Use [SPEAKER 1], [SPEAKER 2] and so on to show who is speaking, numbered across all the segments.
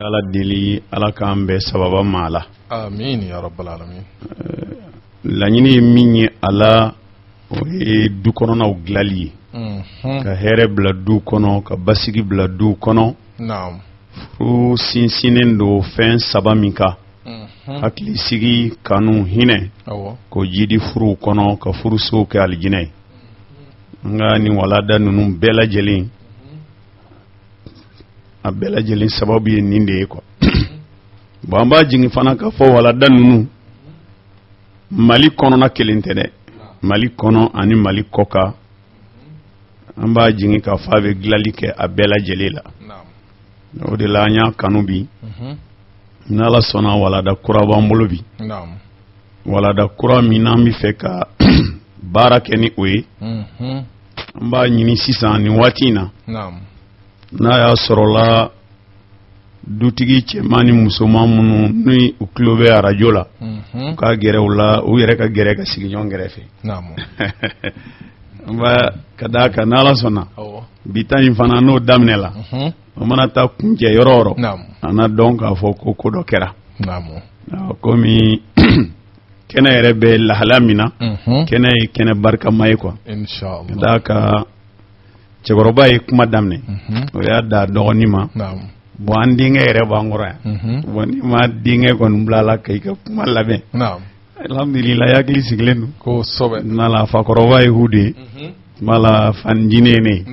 [SPEAKER 1] ala deli ala kan bɛ sababa ma la
[SPEAKER 2] amin ya rabbal alamin
[SPEAKER 1] laɲini min ye ala o ye du kɔnɔnaw dilali ye ka hɛrɛ bila du kɔnɔ ka basigi bila du kɔnɔ
[SPEAKER 2] naam
[SPEAKER 1] furu sinsinnen do fɛn saba min kan hakili sigi kanu hinɛ ko jidi furu kɔnɔ ka furusow kɛ alijinɛ ye nga ni walada ninnu bɛɛ lajɛlen a bɛɛ lajɛlen sababu ye nin de ye quoi bon an b'a jigin fana ka fɔ walada ninnu Mali kɔnɔna kelen tɛ dɛ Mali kɔnɔ ani Mali kɔkan an b'a jigin ka fɔ a bɛ dilali kɛ a bɛɛ lajɛlen la o de la an y'a kanu bi ni Ala sɔnna walada kura b'an bolo bi walada kura min n'an bɛ fɛ ka baara kɛ ni o ye an b'a ɲini sisan nin waati in na n'a y'a sɔrɔla dutigi cɛman ni musoman minnu ni u tulo bɛ arajo la u ka gɛrɛ u la u yɛrɛ ka gɛrɛ ka sigi ɲɔgɔn kɛrɛfɛ an b'a ka d'a kan n'Ala sɔnna bi ta in fana n'o daminɛ la o mana taa kuncɛ yɔrɔ o yɔrɔ an na dɔn k'a fɔ ko ko dɔ kɛra komi kɛnɛ yɛrɛ bɛ lahala min na kɛnɛ ye kɛnɛ barikama ye quoi ka d'a kan cɛkɔrɔba ye kuma daminɛ o y'a da dɔgɔnin ma bon an denkɛ yɛrɛ b'an kɔrɔ yan bon ni ma denkɛ kɔni bila la ka i ka kuma labɛn alhamdulilayi hakili sigilen don kosɛbɛ n'ala fakɔrɔba ye hu de ye m'ala fanjine ne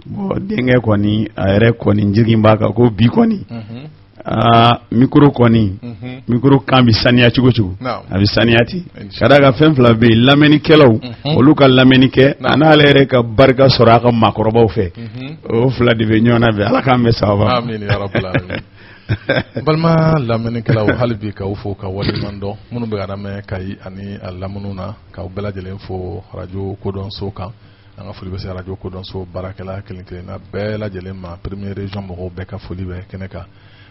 [SPEAKER 1] bon denkɛ kɔni a yɛrɛ kɔni jigin b'a kan ko bi kɔni micro kɔni micro kan bɛ saniya cogo cogo a bɛ saniya ten ka d'a kan fɛn fila bɛ yen lamɛnnikɛlaw olu ka lamɛnni kɛ a n'ale yɛrɛ ka barika sɔrɔ a ka maakɔrɔbaw fɛ o fila de bɛ ɲɔgɔn na bɛn ala k'an bɛ sababa
[SPEAKER 2] amin ya rabbal alamin balima lamɛnnikɛlaw hali bi k'aw fo ka waleɲuman dɔn minnu bɛ ka lamɛn Kayi ani a lamɛnniw na k'aw bɛɛ lajɛlen fo radio kodɔnso kan an ka foli bɛ se radio kodɔnso baarakɛla kelen kelenna bɛɛ lajɛlen ma premier région mɔgɔw bɛɛ ka foli bɛ kɛnɛ kan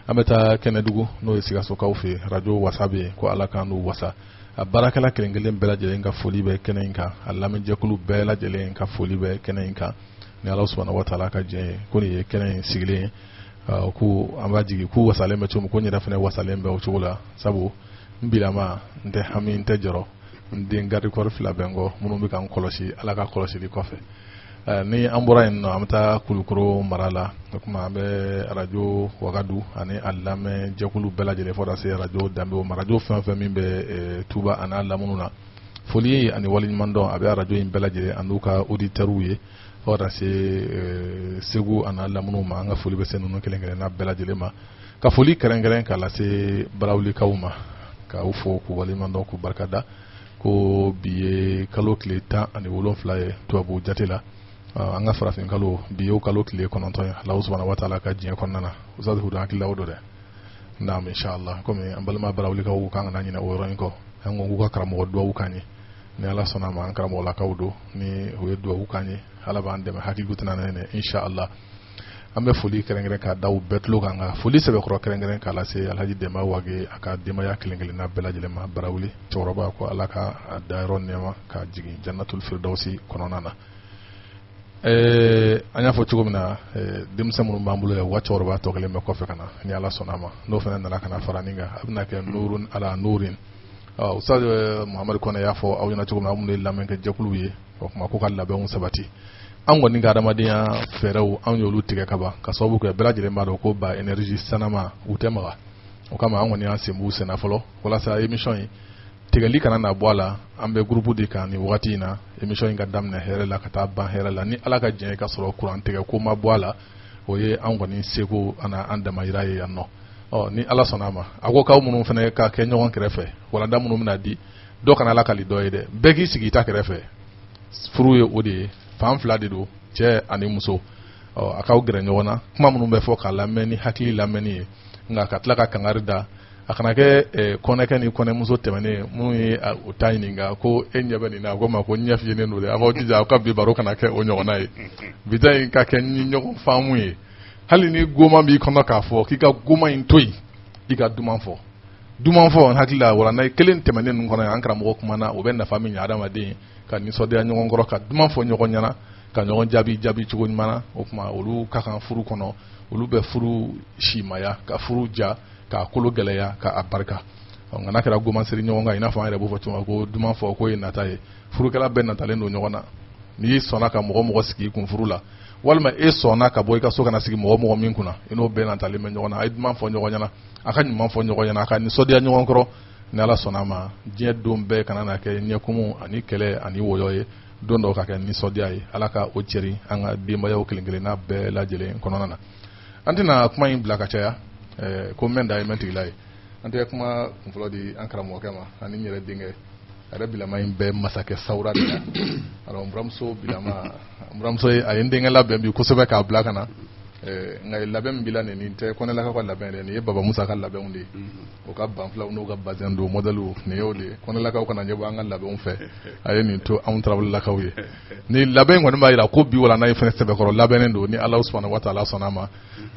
[SPEAKER 2] an bɛ taa Kɛnɛdugu n'o ye Sikasokaw fɛ radio wasa bɛ yen ko ala k'an n'u wasa a baarakɛla kelen kelen bɛɛ lajɛlen ka foli bɛ kɛnɛ in kan a lamɛnjɛkulu bɛɛ lajɛlen ka foli bɛ kɛnɛ in kan ni Ala subhanahu wa taala ka diɲɛ ye ko nin ye kɛnɛ in sigilen ye ko an b'a jigin k'u wasalen bɛ cogo min ko n yɛrɛ fana wasalen bɛ o cogo la sabu n bilama n tɛ hami n tɛ jɔrɔ n den garde corps fila bɛ n kɔ minnu bɛ ka n kɔlɔsi ala ka kɔlɔsili kɔfɛ ni an bɔra yen nɔ an bɛ taa Kulukoro mara la o kuma an bɛ radio Wagadu ani a lamɛnjɛkulu bɛɛ lajɛlen fɔ ka se radio Danbe ma radio fɛn o fɛn min bɛ Tuba ani a lamɛnniw na foli ani waleɲuman dɔn a bɛ radio in bɛɛ lajɛlen ani n'u ka auditeurs ye fɔ ka se Segu ani a lamɛnniw ma an ka foli bɛ se ninnu kelen kelenna bɛɛ lajɛlen ma ka foli kɛrɛnkɛrɛn k'a lase barawulikaw ma k'aw fo k'u waleɲuman dɔn k'u barikada ko bi ye kalo tile 17 ye tubabu jate la an ka farafin kalo bi ye kalo tile 9 ye Alahu subhanahu wa taala ka diɲɛ kɔnɔna na Ustaz Hudu hakili la o don dɛ naam inshallah komi an balima barawulikaw kan ka na ɲinɛ o yɔrɔ in kɔ an ko k'u ka karamɔgɔ duwawu k'an ye ni Ala sɔnna ma an karamɔgɔlakaw don ni o ye duwawu k'an ye Ala b'an dɛmɛ hakili tɛna nɛnɛ inshallah an bɛ foli kɛrɛnkɛrɛn k'a da u bɛɛ tulo kan ka foli sɛbɛkɔrɔ kɛrɛnkɛrɛn k'a lase Alhaji Denba Wage a ka denbaya kelen kelenna bɛɛ lajɛlen ma barawuli cɛkɔrɔba ko Ala ka a dayɔrɔ nɛɛma ka jigin jannatul firdausi kɔnɔna na an y'a fɔ cogo min na denmisɛn minnu b'an bolo yan wa cɛkɔrɔba tɔ kelen bɛ kɔfɛ ka na ni Ala sɔnna ma n'o fana nana ka na fara nin kan a bɛna kɛ nurun ala nurin Ustaz Muhamadu Kɔnɛ y'a fɔ aw ɲɛna cogo min na minnu ye lamɛnkɛ jɛkulu ye o kuma ko ka labɛnw sabati an kɔni ka adamadenya fɛɛrɛw an y'olu tigɛ ka ban ka sababu kɛ bɛɛ lajɛlen b'a dɔn ko ba énergie sanama u tɛ maga o kama an kɔni y'an sen b'u senna fɔlɔ walasa émission in tigɛli kana na bɔ a la an bɛ groupe de kan nin wagati in na émission in ka daminɛ hɛrɛ la ka taa ban hɛrɛ la ni Ala ka diɲɛ ye ka sɔrɔ courant tigɛ ko ma bɔ a la o ye an kɔni seko an damayira ye yan nɔ ni Ala sɔnna a ma a ko k'aw minnu fana ka kɛ ɲɔgɔn kɛrɛfɛ walanda minnu bɛna di dɔ kana lakali dɔ ye dɛ bɛɛ k'i sigi i ta kɛrɛfɛ furu ye o de ye fan fila de don cɛ ani muso a k'aw gɛrɛ ɲɔgɔn na kuma minnu bɛ fɔ k'a lamɛn ni hakili lamɛnni ye nka ka tila ka kangari da a kana kɛ kɔnɛkɛ ni kɔnɛmuso tɛmɛnen minnu ye o ta ɲininka ko e ɲɛ bɛ nin na a ko ma ko ɲɛ fiyenen don dɛ a k'aw jija aw ka bi baro kana kɛ o ɲɔgɔnna ye bi ta in ka kɛ ni ɲɔgɔn faamu ye hali ni goma b'i kɔnɔ k'a fɔ k'i ka goma in to yen i ka duman fɔ n hakili la wala n'a kelen tɛmɛnen ninnu kɔnɔ an karamɔgɔ kumana o bɛ nafa min ɲɛ adamaden ka nisɔndiya ɲɔgɔn kɔrɔ ka duman fɔ ɲɔgɔn ɲɛna ka ɲɔgɔn jaabi cogo ɲuman na o kuma olu ka kan furu kɔnɔ olu bɛ furu simaya ka furu ja ka kolo gɛlɛya ka a barika nka n'a kɛra gomansiri ɲɔgɔn kan i n'a fɔ an yɛrɛ b'o fɔ cogo ko duman fɔ ko ye nata ye furukɛla bɛɛ natalen don ɲɔgɔn na n'i sɔnna ka mɔgɔ sigi kun furu la walima e sɔnna ka bɔ i ka so kana sigi mɔgɔ min kunna i n'o bɛɛ natalen bɛ ɲɔgɔn na a ye duman fɔ ɲɔgɔn ɲɛna a ka ɲuman fɔ ɲɔgɔn ɲɛna a ka nisɔndiya ɲɔgɔn kɔrɔ ni Ala sɔnna ma diɲɛ don bɛɛ kana na kɛ ɲɛkumu ani kɛlɛ ani wɔyɔ ye don dɔw ka kɛ nisɔndiya ye Ala ka o cɛri an ka denbayaw kelen-kelenna bɛɛ lajɛlen kɔnɔna na an tɛna kuma in bila ka caya ko mɛn da ye mɛn tigila ye an tɛ kuma kunfɔlɔ di an karamɔgɔkɛ ma ani n yɛrɛ denkɛ a yɛrɛ bilama in bɛ masakɛ sawura de la alors n buramuso bilama n buramuso a ye n denkɛ labɛn bi kosɛbɛ k'a bila ka na nka labɛn min bila nin tɛ Kɔnɛlakaw ka labɛn dɛ nin ye Baba Musa ka labɛnw de ye o ka banfulaw n'o ka bazɛn don modèle nin y'o de ye Kɔnɛlakaw kana ɲɛbɔ an ka labɛnw fɛ a ye nin to anw Tarawelelakaw ye ni labɛn kɔni b'a jira ko bi wala n'a ye fɛnɛ sɛbɛkɔrɔ labɛnnen don ni Ala subahanahu wa taala sɔnna ma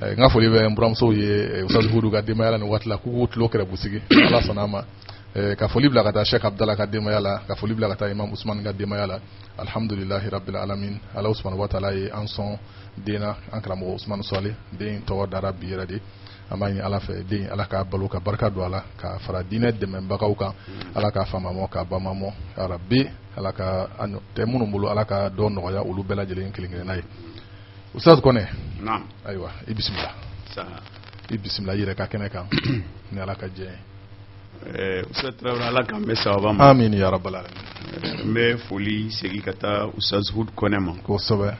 [SPEAKER 2] n ka foli bɛ n buramusow ye Ustaz Hudu ka denbaya la nin waati la k'u k'u tulo kɛrɛbusigi Ala sɔnna ma ka foli bila ka taa Sheikh Abdallah ka denbaya la ka foli bila ka taa Imam Usman ka denbaya la alhamdulillahi rabbil alamin Ala subahanahu wa taala ye an sɔn den na an karamɔgɔ Usman Sɔle den tɔgɔ dara bi yɛrɛ de an b'a ɲini Ala fɛ den Ala ka balo ka barika don a la ka fara diinɛ dɛmɛbagaw kan Ala ka famamɔ ka bamamɔ arabi Ala ka tɛ minnu bolo Ala ka dɔ nɔgɔya olu bɛɛ lajɛlen kelen-kelenna ye Ustaz Kɔnɛ ayiwa i bisimila i bisimila i yɛrɛ ka kɛnɛ kan ni Ala ka jɛ
[SPEAKER 1] Ustaz Traoré Ala k'an bɛ sababa ma
[SPEAKER 2] amin ya rabbal alamin
[SPEAKER 1] n bɛ foli segin ka taa Ustaz Hudu Kɔnɛ ma
[SPEAKER 2] kosɛbɛ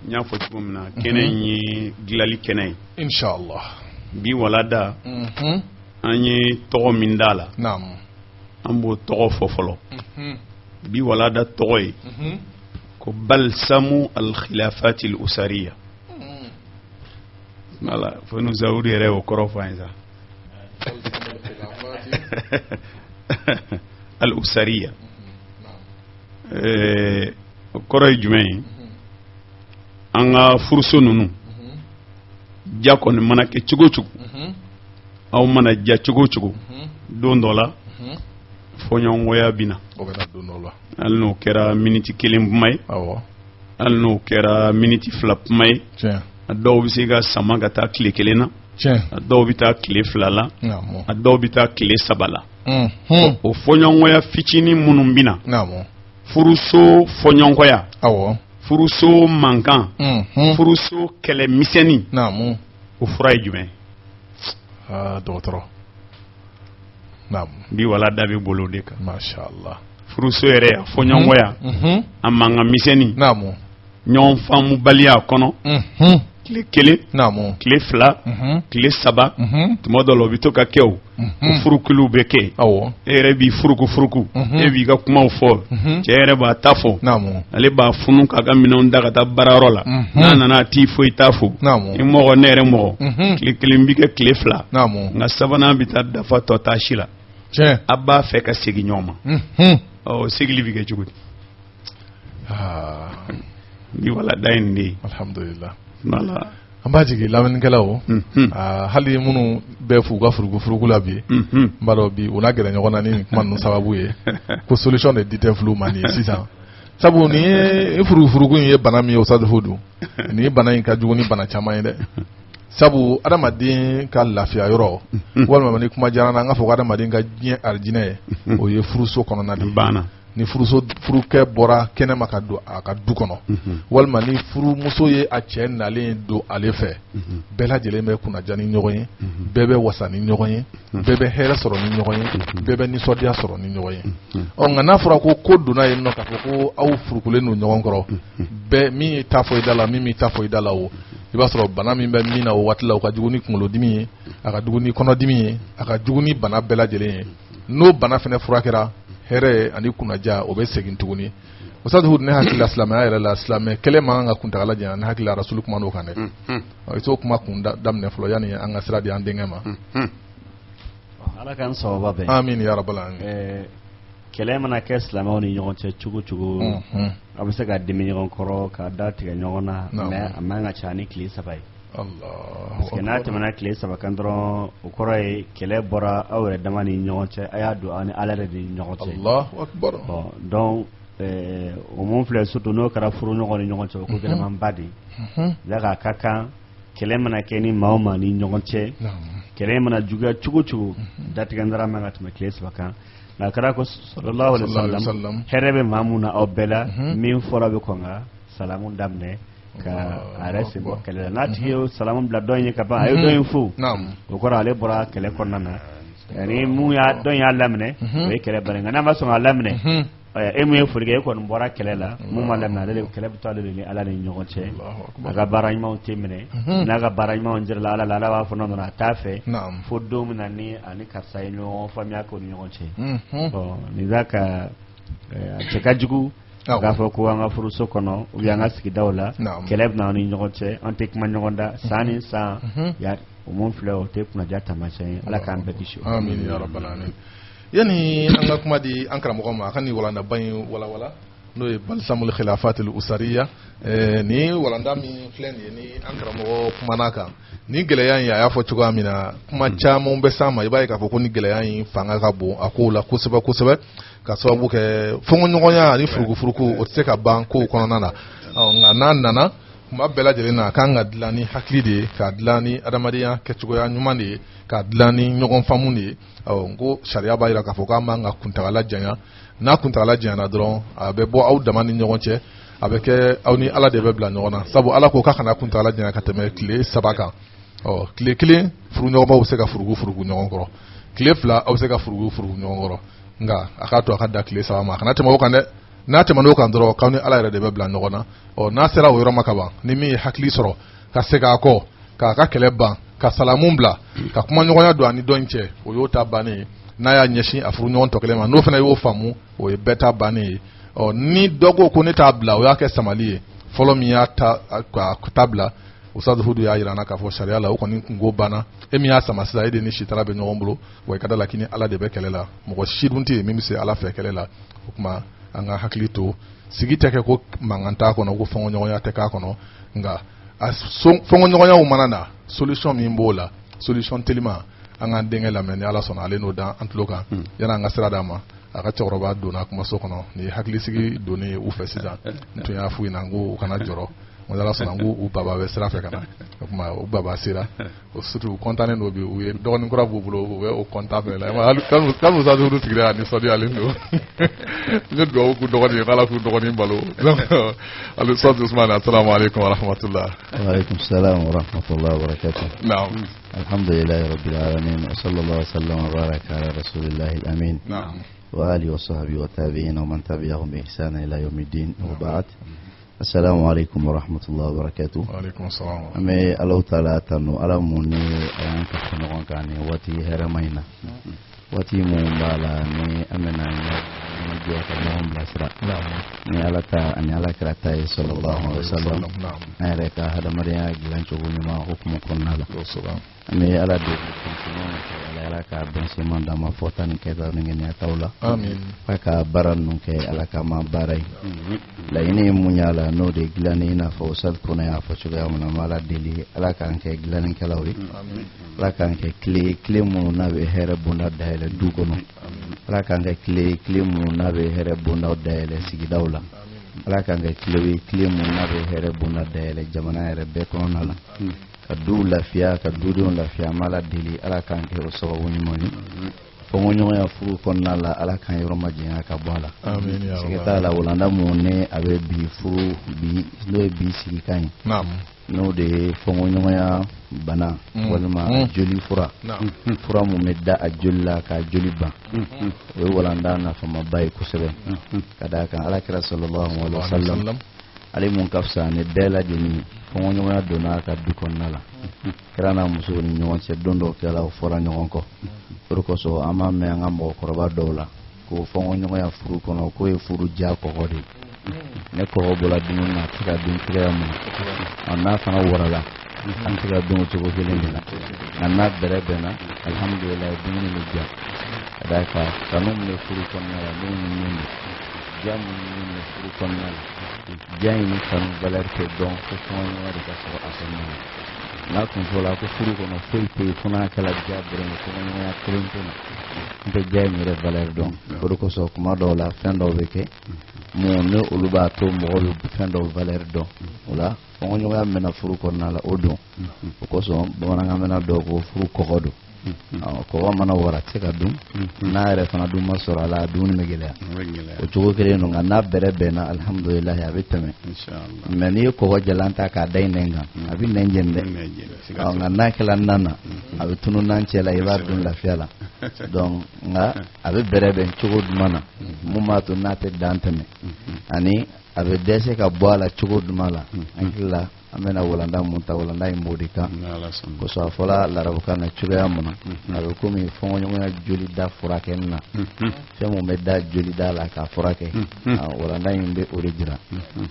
[SPEAKER 1] n y'a fɔ cogo min na kɛnɛ in ye dilali kɛnɛ ye
[SPEAKER 2] inshallah
[SPEAKER 1] bi walada an ye tɔgɔ min d'a la an b'o tɔgɔ fɔ fɔlɔ bi walada tɔgɔ ye ko balsamu al-khilafati al-usariya voilà fo nu zawudi yɛrɛ o kɔrɔ fɔ an ye sa al-usariya o kɔrɔ ye jumɛn ye an ka furuso ninnu ja kɔni mana kɛ cogo cogo aw mana ja cogo cogo don dɔ la fɔɲɔgɔnkɔya bɛ na hali n'o kɛra miniti kelen kuma ye hali n'o kɛra miniti fila kuma ye a dɔw bɛ se ka sama ka taa tile kelen na a dɔw bɛ taa tile fila la a dɔw bɛ taa tile saba la o fɔɲɔgɔnkɔya fitinin minnu bɛ na furuso fɔɲɔgɔnkɔya furuso mankan furuso kɛlɛ misɛnnin o fura ye jumɛn
[SPEAKER 2] dɔgɔtɔrɔ
[SPEAKER 1] bi walada bɛ bolo de kan
[SPEAKER 2] mashallah
[SPEAKER 1] furuso yɛrɛ a fɔɲɔgɔnkɔya a mankan misɛnnin ɲɔgɔn faamubaliya kɔnɔ tile kelen tile fila tile saba tuma dɔ la o bɛ to ka kɛ o furukuluw bɛ kɛ e yɛrɛ b'i furuku e b'i ka kumaw fɔ cɛ yɛrɛ b'a ta fɔ ale b'a funu k'a ka minɛnw da ka taa baarayɔrɔ la n'a nana a t'i fo i t'a fo i mɔgɔ ne yɛrɛ mɔgɔ tile kelen bɛ kɛ tile fila nka sabanan bɛ taa dafa tɔ taa si la a b'a fɛ ka segin ɲɔgɔn ma segili bɛ kɛ cogo di bi walada ye nin de ye
[SPEAKER 2] alhamdulillah an b'a jigin lamɛnnikɛlaw hali minnu bɛ f'u ka furuku la bi n b'a dɔn bi u na gɛrɛ ɲɔgɔn na ni nin kuma ninnu sababu ye ko solution de di tɛ fulu ma nin ye sisan sabu nin ye furuku in ye bana min ye o sadu don nin ye bana in ka jugu ni bana caman ye dɛ sabu adamaden ka lafiya yɔrɔ walima ni kuma diyara n na an ka fɔ ko adamaden ka diɲɛ arijinɛ ye o ye furuso kɔnɔna de ye ni furukɛ bɔra kɛnɛma ka don a ka du kɔnɔ walima ni furumuso ye a cɛ nalen don ale fɛ bɛɛ lajɛlen bɛ kunnaja ni ɲɔgɔn ye bɛɛ bɛ wasa ni ɲɔgɔn ye bɛɛ bɛ hɛrɛ sɔrɔ ni ɲɔgɔn ye bɛɛ bɛ nisɔndiya sɔrɔ ni ɲɔgɔn ye nka n'a fɔra ko donna yen nɔ k'a fɔ ko aw furukulen don ɲɔgɔn kɔrɔ bɛɛ min y'i ta fɔ i da la min m'i ta fɔ i da la o i b'a sɔrɔ bana min bɛ min na o waati la o ka jugu ni kunkolodimi ye a ka jugu ni kɔnɔdimi ye a ka jugu ni bana bɛɛ lajɛlen ye n'o bana fana furakɛra hɛrɛ ani kunnaja o bɛ segin tuguni Ustaz Hudu ne hakili la silamɛya yɛrɛ la silamɛ kɛlɛ man kan ka kuntagala janya ne hakili la rasulu kuma n'o kan dɛ i t'o kuma kun daminɛ fɔlɔ yanni an ka sira di an denkɛ ma
[SPEAKER 3] Ala k'an sababa bɛn
[SPEAKER 2] amin ya rabbal alamin
[SPEAKER 3] kɛlɛ mana kɛ silamɛw ni ɲɔgɔn cɛ cogo cogo a bɛ se ka dimi ɲɔgɔn kɔrɔ ka da tigɛ ɲɔgɔn na mais a man ka ca ni tile saba ye parce que n'a tɛmɛna tile saba kan dɔrɔn o kɔrɔ ye kɛlɛ bɔra aw yɛrɛ dama ni ɲɔgɔn cɛ a y'a don aw ni Ala yɛrɛ de ni ɲɔgɔn cɛ
[SPEAKER 2] Allahu akbar
[SPEAKER 3] donc o mun filɛ surtout n'o kɛra furu ɲɔgɔn ni ɲɔgɔn cɛ o ko gɛlɛmanba de daga ka kan kɛlɛ mana kɛ ni maa o maa ni ɲɔgɔn cɛ kɛlɛ mana juguya cogo cogo datigɛndara man ka tɛmɛ tile 3 kan nka kɛra ko sallallahu alaihi wasallam hɛrɛ bɛ maa mun na aw bɛɛ la min fɔra bɛ kɔn ka salamu daminɛ ka a yɛrɛ sen bɔ kɛlɛ la n'a tigi ye salamu bila dɔn ye ka ban a ye dɔn in fo o kɔrɔ ale bɔra kɛlɛ kɔnɔna na ni mun y'a dɔn y'a laminɛ o ye kɛlɛ bari nka n'a ma sɔn k'a laminɛ e mun ye foli kɛ e kɔni bɔra kɛlɛ la mun ma laminɛ ale de kɛlɛ bɛ to ale de ni ala ni ɲɔgɔn cɛ a ka baara ɲumanw tɛ minɛ n'a ka baara ɲumanw jirala ala la ala b'a fɔ nɔ a t'a fɛ fo don min na ni ani karisa ye ɲɔgɔn faamuya k'o ni ɲɔgɔn cɛ nin b'a ka a cɛ ka jugu k'a fɔ ko an ka furuso kɔnɔ ou bien an ka sigidaw la kɛlɛ bɛ na ni ɲɔgɔn cɛ an tɛ kuma ɲɔgɔn da san ni san o mun filɛ o tɛ kunnaja taamasiyɛn ye ala k'an bɛɛ kisi
[SPEAKER 2] amin ya rabbal alamin yani an ka kuma di an karamɔgɔ ma a ka nin walandaban in walawala n'o ye balsamul khilafatul usariya ni walanda min filɛ nin ye ni an karamɔgɔ kumana kan ni gɛlɛya in a y'a fɔ cogoya min na kuma caman bɛ s'an ma i b'a ye k'a fɔ ko ni gɛlɛya in fanga ka bon a kow la kosɛbɛ kosɛbɛ ka sababu kɛ fɔɲɔgɔnya ani furugufurugu o tɛ se ka ban kow kɔnɔna na nka n'a nana kuma bɛɛ lajɛlen na a kan ka dilan ni hakili de ye k'a dilan ni adamadenya kɛcogoya ɲuman de ye k'a dilan ni ɲɔgɔn faamu de ye n ko sariya b'a jira k'a fɔ k'an b'an ka kuntagala janya n'a kuntagala janyana dɔrɔn a bɛ bɔ aw dama ni ɲɔgɔn cɛ a bɛ kɛ aw ni ala de bɛ bila ɲɔgɔn na sabu ala ko k'a kana kuntagala janya ka tɛmɛ tile 3 kan tile 1 furuɲɔgɔnbaw bɛ se ka furugu ɲɔgɔn kɔrɔ tile 2 aw bɛ se ka furugu ɲɔgɔn kɔrɔ nka a k'a to a ka da tile 3 ma a kana tɛmɛ o kan dɛ n'a tɛmɛn'o kan dɔrɔn k'aw ni ala yɛrɛ de bɛ bila ɲɔgɔn na n'a sera o yɔrɔ ma ka ban ni min ye hakili sɔrɔ ka segin a kɔ k'a ka kɛlɛ ban ka salamu bila ka kuma ɲɔgɔnya don ani dɔ in cɛ o y'o ta bannen ye n'a y'a ɲɛsin a furu ɲɔgɔn tɔ kelen ma n'o fana y'o faamu o ye bɛɛ ta bannen ye ni dɔ ko ne t'a bila o y'a kɛ samali ye fɔlɔ min y'a ta bila Ustaz Hudu y'a jira na k'a fɔ sariya la o kɔni kungo banna e min y'a sama sisan e de ni sitara bɛ ɲɔgɔn bolo wa i ka da la k'i ni ala de bɛ kɛlɛ la mɔgɔ si dun tɛ yen min bɛ se ala fɛ kɛlɛ la o tuma an ka hakili to sigi tɛ kɛ ko mankan t'a kɔnɔ ko fɔɲɔgɔnya tɛ k'a kɔnɔ nka fɔɲɔgɔnyaw mana na solution min b'o la solution telima an k'an denkɛ lamɛn ni ala sɔnna ale n'o dan an tulo kan yan'an ka sira d'a ma a ka cɛkɔrɔba donna kumaso kɔnɔ ni hakilisigi donnen ye u fɛ sisan n tun y'a f'u ɲɛna n ko u kana jɔrɔ n ala sɔnna n ko u baba bɛ sira fɛ ka na o tuma u baba sera surtout u kɔntannen don bi u ye dɔgɔnin kura b'u bolo u bɛ o kɔntan fɛ la kan Ustaz Hudu sigira a nisɔndiyalen don n ye dugawu k'u dɔgɔnin ye k'ala k'u dɔgɔnin balo ali Ustaz Usman assalamu alaikum wa rahmatullah
[SPEAKER 4] wa alaikum salam wa rahmatullah wa barakatuh
[SPEAKER 2] na'am
[SPEAKER 4] alhamdulillahi rabbil alamin wa sallallahu wa sallam wa baraka ala rasulillahi al-amin
[SPEAKER 2] na'am
[SPEAKER 4] wa alihi wa sahbihi wa tabi'in wa man tabi'ahum bi ihsan ila yawmiddin wa ba'd assalamu alaikum wa rahmatullahi wa barakatuh
[SPEAKER 2] wa alaikum assalam
[SPEAKER 4] ame Allah ta'ala tanu ala munni ayan ka kono kan ni wati heramaina wati mun bala ni amena ni jo ka mon blasra ni ala ta ani ala krata sallallahu alaihi wasallam ayre ka hada mariya gilan to ni ma hukumu konnala ame ala de ala ka ben se manda ma fota ni keta ni ngene tawla
[SPEAKER 2] amin
[SPEAKER 4] ka baran nun ke ala ka ma barai la ini munyala no de gilani na fo sad kuna ya fo chuga mun mala deli ala ka ke gilani kalawi
[SPEAKER 2] amin
[SPEAKER 4] ala ka ke kle mun na be here bunda dahele dugono ala ka ke kle mun na be here bunda dahele sigi dawla ala ka ke kle mun na be here bunda dahele jamana here be kono nala ka du lafiya ka du don lafiya mala deli ala ka ke o sababu ni moni fongonyo ya furu konna la ala kan yoro majin aka bala
[SPEAKER 2] amin ya
[SPEAKER 4] rabbal alamin la wala mo ne abe bi furu bi no bi sigi kan
[SPEAKER 2] na'am
[SPEAKER 4] no de fongonyo ya bana walma joli fura fura mu medda a jolla ka joli ba e wala ndana fama bay kusebe kada kan ala kira sallallahu alaihi wasallam ale mun kafsa ne bela dini fongonyo ya dona ka du konna la kirana muso ni ñon se dondo kala fora ñon ko ko so ama me nga mo ko ba dola ko fongo ñogo ya furu kono ko e furu ja ko hodi ne ko bola dinu na tira dun tira mo anna fana warala an tira dun to ko gelen dina anna bere bena alhamdulillah dinu ni ja adaka kanum ne furu kono na dinu ni jam ni furu kono na jay ni kan valer ke don ko fongo wari ka so asenna na kun fola ko furu kono foi pe funa kala jabre ko no ya krentuna be jay mi re valer don ko so kuma do la fendo be ke mun ne olu b'a to mɔgɔ bɛ fɛn dɔw valeur dɔn o la fɔɲɔgɔnya mɛna furu kɔnɔna la o don o kosɔn bamanankan mɛna dɔw ko furu kɔgɔ don kɔgɔ mana wara tɛ se ka dun n'a yɛrɛ fana dun ma sɔrɔ a la a dumuni bɛ gɛlɛya o cogo kelen don nka n'a bɛrɛ bɛnna alihamudulilayi a bɛ tɛmɛ mɛ n'i ye kɔgɔ jalan ta k'a da i nɛn kan a bɛ nɛn jeni dɛ nka n'a kɛla nan na a bɛ tunu nan cɛ la i b'a dun lafiya la donc nka a bɛ bɛrɛ bɛn cogo duman na mun b'a to n'a tɛ dan tɛmɛ ani a bɛ dɛsɛ ka bɔ a la cogo duman la an hakili la an bɛna walanda mun ta walanda in b'o de kan kosɔn a fɔla larabukan na cogoya mun na a bɛ komi fɔɲɔgɔnya joli da furakɛ na fɛn mun bɛ da joli da la k'a furakɛ walanda in bɛ o de jira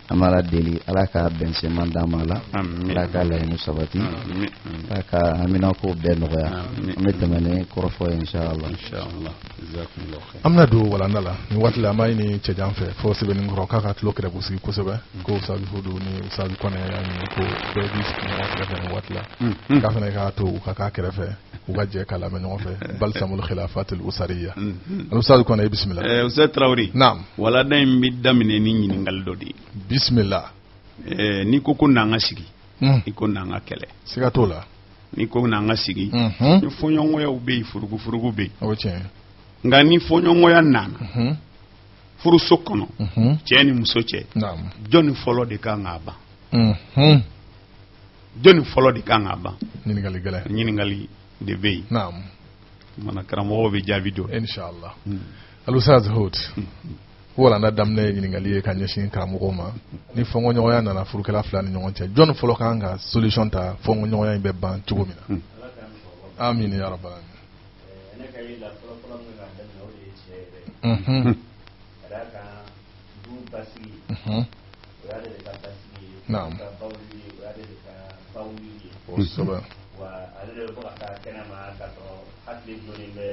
[SPEAKER 4] an b'a la deli ala ka bɛnsɛman d'an ma la ala ka laɲini sabati ala ka haminako bɛɛ nɔgɔya an bɛ tɛmɛ ni kɔrɔfɔ ye inshallah
[SPEAKER 2] an bɛna don walanda la ni waati la an b'a ɲini cɛjan fɛ fo sɛbɛnnikɔrɔ k'a ka tulo kɛrɛfɛ kosɛbɛ ko usazu Hudu ni usazu Kɔnɛ y'a ɲini ko bɛɛ bi ɲɔgɔn kɛrɛfɛ ni waati la k'a fana k'a to u ka k'a kɛrɛfɛ u ka jɛ k'a lamɛn ɲɔgɔn fɛ balsamul khilafatil usariya usazu Kɔnɛ bisimila
[SPEAKER 1] Ustaz Traoré
[SPEAKER 2] naam
[SPEAKER 1] walanda in bɛ daminɛ ni ɲininkali dɔ de ye
[SPEAKER 2] bisimila
[SPEAKER 1] n'i ko n'an ka sigi i ko n'an ka kɛlɛ
[SPEAKER 2] siga t'o la
[SPEAKER 1] n'i ko n'an ka sigi ni fɔɲɔgɔnyaw bɛ yen furugufurugu bɛ yen
[SPEAKER 2] o tiɲɛ
[SPEAKER 1] nka ni fɔɲɔgɔnya nana furuso kɔnɔ cɛ ni muso cɛ jɔnni fɔlɔ de kan k'a ban jɔnni fɔlɔ de kan k'a ban ɲininkali de bɛ yen mana karamɔgɔw bɛ jaabi dɔn
[SPEAKER 2] inshallah Al-Ustaz Hud walanda daminɛ ye ɲininkali ye ka ɲɛsin karamɔgɔw ma ni fɔɲɔgɔnya nana furukɛla fila ni ɲɔgɔn cɛ jɔnni fɔlɔ kan ka solution ta fɔɲɔgɔnya in bɛ ban cogo min na amin ya rabbal alamin naam kosɛbɛ
[SPEAKER 3] wa ale de bɛ ka kɛnɛma ka sɔrɔ hakili dɔɔnin bɛ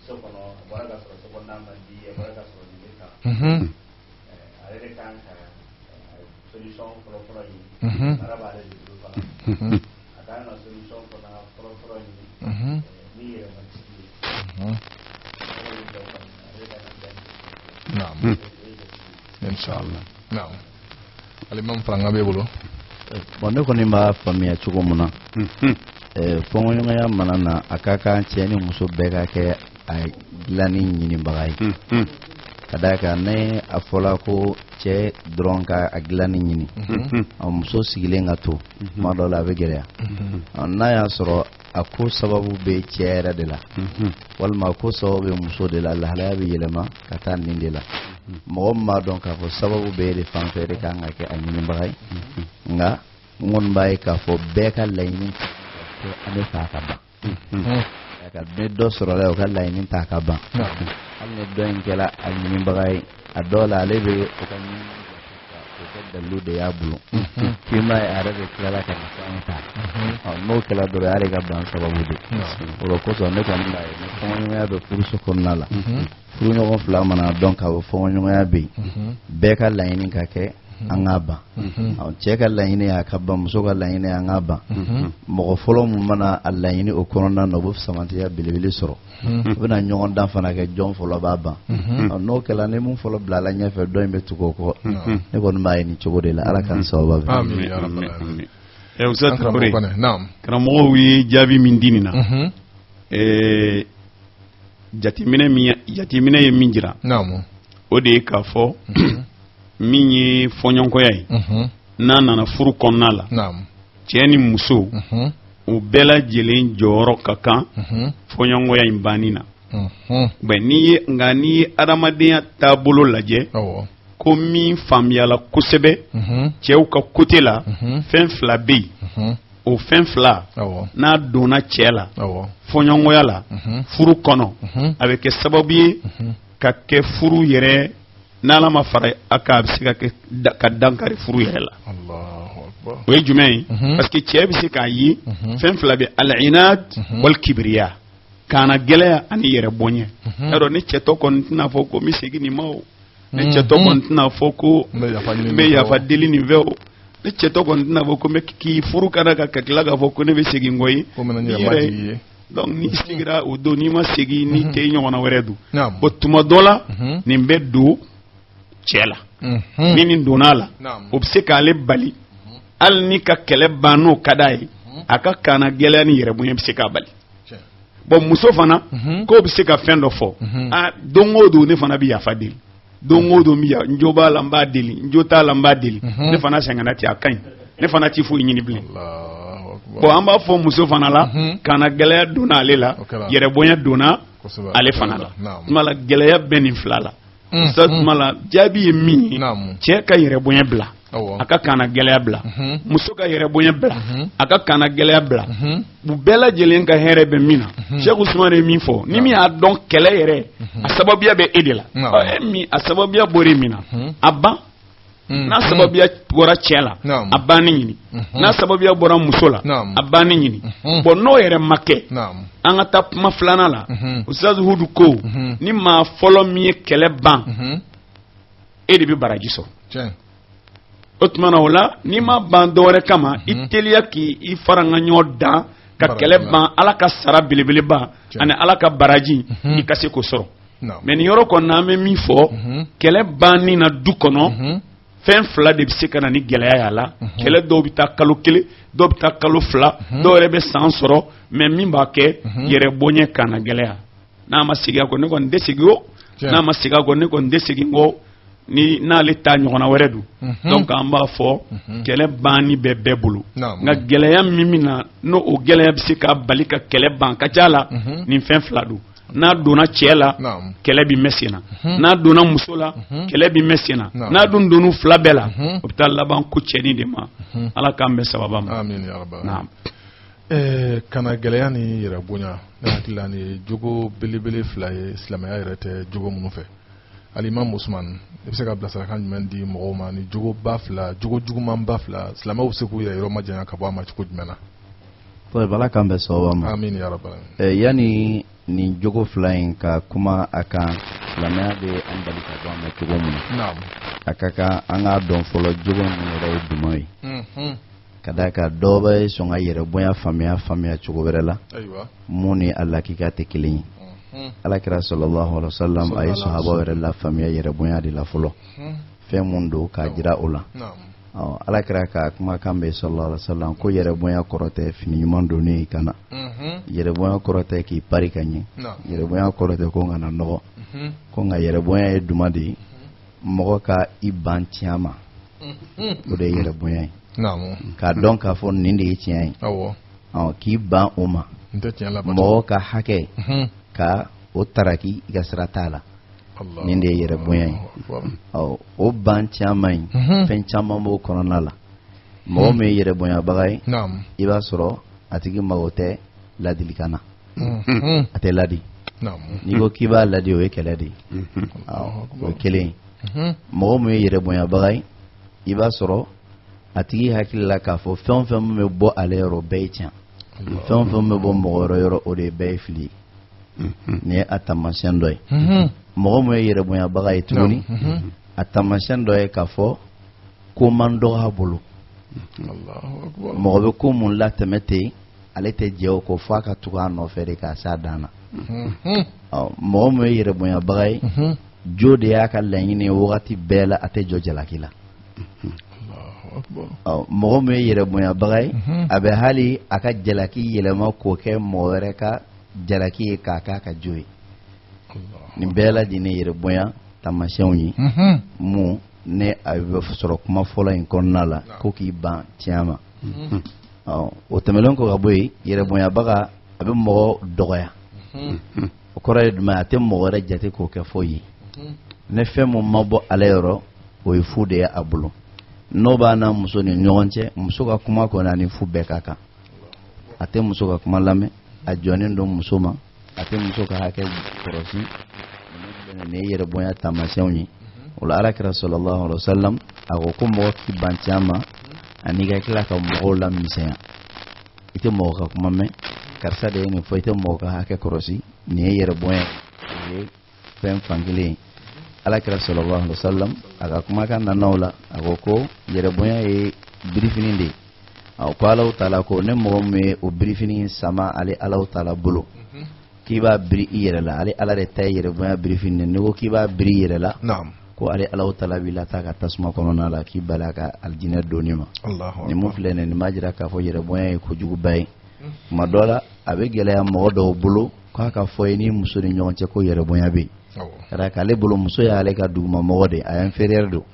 [SPEAKER 3] so kɔnɔ a bɔra ka sɔrɔ so kɔnɔna man di a bɔra ka sɔrɔ nin bɛ kan ale de kan ka solution fɔlɔfɔlɔ ɲini mara b'ale de bolo fana a kan ka solution fana fɔlɔfɔlɔ ɲini min yɛrɛmatigi ye
[SPEAKER 2] naam inshallah naam alimam Faranga b'e bolo
[SPEAKER 4] bon ne kɔni b'a faamuya cogo min na fɔɲɔgɔnya mana na a ka kan cɛ ni muso bɛɛ ka kɛ a dilanni ɲinibaga ye ka d'a kan ne a fɔla ko cɛ dɔrɔn ka a dilanni ɲini muso sigilen ka to tuma dɔw la a bɛ gɛlɛya n'a y'a sɔrɔ a ko sababu bɛ cɛ yɛrɛ de la walima ko sababu bɛ muso de la lahalaya bɛ yɛlɛma ka taa nin de la mɔgɔ min b'a dɔn k'a fɔ sababu bɛ de fan fɛ de kan ka kɛ a ɲinibaga ye nka n kɔni b'a ye k'a fɔ bɛɛ ka laɲini an bɛ fɛ a ka ban ni dɔ sɔrɔla o ka laɲini ta ka ban hali ni dɔ in kɛra a ɲinibaga ye a dɔw la ale bɛ o ka ɲini o kɛ dalilu de y'a bolo kima ye a yɛrɛ de tilala ka fɛn ta n'o kɛra dɔrɔn a yɛrɛ ka ban sababu de o la kosɔn ne kɔni b'a ye ni fɔɲɔgɔnya bɛ furuso kɔnɔna la furuɲɔgɔn fila mana dɔn k'a fɔ fɔɲɔgɔnya bɛ yen bɛɛ ka laɲini ka kɛ an k'a ban cɛ ka laɲini a ka ban muso ka laɲini an k'a ban mɔgɔ fɔlɔ min mana a laɲini o kɔnɔna na o bɛ samantiya belebele sɔrɔ u bɛna ɲɔgɔn dan fana kɛ jɔn fɔlɔ b'a ban n'o kɛra ni mun fɔlɔ bila la ɲɛfɛ dɔ in bɛ tugu o kɔ ne kɔni b'a ye ni cogo de la ala k'an sababa bɛ
[SPEAKER 1] Ustaz Traoré karamɔgɔw ye jaabi min di nin na jateminɛ ye min jira o de ye k'a fɔ min ye fɔɲɔgɔnya ye n'a nana furu kɔnɔna la cɛ ni muso u bɛɛ lajɛlen jɔyɔrɔ ka kan fɔɲɔgɔnya in banni na nka n'i ye adamadenya taabolo lajɛ ko min faamuyala kosɛbɛ cɛw ka côté la fɛn fila bɛ yen o fɛn fila n'a donna cɛ la fɔɲɔgɔnya la furu kɔnɔ a bɛ kɛ sababu ye ka kɛ furu yɛrɛ n'ala ma fara a kan a bɛ se ka dankari furu yɛrɛ la o ye jumɛn ye parce que cɛ bɛ se k'a ye fɛn fila bɛ al-inad wal kibriya kana gɛlɛya ani yɛrɛ bonya yɔrɔ ni cɛ tɔ kɔni tɛna fɔ ko n bɛ segin nin ma o ni cɛ tɔ kɔni tɛna fɔ ko n bɛ yafa deli nin fɛ o ni cɛ tɔ kɔni tɛna fɔ ko n bɛ k'i furu ka da ka tila k'a fɔ ko ne bɛ segin n kɔ ye donc n'i sigira o don n'i ma segin ni tɛ ɲɔgɔnna wɛrɛ dun o tuma dɔ la nin bɛ don cɛ la ni nin donna la o bɛ se k'ale bali hali ni ka kɛlɛ ban n'o ka d'a ye a ka kaana gɛlɛya ni yɛrɛ bonya bɛ se k'a bali bon muso fana k'o bɛ se ka fɛn dɔ fɔ don o don ne fana bɛ yafa deli don o don n jo b'a la n b'a deli n jo t'a la n b'a deli ne fana sɛgɛnna ten a ka ɲi ne fana tɛ foyi ɲini bilen bon an b'a fɔ muso fana la kaana gɛlɛya donna ale la yɛrɛ bonya donna ale fana la tuma la gɛlɛya bɛ nin fila la tuma la jaabi ye min ye cɛ ka yɛrɛ bonya bila a ka kaana gɛlɛya bila muso ka yɛrɛ bonya bila a ka kaana gɛlɛya bila u bɛɛ lajɛlen ka hɛrɛ bɛ min na Cheikh Ousmane ye min fɔ ni min y'a dɔn kɛlɛ yɛrɛ a sababuya bɛ e de la a sababuya bɔra min na a ban n'a sababuya bɔra cɛ la a banni ɲini n'a sababuya bɔra muso la a banni ɲini bon n'o yɛrɛ ma kɛ an ka taa kuma filanan la Ustaz Hudu ko ni maa fɔlɔ min ye kɛlɛ ban e de bɛ baraji sɔrɔ o tuma na o la n'i ma ban dɔwɛrɛ kama i teliya k'i fara n ka ɲɔgɔn dan ka kɛlɛ ban Ala ka sara belebeleba ani Ala ka baraji i ka se k'o sɔrɔ mais nin yɔrɔ kɔni an bɛ min fɔ kɛlɛ banni na du kɔnɔ fɛn fila de bɛ se ka na ni gɛlɛya y'a la kɛlɛ dɔw bɛ taa kalo 1 dɔw bɛ taa kalo 2 dɔw yɛrɛ bɛ san sɔrɔ mais min b'a kɛ yɛrɛ bonya kana gɛlɛya n'a ma segin a kɔ ne kɔni tɛ segin o n'a ma segin a kɔ ne kɔni tɛ segin o ni n'ale ta ɲɔgɔnna wɛrɛ don donc an b'a fɔ kɛlɛ banni bɛ bɛɛ bolo nka gɛlɛya min na n'o o gɛlɛya bɛ se ka bali ka kɛlɛ ban ka ca la nin fɛn fila don n'a donna cɛ la kɛlɛ bɛ mɛn sen na n'a donna muso la kɛlɛ bɛ mɛn sen na n'a dun donna fila bɛɛ la o bɛ taa laban ko cɛnni de ma Ala k'an bɛn sababa ma.
[SPEAKER 2] Amin ya rabbal. Kana gɛlɛya ni yɛrɛ bonya ne hakili la ni jogo belebele fila ye silamɛya yɛrɛ tɛ jogo minnu fɛ Imam Ousmane i bɛ se ka bilasirakan jumɛn di mɔgɔw ma ni jogo ba fila jogo juguman ba fila silamɛw bɛ se k'u yɛrɛ yɔrɔ majanya ka bɔ a ma cogo jumɛn na.
[SPEAKER 4] Ala k'an bɛn sababa ma.
[SPEAKER 2] Amin ya rabbal.
[SPEAKER 4] Yani nin jogo fila in ka kuma a kan silamɛya bɛ an bali ka bɔ a ma cogo min na a ka kan an k'a dɔn fɔlɔ jogo min yɛrɛ ye jumɛn ye ka d'a kan dɔw bɛ sɔn ka yɛrɛ bonya faamuya cogo wɛrɛ la mun ni a lakika tɛ kelen ye. Alakira sallallahu alaihi wasallam a ye sahabaw yɛrɛ la faamuya yɛrɛ bonya de la fɔlɔ fɛn mun don k'a jira o la Alakira ka kumakan bɛ sallallahu alaihi wasallam ko yɛrɛ bonya kɔrɔ tɛ fini ɲuman donni ka na yɛrɛ bonya kɔrɔ tɛ k'i pari ka ɲɛ yɛrɛ bonya kɔrɔ tɛ ko n kana nɔgɔ ko nka yɛrɛ bonya ye duma de ye mɔgɔ ka i ban tiɲɛ ma o de ye yɛrɛ bonya ye k'a dɔn k'a fɔ nin de ye tiɲɛ ye k'i ban o ma mɔgɔ ka hakɛ ka o taraki i ka sira t'a la nin de ye yɛrɛ bonya ye o ban caman in fɛn caman b'o kɔnɔna la mɔgɔ min ye yɛrɛ bonyabaga ye i b'a sɔrɔ a tigi mago tɛ ladilikan na a tɛ ladi n'i ko k'i b'a ladi o ye kɛlɛ de ye o ye kelen ye mɔgɔ min ye yɛrɛ bonyabaga ye i b'a sɔrɔ a tigi hakili la k'a fɔ fɛn o fɛn min bɛ bɔ ale yɔrɔ bɛɛ ye tiɲɛ fɛn o fɛn min bɛ bɔ mɔgɔ wɛrɛ yɔrɔ o de bɛɛ ye fili ye nin ye a taamasiyɛn dɔ ye mɔgɔ min ye yɛrɛ bonyabaga ye tuguni a taamasiyɛn dɔ ye k'a fɔ ko man dɔgɔ a bolo mɔgɔ bɛ ko mun latɛmɛ ten ale tɛ jɛ o kɔ f'a ka tugu a nɔfɛ de k'a s'a dan na mɔgɔ min ye yɛrɛ bonyabaga ye jo de y'a ka laɲini ye wagati bɛɛ la a tɛ jɔ jalaki la mɔgɔ min ye yɛrɛ bonyabaga ye a bɛ hali a ka jalaki yɛlɛma k'o kɛ mɔgɔ wɛrɛ ka jalaki ye k'a k'a ka jo ye nin bɛɛ lajɛlen yɛrɛ bonya taamasiyɛnw ye mun ne a bɛ sɔrɔ kuma fɔlɔ in kɔnɔna la ko k'i ban tiɲɛ ma o tɛmɛlen kɔ ka bɔ yen yɛrɛ bonyabaga a bɛ mɔgɔ dɔgɔya o kɔrɔ ye jumɛn a tɛ mɔgɔ wɛrɛ jate k'o kɛ foyi ye ne fɛn mun ma bɔ ale yɔrɔ o ye fu de ye a bolo n'o b'a n'a muso ni ɲɔgɔn cɛ muso ka kuma kɔni ani fu bɛɛ ka kan a tɛ muso ka kuma lamɛn a jɔnnen don muso ma a tɛ muso ka hakɛ kɔlɔsi nin ye yɛrɛ bonya taamasiyɛnw ye o la Alakira sallallahu alaihi wasallam a ko ko mɔgɔ k'i ban tiɲɛ ma ani ka tila ka mɔgɔw lamisɛnya i tɛ mɔgɔ ka kuma mɛn karisa de ye nin fɔ i tɛ mɔgɔ ka hakɛ kɔlɔsi nin ye yɛrɛ bonya ye fɛn fankelen ye Alakira sallallahu alaihi wasallam a ka kumakan nanaw la a ko yɛrɛ bonya ye birifini de ye ko Alahu Taala ko ne mɔgɔ min ye o birifini sama ale Alahu Taala bolo k'i b'a biri i yɛrɛ la ale Ala de ta ye yɛrɛ bonya birifini ne ko k'i b'a biri i yɛrɛ la ko ale Allahu Taala bila ta ka tasuma kɔnɔna la k'i bala ka aljinɛ doni ma ni mun filɛ nin ma jira k'a fɔ yɛrɛ bonya ye kojuguba ye kuma dɔ la a bɛ gɛlɛya mɔgɔ dɔw bolo k'a ka fɔ ye ni muso ni ɲɔgɔn cɛ ko yɛrɛ bonya bɛ yen k'ale bolo muso y'ale ka duguma mɔgɔ de a inférieur don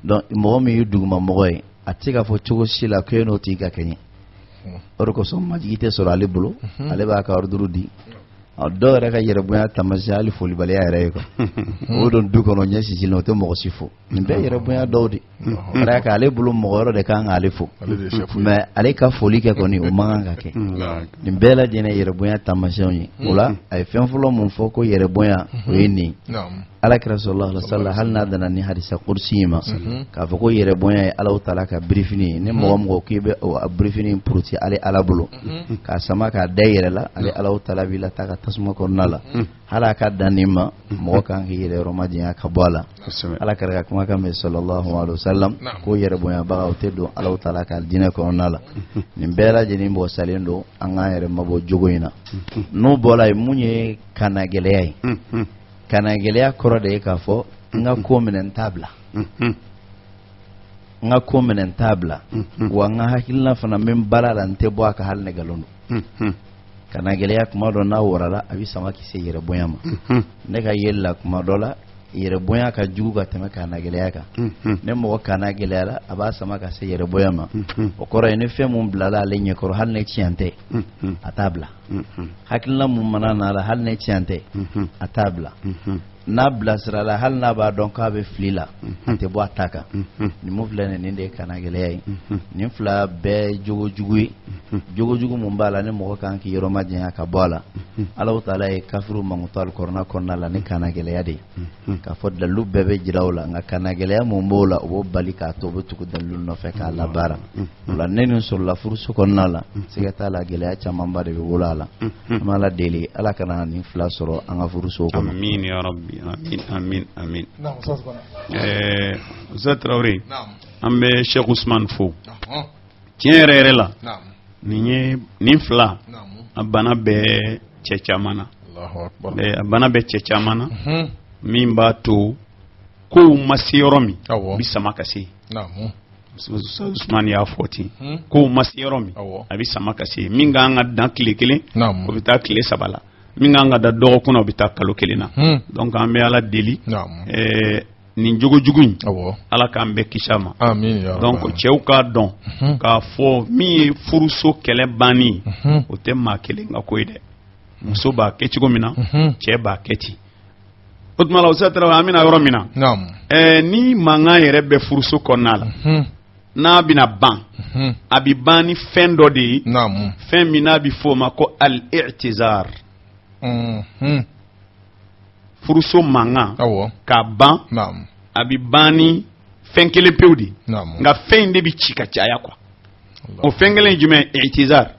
[SPEAKER 4] donc mɔgɔ min ye duguma mɔgɔ ye a tɛ ka fɔ cogo si la ko n'o t'i ka kɛɲɛ o de kosɔn majigi tɛ sɔrɔ ale bolo ale b'a ka ordre di dɔw yɛrɛ ka yɛrɛbonya tamasiyɛn hali folibaliya yɛrɛ ye quoi o don du kɔnɔ ɲɛ sisilen o tɛ mɔgɔ si fo nin bɛɛ yɛrɛbonya dɔw de ka d'a kan ale bolo mɔgɔ wɛrɛ de kan k'ale fo mais ale ka foli kɛ kɔni o man kan ka kɛ nin bɛɛ lajɛlen yɛrɛbonya tamasiyɛnw ye o la a ye fɛn fɔlɔ mun fɔ ko yɛrɛbonya o ye nin Alakira sallallahu alaihi wasallam hali n'a dana ni hadisa kursi ma k'a fɔ ko yɛrɛbonya ye Alahu Taala ka birifini ni mɔgɔ mɔgɔ k'i bɛ o birifini puruti ale Ala bolo k'a sama k'a da yɛrɛ la ale Alahu Taala b'i lata ka tasuma kɔnɔna la hali a ka dan nin ma mɔgɔ kan k'i yɛrɛ yɔrɔ majanya ka bɔ a la Alakira ka kumakan mɛn sallallahu alaihi wasallam ko yɛrɛbonyabaga o tɛ don Alahu Taala ka diinɛ kɔnɔna la nin bɛɛ lajɛlen bɔsalen don an k'an yɛrɛ mabɔ jogo in na n'o bɔra yen mun ye kana gɛlɛya ye kana gɛlɛya kɔrɔ de ye k'a fɔ n ka ko minɛ n t'a bila n ka ko minɛ n t'a bila wa n ka hakilina fana n bɛ baara la n tɛ bɔ a ka hali ne ngalon don kana gɛlɛya kuma dɔ n'a wɔrala a bɛ sama k'i se yɛrɛbonya ma ne ka yeli la kuma dɔ la yɛrɛbonya ka jugu ka tɛmɛ kana gɛlɛya kan ne mɔgɔ kana gɛlɛya la a b'a sama ka se yɛrɛbonya ma o kɔrɔ ye ni fɛn mun bilala ale ɲɛkɔrɔ hali ne tiɲɛ tɛ a t'a bila hakilina mun mana na la hali ne tiɲɛ tɛ a t'a bila n'a bilasira la hali n'a b'a dɔn k'a bɛ fili la a tɛ bɔ a ta kan nin mun filɛ nin de ye kana gɛlɛya ye nin fila bɛɛ jogo jugu ye jogo jugu mun b'a la ni mɔgɔ kan k'i yɔrɔ majanya ka bɔ a la Alahu Taala ye kafiru mankutu alikɔrɔna kɔnɔna la ni kana gɛlɛya de ye k'a fɔ dalilu bɛɛ bɛ jira o la nka kana gɛlɛya mun b'o la o b'o bali k'a to o bɛ tugu dalilu nɔfɛ k'a labaara o la ne nin sɔrɔla furuso kɔnɔna la siga t'a la gɛlɛya camanba de bɛ wolo a la an b'a la deli Ala kana nin fila sɔrɔ an ka furuso kɔnɔ
[SPEAKER 1] amiin ya rabbi amin Ustaz Traoré an bɛ Sheikh Ousmane fo tiɲɛ yɛrɛ yɛrɛ la nin fila a bana bɛ cɛ caman na a bana bɛ cɛ caman na min b'a to kow ma se yɔrɔ min a bɛ sama ka se Ousmane y'a fɔ ten kow ma se yɔrɔ min a bɛ sama ka se min kan ka dan tile kelen o bɛ taa tile saba la min kan ka da dɔgɔkun na o bɛ taa kalo kelen na donc an bɛ Ala deli nin jogo jugu in Ala k'an bɛɛ kisi a ma donc cɛw k'a dɔn k'a fɔ min ye furuso kɛlɛ banni o tɛ maa kelen ka ko ye dɛ muso b'a kɛ cogo min na cɛ b'a kɛ ten o tuma la o sira an bɛna yɔrɔ min na ni mankan yɛrɛ bɛ furuso kɔnɔna la n'a bɛna ban a bɛ ban ni fɛn dɔ de ye fɛn min n'a bɛ fɔ o ma ko al-i'tizar furuso mankan k'a ban a bɛ ban ni fɛn kelen pewu de nka fɛn in de bɛ ci ka caya quoi o fɛn kelen jumɛn i'tizar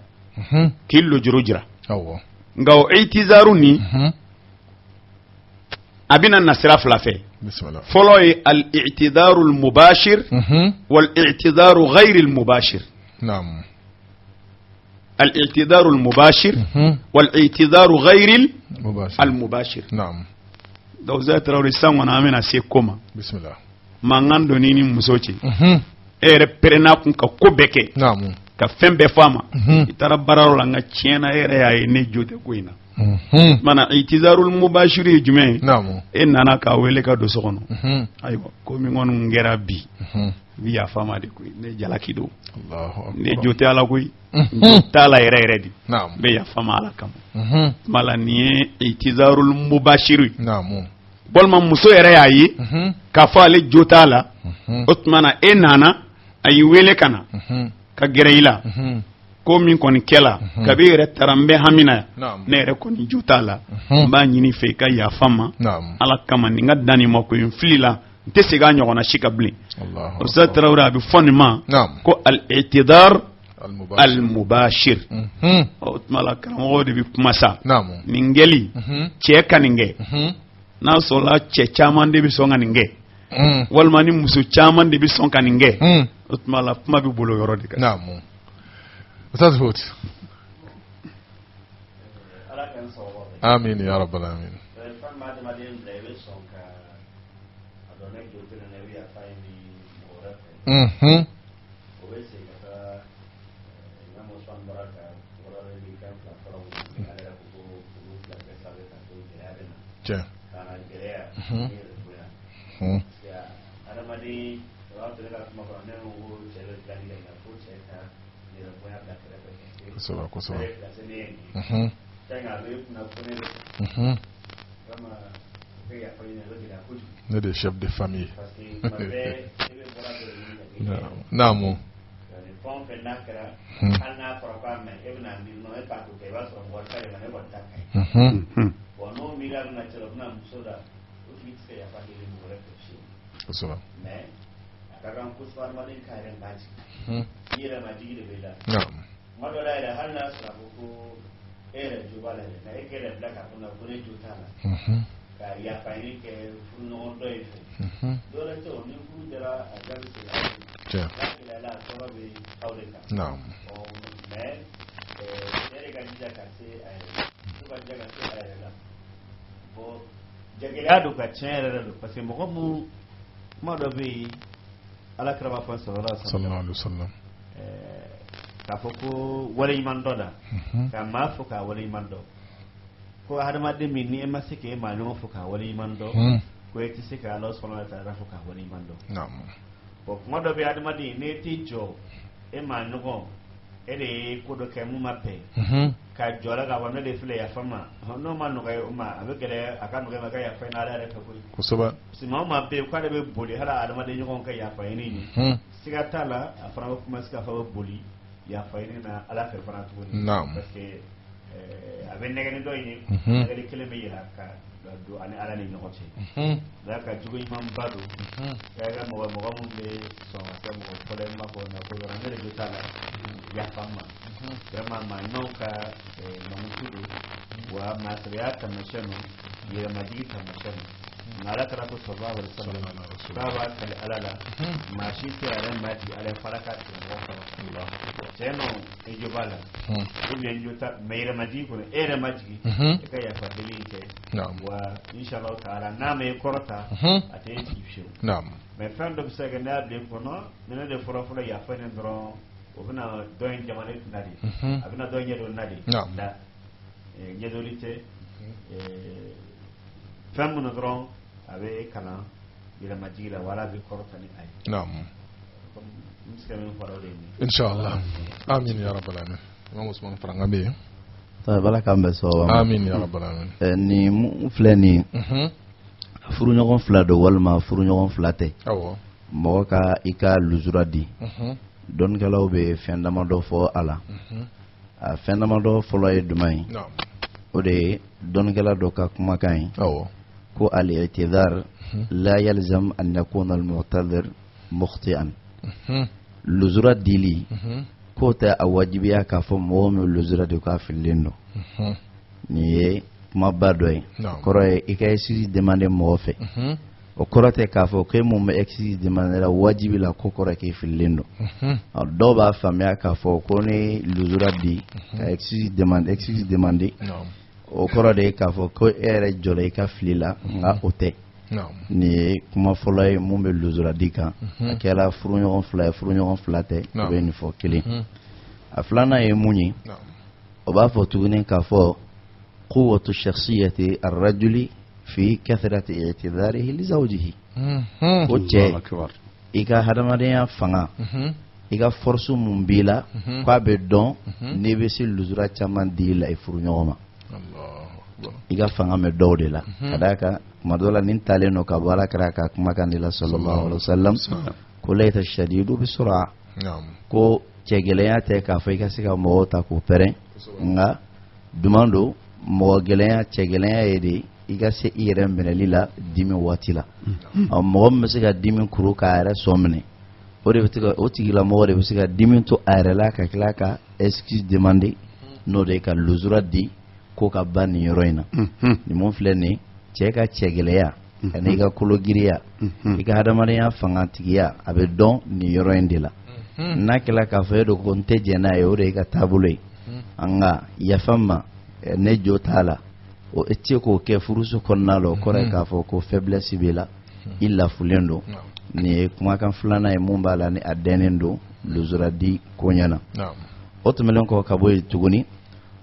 [SPEAKER 1] k'i lojoro jira nka o i'tizaru ni a bɛna na sira fila fɛ fɔlɔ ye al-i'tizaru al-mubashir wal-i'tizaru ghayri al-mubashir الاعتذار المباشر والاعتذار غير المباشر دو ذات راوري سانغنا امنا سي كوما بسم الله mangan do ni muso ci ere perena kun ka ko beke ka fembe fama itara bararo la nga ciena ere ay ne jote ko ina mana itizarul mubashir jume nana ka wele ka do sokono aywa ko mi ngon ngera bi ya fama de ko ne jalaki do ne jote ala ko tala ere di be ya fama ala kam mala ni itizarul mubashir bolma muso ere yayi ka fa ale jota la otmana nana ay wele kana ka gereila ko min koni kela ka be ere tarambe hamina ne ere koni jota la ba nyini fe ka ya fama ala kama ni ngadani mako inflila nte sega nyogona shikabli Ustaz Traoré abi fonima ko al-i'tidar al-mubashir otmala karamo de bi masa ningeli che kaninge na sola cɛ caman de bɛ sɔn ka nin kɛ walima ni muso caman de bɛ sɔn ka nin kɛ o tuma la kuma bɛ bolo yɔrɔ de kan.
[SPEAKER 2] naamu Ustaz Foti. Amin ya rabbal alamin. Ne de chef de famille. Namu.
[SPEAKER 3] Jagirado ka tiɲɛ parce que mɔgɔ mun kuma dɔ bɛ yen ala kira b'a fɔ sallallahu alaihi wasallam k'a fɔ ko waleɲuman dɔ la ka maa fɔ k'a waleɲuman dɔn ko hadamaden min ni e ma se k'e maa ɲɔgɔn fɔ k'a waleɲuman dɔn ko e tɛ se ka ala subhanahu wa ta'ala fɔ k'a waleɲuman dɔn bon kuma dɔ bɛ hadamaden n'e t'i jɔ e maa ɲɔgɔn e de ye ko dɔ kɛ mun ma bɛn ka jɔ la k'a fɔ ne de filɛ yafa ma n'o ma nɔgɔya o ma a bɛ gɛlɛya a ka nɔgɔya ma ka yafa ɲini ala yɛrɛ fɛ koyi kosɛbɛ parce que maa bɛ yen k'ale bɛ boli hali adamaden ɲɔgɔn ka yafa ɲini nin siga t'a la a fana bɛ kuma se k'a fɔ bɛ boli yafa ɲini na ala fɛ fana tuguni parce que a bɛ nɛgɛni dɔ ɲini nɛgɛni kelen bɛ yɛlɛ ka don ani ala ni ɲɔgɔn cɛ da ka jugu ɲuman ba don k'a ka mɔgɔ mun bɛ sɔn ka kɛ mɔgɔ fɔlɔ ma ko na ko yɔrɔ ne de bɛ t'a la yafa ma vraiment maa ɲɔgɔn ka mamutu don wa maasiriya taamasiyɛn don yɛrɛmajigi taamasiyɛn don nka ala kɛra ko sallallahu alaihi wasallam k'a b'a kale ala la maa si tɛ a yɛrɛ maa jigi ala ye fara k'a tigɛ mɔgɔ kɔrɔ cɛ nɔ e jo b'a la ou bien jo ta mais yɛrɛmajigi kɔnɔ e yɛrɛ ma jigi e ka yafa deli in kɛ wa inshallah taala n'a ma e kɔrɔta a tɛ e jigi fiyewu mais fɛn dɔ bɛ se ka kɛ ne y'a bila e kɔnɔ ne ne de fɔlɔ yafa ni dɔrɔn o bɛna dɔ in jamana na de a bɛna dɔ ɲɛdɔn na de la ɲɛdɔnli tɛ fɛn minnu dɔrɔn a bɛ kalan yɛlɛmajigi la wala a bɛ kɔrɔta ni a ye n bɛ se ka min fɔ o de ye
[SPEAKER 2] inshallah amin ya rabbal alamin Imam Usman Faranga bɛ yen
[SPEAKER 4] bala k'an bɛ sɔn
[SPEAKER 2] amin ya rabbal alamin
[SPEAKER 4] ni mun filɛ nin furuɲɔgɔn fila don walima furuɲɔgɔn fila tɛ mɔgɔ ka i ka lujura di dɔnnikɛlaw bɛ fɛn damadɔ fɔ a la a fɛn damadɔ fɔlɔ ye duman ye o de ye dɔnnikɛla dɔ ka kumakan ye ko al-i'tidhar la yalzam an yakuna al-mu'tadhir mukhti'an lujura dili k'o tɛ a wajibiya k'a fɔ mɔgɔ min lujura de k'a fililen don nin ye kumaba dɔ ye kɔrɔ ye i ka excuse demander mɔgɔ fɛ o kɔrɔ tɛ k'a fɔ ko mun bɛ excuse demander la wajibi la ko kɔrɔ k'e fililen don dɔw b'a faamuya k'a fɔ ko ni lujura di ka excuse demander o kɔrɔ de ye k'a fɔ ko e yɛrɛ jɔra i ka fili la nka o tɛ nin ye kuma fɔlɔ ye mun bɛ lujura di kan a kɛra furuɲɔgɔn fila ye furuɲɔgɔn fila tɛ o bɛ nin fɔ kelen a filanan ye mun ye o b'a fɔ tuguni k'a fɔ quwwatu shakhsiyati ar-rajuli fi kathrati i'tidharihi li zawjihi ko cɛ i ka hadamadenya fanga i ka force mun b'i la k'a bɛ dɔn n'i bɛ se lujura caman di la i furuɲɔgɔn ma i ka fanga bɛ dɔw de la ka d'a kan tuma dɔ la nin talen don ka bɔ ala kɛra ka kumakan de la sallallahu alaihi wasallam ko laysa shadidu bisur'a ko cɛgɛlɛnya tɛ k'a fɔ i ka se ka mɔgɔw ta k'u pɛrɛn nka duman don mɔgɔ gɛlɛnya cɛgɛlɛnya ye de i ka se i yɛrɛ minɛli la dimi waati la mɔgɔ min bɛ se ka dimi kuru k'a yɛrɛ sɔn minɛ o de bɛ o tigilamɔgɔ de bɛ se ka dimi to a yɛrɛ la ka tila ka excuse demander n'o de ye ka lujura di ko ka ban nin yɔrɔ in na nin mun filɛ nin cɛ ka cɛgɛlɛya ani i ka kologiriya i ka hadamadenya fangatigiya a bɛ dɔn nin yɔrɔ in de la n'a kɛla k'a fɔ e don ko n tɛ jɛn n'a ye o de ye ka taabolo ye nka yafa ma ne jo t'a la o e tɛ k'o kɛ furuso kɔnɔna la o kɔrɔ ye k'a fɔ ko faiblesse b'i la illa fulendo ni kuma kan fulana e mun bala ni adenendo luzura di konyana otumelen ko kaboy tuguni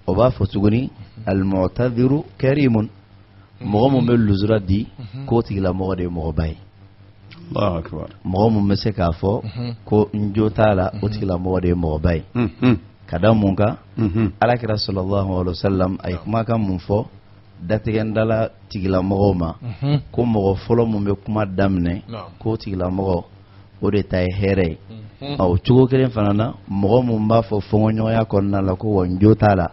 [SPEAKER 4] o ba fo tuguni al mu'tadhiru karimun mo mo be luzura di ko tigila mo de mo bay
[SPEAKER 1] Allahu akbar
[SPEAKER 4] mo mo me se ka fo ko njotala o tigila mo de mo bay kada mun ka alakira sallallahu alaihi wasallam ay kuma kan mun fo datigendala tigila mo ma ko mo folo mo be kuma damne ko tigila mo o de tay here aw cugo kelen fanana mo mo ba fo fongo ya konna la ko wonjotala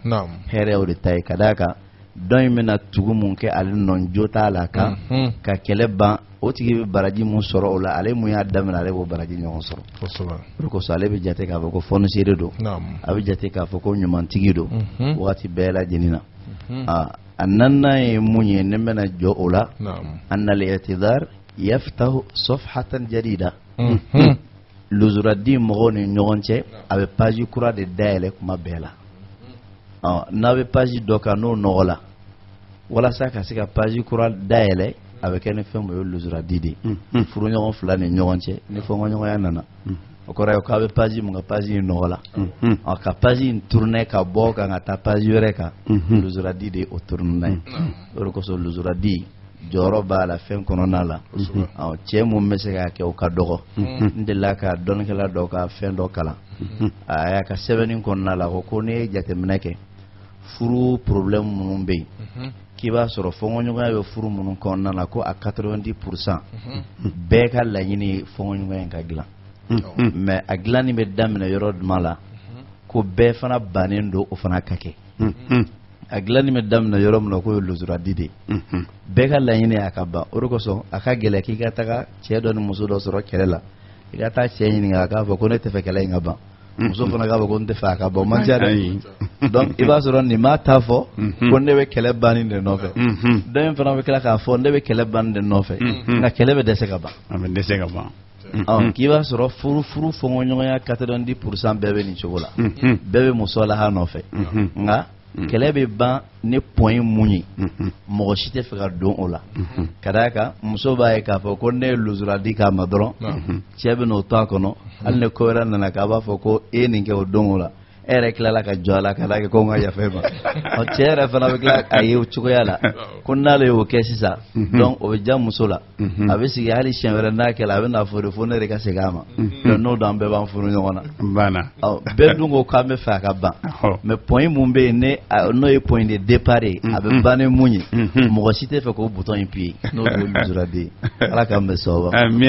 [SPEAKER 4] here o de tay kadaka don mina tugu mun ke ale non jotala ka ka keleba o tigi baraji mun soro o la ale mun ya damina ale bo baraji nyon soro ko so ale be jate ka ko fonu sire do abi jate ka fo ko nyuman tigi do wati bela jenina annana e munye nemena jo ola anna al-i'tidar yaftahu safhatan jadida luzuradi mo ne nyonche abe page kura de daele kuma bela nabe page doka no nola wala saka sika page kura daele avec un femme yo luzura didi furu ñogon fula ni ñogonche ni fo ñogon ya nana o ko rayo ka be page mu ga page no wala ka page tourner ka bo ka ngata page yoreka luzura didi o tourner o ko so luzura di joro ba la fem kono nala o che mu mese ka ke o ka dogo ndela ka don kala do ka fen do kala aya ka sevenin kono nala ko ne jate menake furu problème mun be kiba soro fongo nyuga be furu mun konna na ko a 90% be ka lañini fongo nyuga en ka gila mais a gila ni be damina yoro mala ko be fana banendo o fana kake a gila ni be damina yoro mun ko luzura dide be ka lañini akaba oro ko so aka gele ki ka taga che do ni muso do soro kelela ida ta che ni ga ka ko ne te fe kele ngaba muso fana ga ko nte fa ka bo man jare donc iba soro ni ma ta fo ko ne be kele bani de nofe dem fana be kala ka fo ne be kele bani de nofe na kele be dese ka ba
[SPEAKER 1] amen dese ka ba
[SPEAKER 4] kiba soro furu fo ngonyo ya 90% bebe ni chogola bebe muso la ha nofe nga kele be ba ne point munyi mo shite fe ka don ola kadaka muso ba e ka fo ko ne luzura di ka madron chebe no to kono al ne ko ran na ka ba fo ko e ni ke o don ola ere kila ka jola kala ke ko ngaya feba o chere fana be kila ayu chuko yala kunna le o kesi sa donc o jam musula abisi ya hali shenwere na kala be na foro fone re ka segama no dambe ban furu nyona
[SPEAKER 1] bana
[SPEAKER 4] be dungo ka me fa ka ba me point mumbe ne no e point de départ abe bane munyi mo site fe ko bouton impi no do luzura de ala ka me so ba
[SPEAKER 1] ami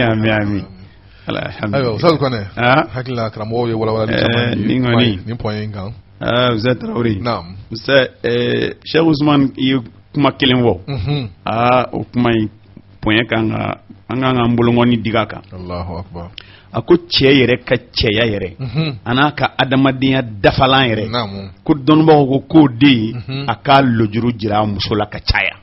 [SPEAKER 2] ayo sal kone hakila kramo ye wala ni point kan
[SPEAKER 1] vous êtes Traoré
[SPEAKER 2] naam
[SPEAKER 1] c'est Cheikh Ousmane yi kuma kelen wo o kuma point kan anga mbulongoni digaka
[SPEAKER 2] Allahu akbar
[SPEAKER 1] ako cɛ yɛrɛ ka cɛya yɛrɛ ana ka adamadenya dafalan yɛrɛ ko dɔnnibagaw ko k'o de a ka lojuru jira muso la ka caya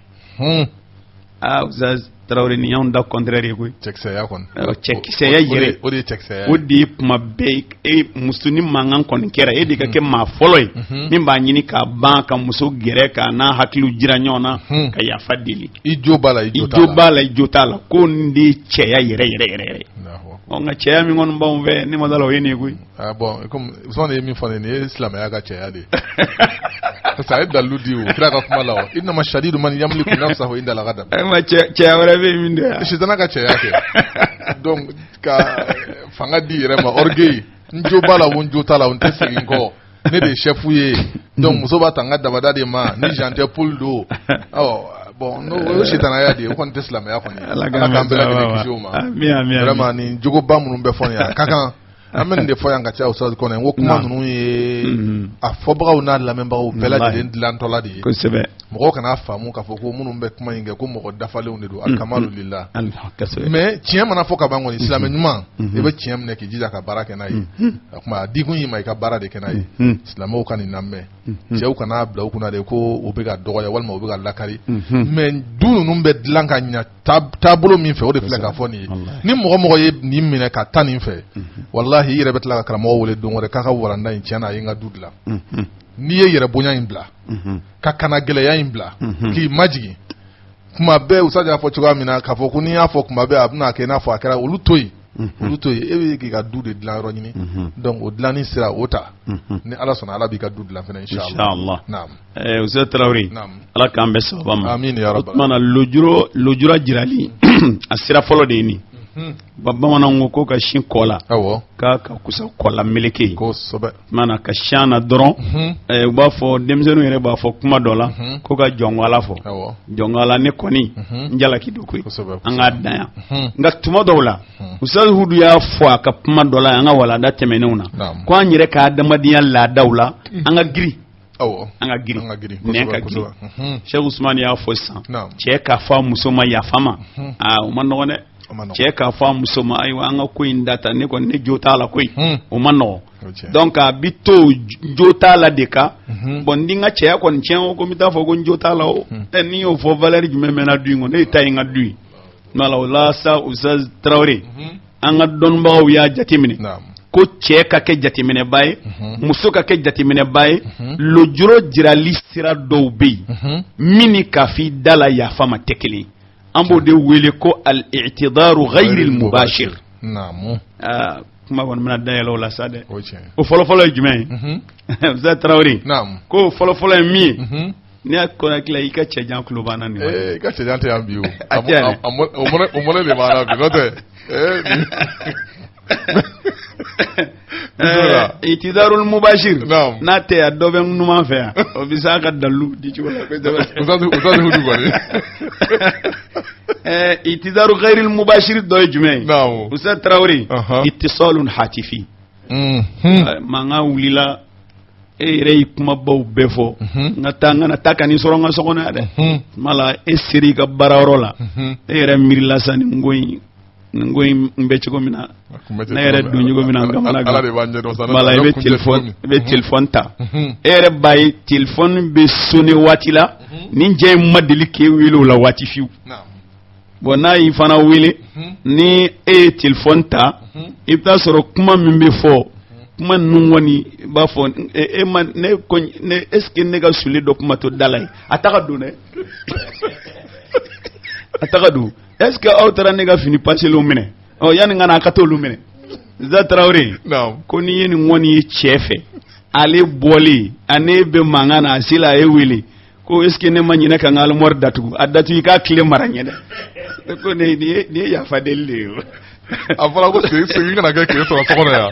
[SPEAKER 1] Oustaz Traoré ni y'anw da contraire koyi
[SPEAKER 2] cɛkisɛya kɔni
[SPEAKER 1] cɛkisɛya yɛrɛ
[SPEAKER 2] o de ye cɛkisɛya
[SPEAKER 1] o de ye kuma bɛɛ muso ni mankan kɔni kɛra e de ka kɛ maa fɔlɔ ye min b'a ɲini k'a ban ka muso gɛrɛ ka n'a hakiliw jira ɲɔgɔn na ka yafa deli
[SPEAKER 2] i jo b'a la i
[SPEAKER 1] jo t'a la ko nin de ye cɛya yɛrɛ nka cɛya min kɔni b'anw fɛ ne ma dala o ye nin ye koyi
[SPEAKER 2] bon comme Usman ye min fɔ nin ye silamɛya ka cɛya de parce que a ye dalilu di o kira ka kuma la o innama shadidu man yamliku nafsahu inda al-ghadab
[SPEAKER 1] cɛya wɛrɛ bɛ min de
[SPEAKER 2] sitana ka cɛya kɛ donc ka fanga di yɛrɛ ma orgueil n jo b'a la o n jo t'a la o n tɛ segin kɔ ne de ye chef ye donc muso b'a ta n ka dabada de ma ni jan tɛ poule do bon no sitanaya de o kɔni tɛ silamɛya kɔni ala k'an bɛɛ lajɛlen kisi o ma vraiment nin jogoba minnu bɛ fɔ nin a ka kan an bɛ nin de fɔ yan ka caya Ustaz Kɔnɛ n ko kuma ninnu ye a fɔbagaw n'a lamɛnbagaw bɛɛ lajɛlen dilantɔla de ye
[SPEAKER 1] kosɛbɛ
[SPEAKER 2] mɔgɔw kana faamu k'a fɔ ko minnu bɛ kuma in kɛ ko mɔgɔ dafalenw de don alkamalu lillah mais tiɲɛ mana fɔ ka ban kɔni silamɛ ɲuman i bɛ tiɲɛ minɛ k'i jija ka baara kɛ n'a ye o tuma a dikun y'i ma i ka baara de kɛ n'a ye silamɛw ka nin lamɛn cɛw kana bila u kunna de ko u bɛ ka dɔgɔya walima u bɛ ka lakari mais du ninnu bɛ dilan ka ɲɛ taabolo min fɛ o de filɛ ka fɔ nin ye ni mɔgɔ mɔgɔ ye nin minɛ ka taa nin fɛ wallahi i yɛrɛ bɛ tila ka karamɔgɔ wele don wɛrɛ k'a ka waranda in tiɲɛ na a ye n ka du dilan n'i ye yɛrɛ bonya in bila ka kana gɛlɛya in bila k'i majigin kuma bɛɛ u y'a fɔ cogoya min na k'a fɔ ko n'i y'a fɔ kuma bɛɛ a bɛna kɛ n'a fɔ a kɛra olu to yen e bɛ k'i ka du de dilan yɔrɔ ɲini donc o dilanni sira o ta ni Ala sɔnna Ala b'i ka du dilan fɛnɛ
[SPEAKER 1] inshallah. Usa Traoré Ala k'an bɛɛ sababa ma. Amin ya rabbal. O tuma na lojura jirali a sira fɔlɔ de ye nin. Bamananw ko ka sin kɔ la k'a ka kusa kɔ la meleke kosɛbɛ. Mana ka sian na dɔrɔn u b'a fɔ denmisɛnninw yɛrɛ b'a fɔ kuma dɔ la ko ka jɔn Ala fɔ jɔn Ala ne kɔni n jalaki do koyi an k'a dan yan nka tuma dɔw la Ustaz Hudu y'a fɔ a ka kuma dɔ la an ka walanda tɛmɛnenw na ko an yɛrɛ ka adamadenya laadaw la an ka giri an ka giri nɛn ka giri Sheikh Usman y'a fɔ sisan cɛ k'a fɔ a muso ma yafa ma o ma nɔgɔn dɛ cɛ k'a fɔ a muso ma ayiwa an ka ko in data ne kɔni ne jo t'a la koyi o ma nɔgɔn donc a bi to jo t'a la de kan bon ni n ka cɛya kɔni tiɲɛ o ko n bɛ taa fɔ ko n jo t'a la o ni y'o fɔ valeur jumɛn bɛ n na du in kɔnɔ ne ta ye n ka du ye o la sa Ustaz Traoré an ka dɔnnibagaw y'a jateminɛ ko cɛ ka kɛ jateminɛba ye muso ka kɛ jateminɛba ye lojura jirali sira dɔw bɛ yen min ni k'a fɔ i da la yafa ma tɛ kelen ye an b'o de wele ko al-i'tidaru ghayri al-mubashir. Kuma kɔni bɛna dayɛlɛ o la sa dɛ o fɔlɔfɔlɔ ye jumɛn ye Ustaz Traoré ko fɔlɔfɔlɔ ye min ye n'i y'a kɔnɔ tila i ka cɛjan tulo b'an nin waati i ka cɛjan tɛ yan bi o mɔnɛ de b'an na bi n'o tɛ itidarul mubashir n'a tɛ yan dɔ bɛ numan fɛ yan o bɛ se a ka dalu di cogo la itidaru ghayril mubashir dɔ ye jumɛn ye Ustaz Traoré ittisalun hatifi mankan wulila e yɛrɛ y'i kumabaw bɛɛ fɔ n ka taa ka nin sɔrɔ n ka so kɔnɔ yan dɛ tuma la e seri i ka baarayɔrɔ la e yɛrɛ miirila sa nin ko in n bɛ cogo min na ne yɛrɛ don cogo min na n kamana gan voilà i bɛ téléphone ta e yɛrɛ b'a ye téléphone bɛ sonné waati la ni cɛ in ma deli k'e wele o la waati fiyewu bon n'a y'i fana wele ni e ye téléphone ta i bɛ taa sɔrɔ kuma min bɛ fɔ kuma ninnu kɔni b'a fɔ est-ce que ne ka sule dɔ kuma to da la ye a ta ka don dɛ a ta ka don est-ce que aw taara ne ka fini paselenw minɛ yanni n ka na a ka t'olu minɛ Ustaz Traoré ko n'i ye nin kɔni ye cɛ fɛ ale bɔlen ani bɛ mankan na a sela a ye wele ko est-ce que ne ma ɲinɛ ka n ka armoire datugu a datugu i k'a tile mara ɲɛ dɛ ko nin ye yafa deli de ye
[SPEAKER 2] a fɔra ko segin kana kɛ k'e sɔrɔ so kɔnɔ yan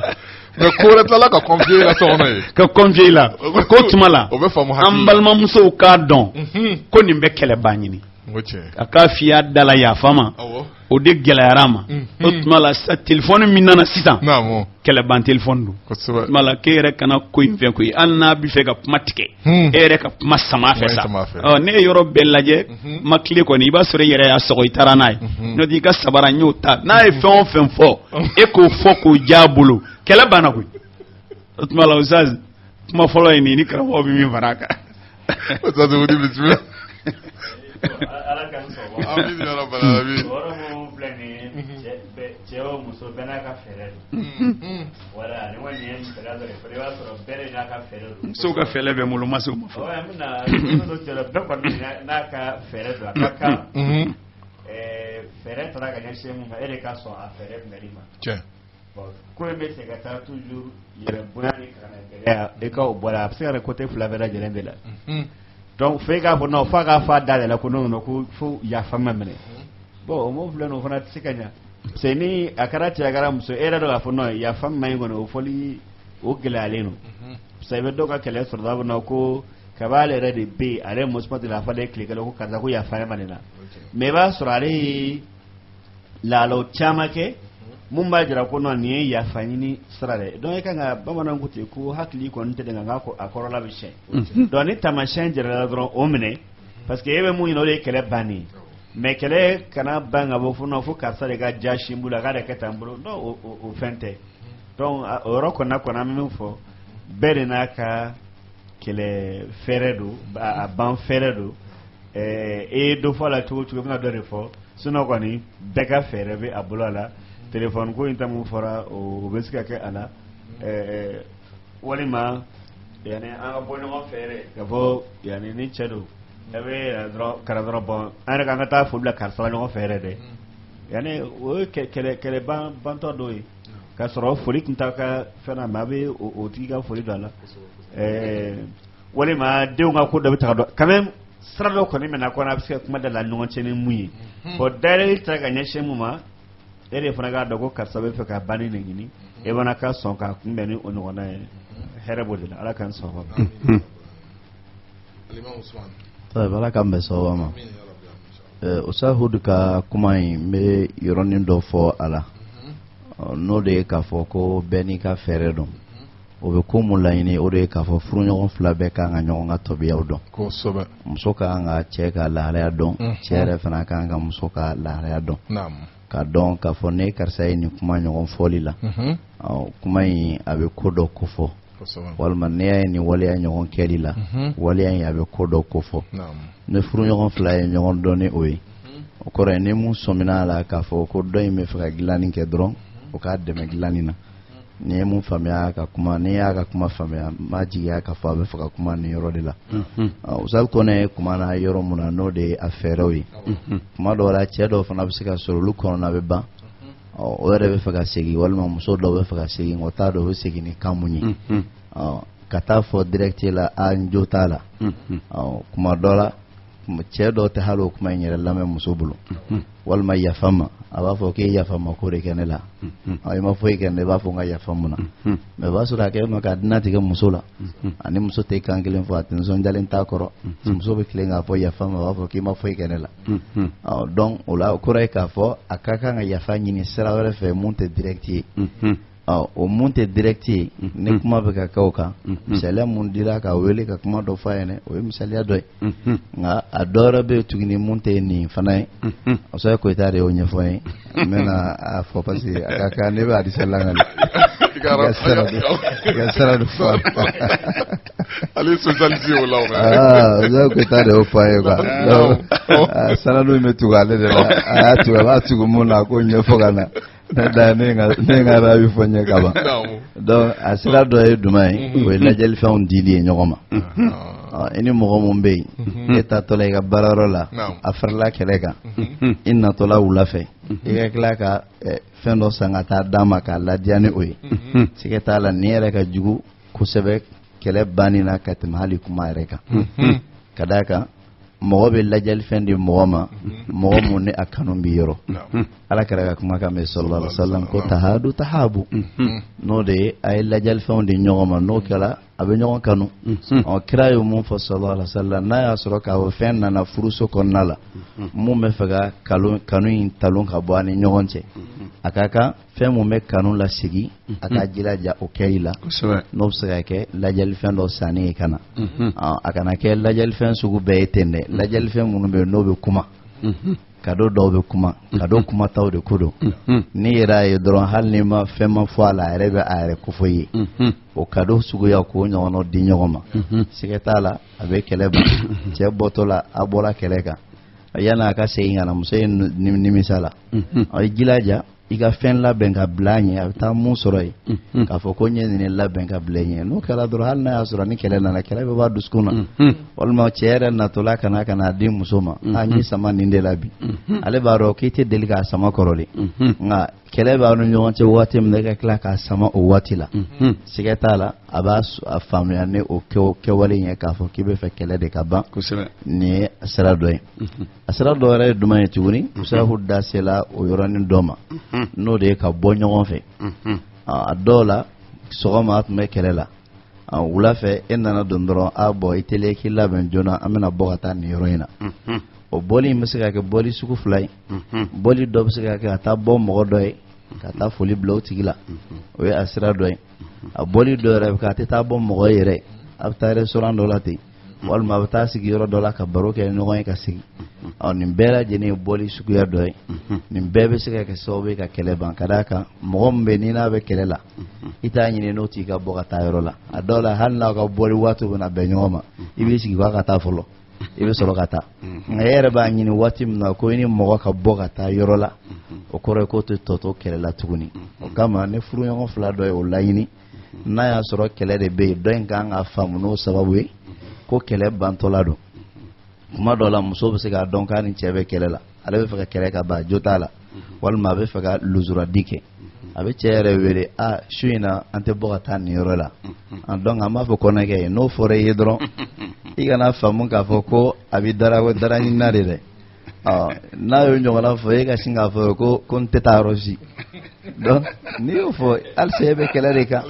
[SPEAKER 2] mais ko wɛrɛ tilala ka confier i la so kɔnɔ ye
[SPEAKER 1] ka confier i la ko tuma la an balimamusow k'a dɔn ko nin bɛ kɛlɛba ɲini a k'a f'i y'a da la yafa ma o de gɛlɛyara a ma o tuma la sa téléphone min nana sisan kɛlɛban téléphone don o tuma la k'e yɛrɛ kana ko in fɛn koyi hali n'a bɛ fɛ ka kuma tigɛ e yɛrɛ ka kuma sama fɛ sa ne ye yɔrɔ bɛɛ lajɛ ma tile kɔni i b'a sɔrɔ i yɛrɛ y'a sɔgɔ i taara n'a ye n'o tɛ i ka sabara n y'o ta n'a ye fɛn o fɛn fɔ e k'o fɔ k'o diya a bolo kɛlɛ banna koyi o tuma la Ustaz kuma fɔlɔ ye nin ni karamɔgɔ bɛ min fara a kan
[SPEAKER 2] Ustaz Hudu bisimila
[SPEAKER 3] Ala k'an sɔn amin ya rabbal alamin wɔɔrɔ minnu filɛ nin ye cɛ o muso bɛɛ n'a ka fɛɛrɛ don voilà ni kɔni ye fɛɛrɛ dɔ de fɔ i b'a sɔrɔ bɛɛ de n'a ka fɛɛrɛ don
[SPEAKER 1] musow ka fɛɛrɛ bɛ n bolo ma se o ma fɔ
[SPEAKER 3] an bɛna don cɛ la bɛɛ kɔni n'a ka fɛɛrɛ don a ka kan fɛɛrɛ taara ka ɲɛsin mun ma e de ka sɔn a fɛɛrɛ minɛli ma ko in bɛ se ka taa toujours yɛrɛ bonya ni kana gɛlɛya e ka o bɔra a bɛ se ka kɛ côté fila bɛɛ lajɛlen de la donc fo k'a fɔ non fo a k'a fɔ a da de la ko non ko fo yafa ma minɛ bon o m'o filɛ nin o fana tɛ se ka ɲɛ parce que ni a kɛra cɛ a kɛra muso e yɛrɛ dɔ k'a fɔ non yafa ma ɲi kɔni o fɔli o gɛlɛyalen don parce que i bɛ dɔw ka kɛlɛ sɔrɔ dɔrɔn non ko kaba ale yɛrɛ de bɛ yen ale muso de la fɔ ale tile kelen ko karisa ko yafa ne ma nin na mais i b'a sɔrɔ ale ye laalaw caman kɛ mun b'a jira ko non nin ye yafa ɲini sira dɛ donc e kan ka bamananw ko ten ko hakili kɔni tɛ dɛngɛ nka a kɔrɔla bɛ siɲɛ donc ni taamasiyɛn jirala dɔrɔn o minɛ parce que e bɛ mun ɲini o de ye kɛlɛ bannen ye mais kɛlɛ kana ban ka bɔ fo karisa de ka ja sin bolo a k'a de kɛ tan bolo non o fɛn tɛ donc o yɔrɔ kɔni an bɛ min fɔ bɛɛ de n'a ka kɛlɛ fɛɛrɛ don a ban fɛɛrɛ don e ye dɔ fɔ a la cogo o cogo i bɛna dɔ de fɔ sinon kɔni bɛɛ ka fɛɛrɛ bɛ a bolo a la téléphone ko in ta mun fɔra o bɛ se ka kɛ a la walima yani an ka bɔ ɲɔgɔn fɛ yɛrɛ ka fɔ yani ni cɛ don karadɔrɔ bɔn an yɛrɛ k'an ka taa foli bila karisa la ɲɔgɔn fɛ yɛrɛ dɛ yanni o ye kɛlɛ bantɔ dɔ ye k'a sɔrɔ foli tun t'a ka fɛn na mais a bɛ o tigi ka foli don a la walima denw ka ko dɔ bɛ taga dɔn quand même sira dɔ kɔni mɛna kɔnɔ a bɛ se ka kuma da la ɲɔgɔn cɛ ni mun ye bon dayɛlɛli tɛ ka ɲɛsin mun ma e de fana k'a dɔn ko karisa bɛ fɛ ka banni de ɲini e fana ka sɔn k'a kunbɛn ni o ɲɔgɔnna ye hɛrɛ b'o de la ala k'an sɔn
[SPEAKER 4] Ala k'an bɛn sababa ma Usa Hudu ka kuma in n bɛ yɔrɔnin dɔ fɔ a la n'o de ye k'a fɔ ko bɛɛ n'i ka fɛɛrɛ dɔn o bɛ ko mun laɲini o de ye k'a fɔ furuɲɔgɔn fila bɛɛ kan ka ɲɔgɔn ka tabiyaw dɔn muso kan ka cɛ ka lahalaya dɔn cɛ yɛrɛ fana kan ka muso ka lahalaya dɔn ka dɔn k'a fɔ ne karisa ye nin kuma ɲɔgɔn fɔli la kuma in a bɛ ko dɔ kofɔ walima ne y'a ye nin waleya ɲɔgɔn kɛli la waleya in a bɛ ko dɔ kofɔ ne furuɲɔgɔn fila ye ɲɔgɔn dɔn ni o ye o kɔrɔ ye ni mun sɔmina a la k'a fɔ ko dɔ in bɛ fɛ ka dilanni kɛ dɔrɔn o k'a dɛmɛ dilanni na ni ye mun faamuya ka kuma ni y'a ka kuma faamuya m'a jigiya k'a fɔ a bɛ fɛ ka kuma nin yɔrɔ de la Usabe Kɔnɛ ye kuma na yɔrɔ mun na n'o de ye a fɛɛrɛw ye kuma dɔw la cɛ dɔw fana bɛ se ka sɔrɔ olu kɔnɔna bɛ ban o yɛrɛ bɛ fɛ ka segin walima muso dɔw bɛ fɛ ka segin o t'a dɔn o bɛ segin ni kan mun ye ka taa fɔ direct la a n jo t'a la kuma dɔ la cɛ dɔw tɛ hali o kuma in yɛrɛ lamɛn muso bolo walima yafa ma a b'a fɔ k'e yafa ma ko de kɛ ne la i ma foyi kɛ ne b'a fɔ n ka yafa mun na mais o b'a sɔrɔ a kɛ ma ka dina tigɛ muso la ani muso tɛ kan kelen fɔ a tɛ nisɔndiyalen t'a kɔrɔ muso bɛ tilen k'a fɔ yafa ma a b'a fɔ k'i ma foyi kɛ ne la donc o la o kɔrɔ ye k'a fɔ a ka kan ka yafa ɲini sira wɛrɛ fɛ mun tɛ direct ye o mun tɛ direct ye ni kuma bɛ ka kɛ o kan misaliya mun dira ka wele ka kuma dɔ fɔ a ɲɛna o ye misaliya dɔ ye nka a dɔ wɛrɛ bɛ yen tuguni mun tɛ nin fana ye Usabe Koyita de y'o ɲɛfɔ n ye n bɛna a fɔ parce que a ka kan ne bɛ hadisa lankali i ka sira de fɔ
[SPEAKER 2] ale socialise o la
[SPEAKER 4] Usabe Koyita de y'o fɔ a ye quoi sanadu in bɛ tugu ale de la a y'a tugu a b'a tugu mun na ko ɲɛfɔ ka na ne ka rabi fɔ ɲɛ ka ban donc a sira dɔ ye jumɛn ye o ye lajɛlifɛnw dili ye ɲɔgɔn ma i ni mɔgɔ mun bɛ yen e taatɔla i ka baarayɔrɔ la a farila kɛlɛ kan i natɔla wula fɛ i ka tila ka fɛn dɔ san ka taa d'a ma k'a ladiya ni o ye siga t'a la nin yɛrɛ ka jugu kosɛbɛ kɛlɛ banni na ka tɛmɛ hali kuma yɛrɛ kan ka d'a kan mɔgɔ bɛ lajɛlifɛn di mɔgɔ ma mɔgɔ mun ni a kanu b'i yɔrɔ ala kɛra ka kuma kan mɛn sallallahu alaihi wasallam ko tahadu tahabu n'o de ye a ye lajɛlifɛnw di ɲɔgɔn ma n'o kɛra a bɛ ɲɔgɔn kanu kira ye mun fɔ sallallahu alaihi wasallam n'a y'a sɔrɔ k'a fɔ fɛn nana furuso kɔnɔna la mun bɛ fɛ ka kanu in talon ka bɔ a ni ɲɔgɔn cɛ a ka kan fɛn mun bɛ kanu lasigi a ka jilaja o kɛ i la n'o bɛ se ka kɛ lajɛlifɛn dɔ sanni ye ka na a kana kɛ lajɛlifɛn sugu bɛɛ ye ten dɛ lajɛlifɛn minnu bɛ yen n'o bɛ kuma kado dɔw bɛ kuma kado kumataw de ko don ni yɛrɛ y'a ye dɔrɔn hali ni ma fɛn ma fɔ a la a yɛrɛ bɛ a yɛrɛ kofɔ i ye o kado suguya k'o ɲɔgɔnnaw di ɲɔgɔn ma siga t'a la a bɛ kɛlɛ ban cɛ bɔtɔ la a bɔra kɛlɛ kan yan'a ka segin ka na muso ye nimisa la a ye jilaja i ka fɛn labɛn ka bila a ɲɛ a bɛ taa mun sɔrɔ yen k'a fɔ ko n ye nin labɛn ka bila ɲɛ n'o kɛra dɔrɔn hali n'a y'a sɔrɔ ni kɛlɛ nana kɛlɛ bɛ b'a dusukun na walima cɛ yɛrɛ natɔla ka n'a di muso ma a n ye sama nin de la bi ale b'a dɔn k'i tɛ deli k'a sama kɔrɔlen nka kɛlɛ b'a ni ɲɔgɔn cɛ waati min na i ka tila k'a sama o waati la siga t'a la a b'a faamuya ni o kɛwale in ye k'a fɔ k'i bɛ fɛ kɛlɛ de ka ban nin ye a sira dɔ ye a sira dɔ wɛrɛ ye jumɛn ye tuguni Usabe da sela o yɔrɔnin dɔ ma n'o de ye ka bɔ ɲɔgɔn fɛ a dɔw la sɔgɔma a tun bɛ kɛlɛ la wula fɛ e nana don dɔrɔn a bɔ i teliya k'i labɛn joona an bɛna bɔ ka taa nin yɔrɔ in na o bɔli in bɛ se ka kɛ bɔli sugu fila ye bɔli dɔ bɛ se ka kɛ ka taa bɔ mɔgɔ dɔ ye ka taa foli bila o tigi la o ye a sira dɔ ye a bɔli dɔ yɛrɛ bɛ kɛ a tɛ taa bɔ mɔgɔ yɛrɛ a bɛ taa restaurant dɔ la ten walima a bɛ taa sigi yɔrɔ dɔ la ka baro kɛ ɲɔgɔn ye ka sigi nin bɛɛ lajɛlen ye bɔli suguya dɔ ye nin bɛɛ bɛ se ka kɛ sababu ye ka kɛlɛ ban ka d'a kan mɔgɔ min bɛ n'i n'a bɛ kɛlɛ la i t'a ɲini n'o t'i ka bɔ ka taa yɔrɔ la a dɔw la hali n'aw ka bɔli waati bɛ na bɛn ɲɔgɔn ma i b'i sigi k'a ka taa fɔlɔ i bɛ sɔrɔ ka taa nka e yɛrɛ b'a ɲini waati min na ko i ni mɔgɔ ka bɔ ka taa yɔrɔ la o kɔrɔ ye k'o tɛ tɔtɔ kɛlɛ la tuguni o kama ne furuɲɔgɔn fila dɔ ye o laɲini n'a y'a sɔrɔ kɛlɛ de bɛ yen dɔ in kan ka faamu n'o sababu ye ko kɛlɛ bantɔla don kuma dɔ la muso bɛ se k'a dɔn k'a ni cɛ bɛ kɛlɛ la ale bɛ fɛ ka kɛlɛ ka ban jo t'a la walima a bɛ fɛ ka luzuradi kɛ a bɛ cɛ yɛrɛ wele su in na an tɛ bɔ ka taa nin yɔrɔ la donc an b'a fɔ kɔnɔkɛ ye n'o fɔra i ye dɔrɔn i kana faamu k'a fɔ ko a bɛ dara ɲinina de dɛ n'a y'o ɲɔgɔnna fɔ e ka sin k'a fɔ ko n tɛ taa yɔrɔ si donc n'i y'o fɔ halisa e bɛ kɛlɛ de kan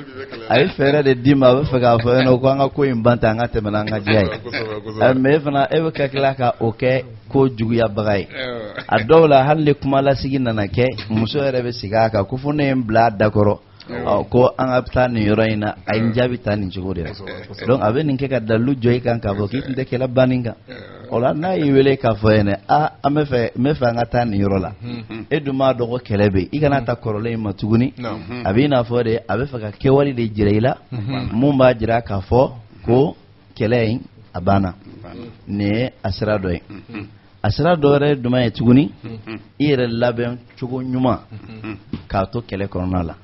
[SPEAKER 4] a ye fɛɛrɛ de d'i ma a bɛ fɛ k'a fɔ yen ko an ka ko in ban ta an ka tɛmɛ n'an ka diya ye mais e fana e bɛ ka tila ka o kɛ ko juguyabaga ye a dɔw la hali ni kumalasigi nana kɛ muso yɛrɛ bɛ sigi a kan ko fo ne ye n bila a da kɔrɔ ko an ka taa nin yɔrɔ in na a ye n jaabi taa nin cogo de la donc a bɛ nin kɛ ka dalilu jɔ i kan k'a fɔ k'i tun tɛ kɛlɛ banni kan o la n'a y'i wele k'a fɔ yen an bɛ fɛ an ka taa nin yɔrɔ la e dun b'a dɔn ko kɛlɛ bɛ yen i kana ta kɔrɔlen in ma tuguni a bɛ i n'a fɔ de a bɛ fɛ ka kɛwale de jira i la mun b'a jira k'a fɔ ko kɛlɛ in a banna nin ye a sira dɔ ye a sira dɔ wɛrɛ jumɛn ye tuguni i yɛrɛ labɛn cogo ɲuman k'a to kɛlɛ kɔnɔna la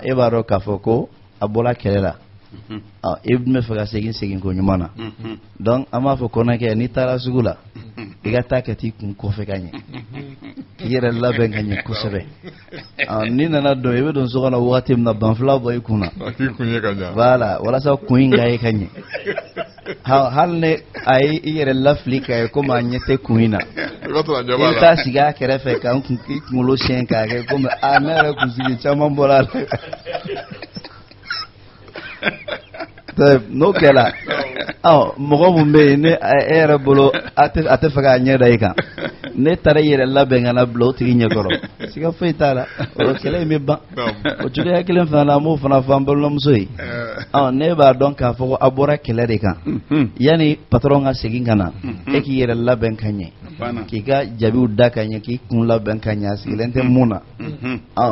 [SPEAKER 4] e b'a dɔn k'a fɔ ko a bɔra kɛlɛ la e bɛ fɛ ka segin ko ɲuman na donc an b'a fɔ kɔnɔkɛ n'i taara sugu la i ka taa ka t'i kun kɔfɛ ka ɲɛ k'i yɛrɛ labɛn ka ɲɛ kosɛbɛ n'i nana don i bɛ don so kɔnɔ waati min na banfula bɔ i kun na voilà walasa kun in ka ye ka ɲɛ hali ni a ye i yɛrɛ lafili ka ye komi a ɲɛ tɛ kun in na i bɛ taa sigi a kɛrɛfɛ ka i kunkolo siɲɛ k'a kɛ komi ne yɛrɛ kunsigi caman bɔra a la n'o kɛra mɔgɔ mun bɛ yen ne e yɛrɛ bolo a tɛ fɛ k'a ɲɛ da i kan ne taara i yɛrɛ labɛn ka na bila o tigi ɲɛkɔrɔ siga foyi t'a la o kɛlɛ in bɛ ban o cogoya kelen fana la an b'o fana fɔ an balimamuso ye ne b'a dɔn k'a fɔ ko a bɔra kɛlɛ de kan yanni patron ka segin ka na e k'i yɛrɛ labɛn ka ɲɛ k'i ka jaabiw da ka ɲɛ k'i kun labɛn ka ɲɛ a sigilen tɛ mun na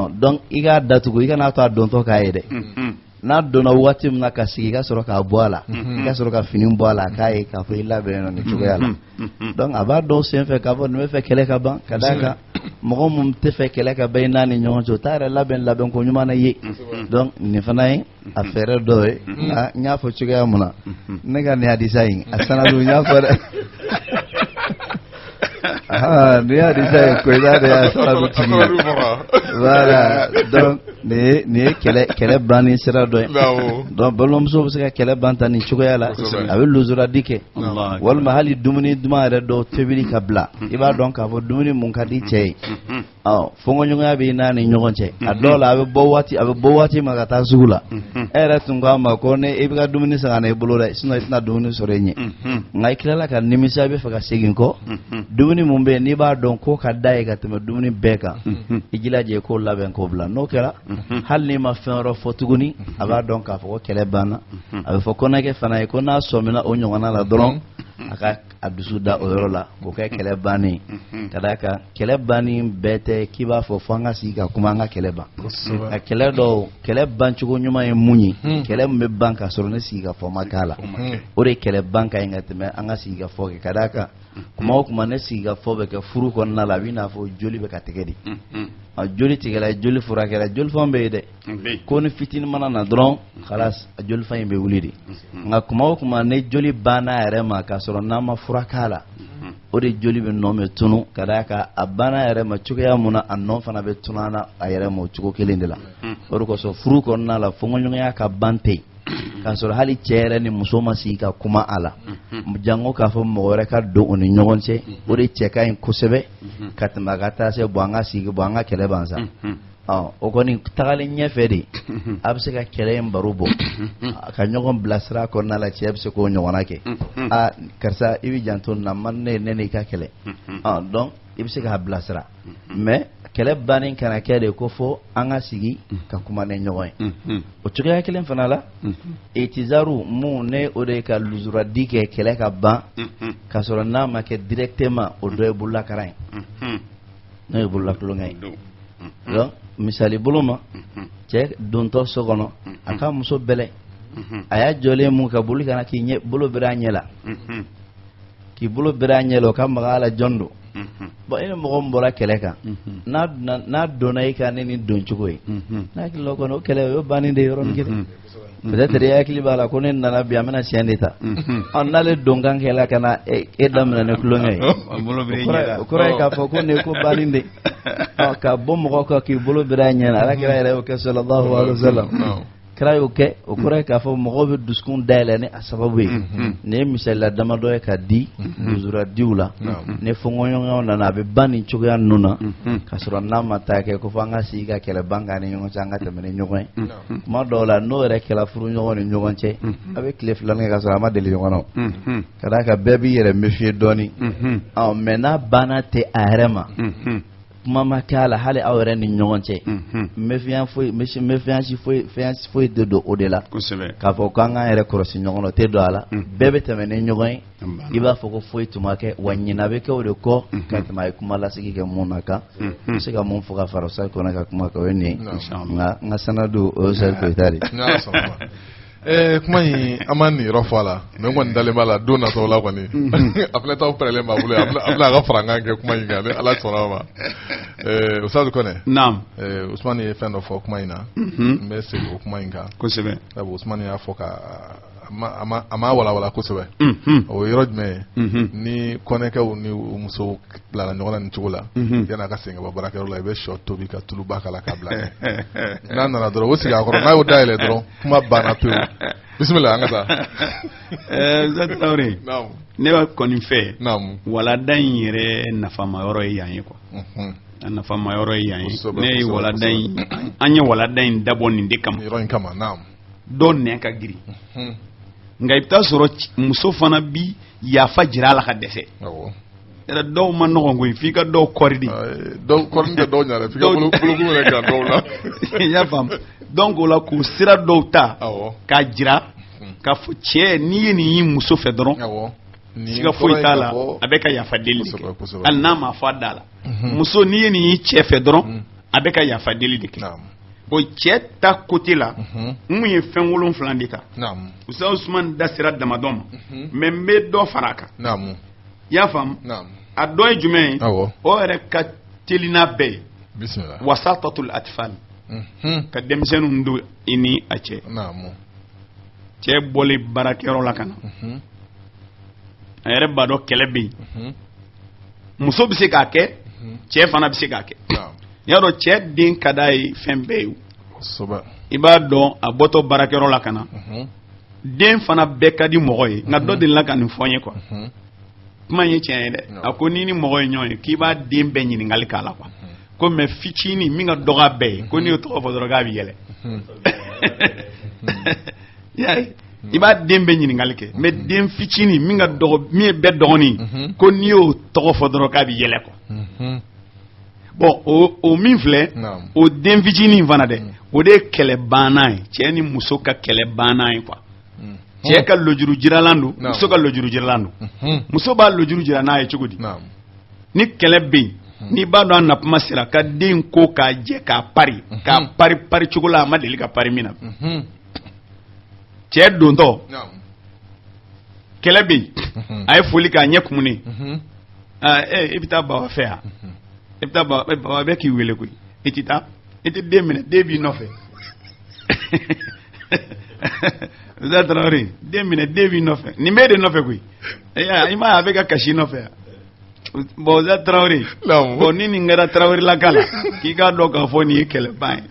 [SPEAKER 4] donc i k'a datugu i kana to a dontɔ k'a ye dɛ n'a donna waati min na ka sigi i ka sɔrɔ k'a bɔ a la i ka sɔrɔ ka fini bɔ a la k'a ye k'a fɔ i labɛn nin cogoya la donc a b'a dɔn senfɛ k'a fɔ nin bɛ fɛ kɛlɛ ka ban ka d'a kan mɔgɔ min tɛ fɛ kɛlɛ ka ban i n'a ni ɲɔgɔn cɛ o t'a yɛrɛ labɛn ko ɲuman na ye donc nin fana ye a fɛɛrɛ dɔ ye n y'a fɔ cogoya mun na ne ka nin hadisa in a sanadu n y'a fɔ dɛ nin hadisa ye koyida de y'a sanadu tigi ye voilà donc nin ye kɛlɛ banni sira dɔ ye donc balimamuso bɛ se ka kɛlɛ ban ta nin cogoya la a bɛ luzuradi kɛ walima hali dumuni duman yɛrɛ dɔw tobili ka bila i b'a dɔn k'a fɔ dumuni mun ka di cɛ ye fɔnkɔɲɔgɔnya bɛ i n'a ni ɲɔgɔn cɛ a dɔw la a bɛ bɔ waati ma ka taa sugu la e yɛrɛ tun k'a ma ko ne i bɛ ka dumuni san ka na i bolo dɛ sinon i tɛna dumuni sɔrɔ i ɲɛ nka i tilala ka nimisa i bɛ fɛ ka segin kɔ dumuni mun bɛ yen n'i b'a dɔn ko ka da ye ka tɛmɛ dumuni bɛɛ kan i jilaja i k'o labɛn k'o bila n'o kɛra hali n'i ma fɛn wɛrɛ fɔ tuguni a b'a dɔn k'a fɔ ko kɛlɛ banna a bɛ fɔ kɔnɔkɛ fana ye ko n'a sɔmina o ɲɔgɔnna la dɔrɔn a ka a dusu da o yɔrɔ la k'o kɛ kɛlɛ bannen ka d'a kan kɛlɛ banni bɛɛ tɛ k'i b'a fɔ fo an ka sigi ka kuma an ka kɛlɛ ban a kɛlɛ bancogo ɲuman ye mun ye kɛlɛ min bɛ ban ka sɔrɔ ne sigi ka fɔ ma k'a la o de ye kɛlɛ ban ka ɲi ka tɛmɛ an ka sigi ka fɔ kɛ ka d'a kan kuma o kuma ne sigi ka fɔ bɛ kɛ furu kɔnɔna la a bɛ n'a fɔ joli bɛ ka tigɛ de joli tigɛla joli furakɛla jolifɛn bɛ yen dɛ ko ni fitini mana na dɔrɔn kalas a jolifɛn in bɛ wuli de nka kuma o kuma ne joli banna yɛrɛ ma k'a sɔrɔ n'a ma fura k'a la o de joli bɛ nɔ bɛ tunu ka d'a kan a banna yɛrɛ ma cogoya mun na a nɔ fana bɛ tunu a yɛrɛ ma o cogo kelen de la o de kosɔn furu kɔnɔna la fɔɲɔgɔnya ka ban tɛ yen k'a sɔrɔ hali cɛ yɛrɛ ni muso ma sigi ka kuma a la jango k'a fɔ mɔgɔ wɛrɛ ka don o ni ɲɔgɔn cɛ o de cɛ ka ɲi kosɛbɛ ka tɛmɛ a ka taa se bɔn an ka sigi bɔn an ka kɛlɛ ban sa o kɔni tagalen ɲɛfɛ de a bɛ se ka kɛlɛ in baro bɔ ka ɲɔgɔn bilasira kɔnɔna la cɛ bɛ se k'o ɲɔgɔnna kɛ karisa i bɛ janto nin na man ne n'i ka kɛlɛ donc i bɛ se k'a bilasira mais kɛlɛ bannen kana kɛ de ko fɔ an ka sigi ka kuma ni ɲɔgɔn ye o cogoya kelen fana la itizaru mun ne o de ka luzuradi kɛ kɛlɛ ka ban ka sɔrɔ n'a ma kɛ directement o dɔ ye bololakaran ye n'o ye bololakulonkɛ ye donc misali bolo ma cɛ dontɔ so kɔnɔ a ka muso bɛlɛ a y'a jɔlen mun ka boli kana k'i bolo biri a ɲɛ la k'i bolo biri a ɲɛ la o ka maga a la jɔn don bon e ni mɔgɔ min bɔra kɛlɛ kan n'a donna i kan ni don cogo ye n'a hakili la o kɔnɔ o kɛlɛ o ye bannen de yɔrɔnin kelen peut-être ya hakili bala ko ne nana bi amana siande ta on nale dongan kela kana e damna ne kulonge ko ray ka fo ko ne ko balinde ka bom ko ki bolo bira nyana ala kira ila ko sallallahu alaihi wasallam kira yo ke o ko ray ka fo mo be duskun dale ne asababu ne misala dama do ka di duzura diula ne fo ngoyo na be bani choga nuna ka sura nama ta ke ko fanga si ka kele banga ne nyonga changa te mene nyonga ma do la no re kala furu nyonga ne nyonga che avec les flan ka sura ma deli nyonga no kada ka bebi yere mefie doni mena bana te arema mama kala hali awre ni nyonche mefian foi de do odela ka fo kanga ere krosi nyongo te do ala bebe temene nyongo iba fo ko foi tumake wanyina be ko de ko ka ma kuma la sigi ke monaka sika mon fo ka faro sa ko na ka kuma ko ni nga sanadu o sel ko tari
[SPEAKER 2] kuma yi amani rofala me ngon dale mala dona to la kwani apna ta prele ma bule apna ga franga ke kuma yi ngale ala tsona ma ustad ko ne
[SPEAKER 1] naam
[SPEAKER 2] Usman ye fan of kuma ina me se kuma inga
[SPEAKER 1] ko sebe
[SPEAKER 2] abo Usman ya foka ama wala ko sebe o yorojme ni koneka ni muso la nyona ni chula yana ka senga babara ke rola be shot to bi ka tulu bakala kabla nana dro wosi ga ko na o daile dro kuma bana to bismillah ngata
[SPEAKER 1] zatawre
[SPEAKER 2] naam
[SPEAKER 1] ne ba koni fe
[SPEAKER 2] naam
[SPEAKER 1] wala dan yere nafa ma yoro yanye ko nafa ma yoro yanye ne wala dan anye wala dan dabo ni de kam
[SPEAKER 2] yoro kama naam
[SPEAKER 1] don ne ka giri nga ibta soro muso fana bi ya fajira la ka dese era do man no ngoy fi ka do koridi
[SPEAKER 2] do korinde do nyaare fi ka bulu le ka do la
[SPEAKER 1] ya fam donc la ko sira do ta ka jira ka fu che ni muso fe doron ni ka fu itala abeka ya fadeli al nama fadala muso ni che fe doron abeka ya fadeli de o cɛ ta côté la mun ye fɛn wolonfila de ta Usa Usman da sira damadɔ ma mais n bɛ dɔ fara a kan i y'a faamu a dɔ ye jumɛn ye o yɛrɛ ka teli n'a bɛɛ ye wasatatul atfal ka denmisɛnninw don i ni a cɛ cɛ bɔlen baarakɛyɔrɔ la ka na a yɛrɛ b'a dɔn kɛlɛ bɛ yen muso bɛ se k'a kɛ cɛ fana bɛ se k'a kɛ y'a dɔn cɛ den ka d'a ye fɛn bɛɛ ye i b'a dɔn a bɔtɔ baarakɛyɔrɔ la ka na den fana bɛɛ ka di mɔgɔ ye nka dɔ delila ka nin fɔ n ye quoi kuma ye tiɲɛ ye dɛ a ko n'i ni mɔgɔ ye ɲɔgɔn ye k'i b'a den bɛɛ ɲininkali k'a la quoi ko mais fitinin min ka dɔgɔ a bɛɛ ye ko n'i y'o tɔgɔ fɔ dɔrɔn k'a bɛ yɛlɛ i b'a den bɛɛ ɲininkali kɛ mais den fitinin min ka dɔgɔ min ye bɛɛ dɔgɔnin ko n'i y'o tɔgɔ fɔ dɔrɔn k'a bɛ yɛlɛ quoi bon o min filɛ o den fitinin fana dɛ o de ye kɛlɛ banna ye cɛ ni muso ka kɛlɛ banna ye quoi cɛ ka lojuru jiralan don muso ka lojuru jiralan don muso b'a lojuru jira n'a ye cogo di ni kɛlɛ bɛ yen n'i b'a dɔn a napuma sera ka den ko k'a jɛ k'a pari cogo la a ma deli ka pari min na cɛ dontɔ kɛlɛ bɛ yen a ye foli k'a ɲɛ kumunen i bɛ taa baba fɛ yan i bɛ taa baba bɛ k'i wele koyi i tɛ taa i tɛ den minɛ den b'i nɔfɛ Usa Traoré den minɛ den b'i nɔfɛ nin bɛ de nɔfɛ koyi i m'a ye a bɛ ka kasi nɔfɛ yan bon Usa Traoré bon ni nin kɛra Traoré laka la k'i k'a dɔn k'a fɔ nin ye kɛlɛban ye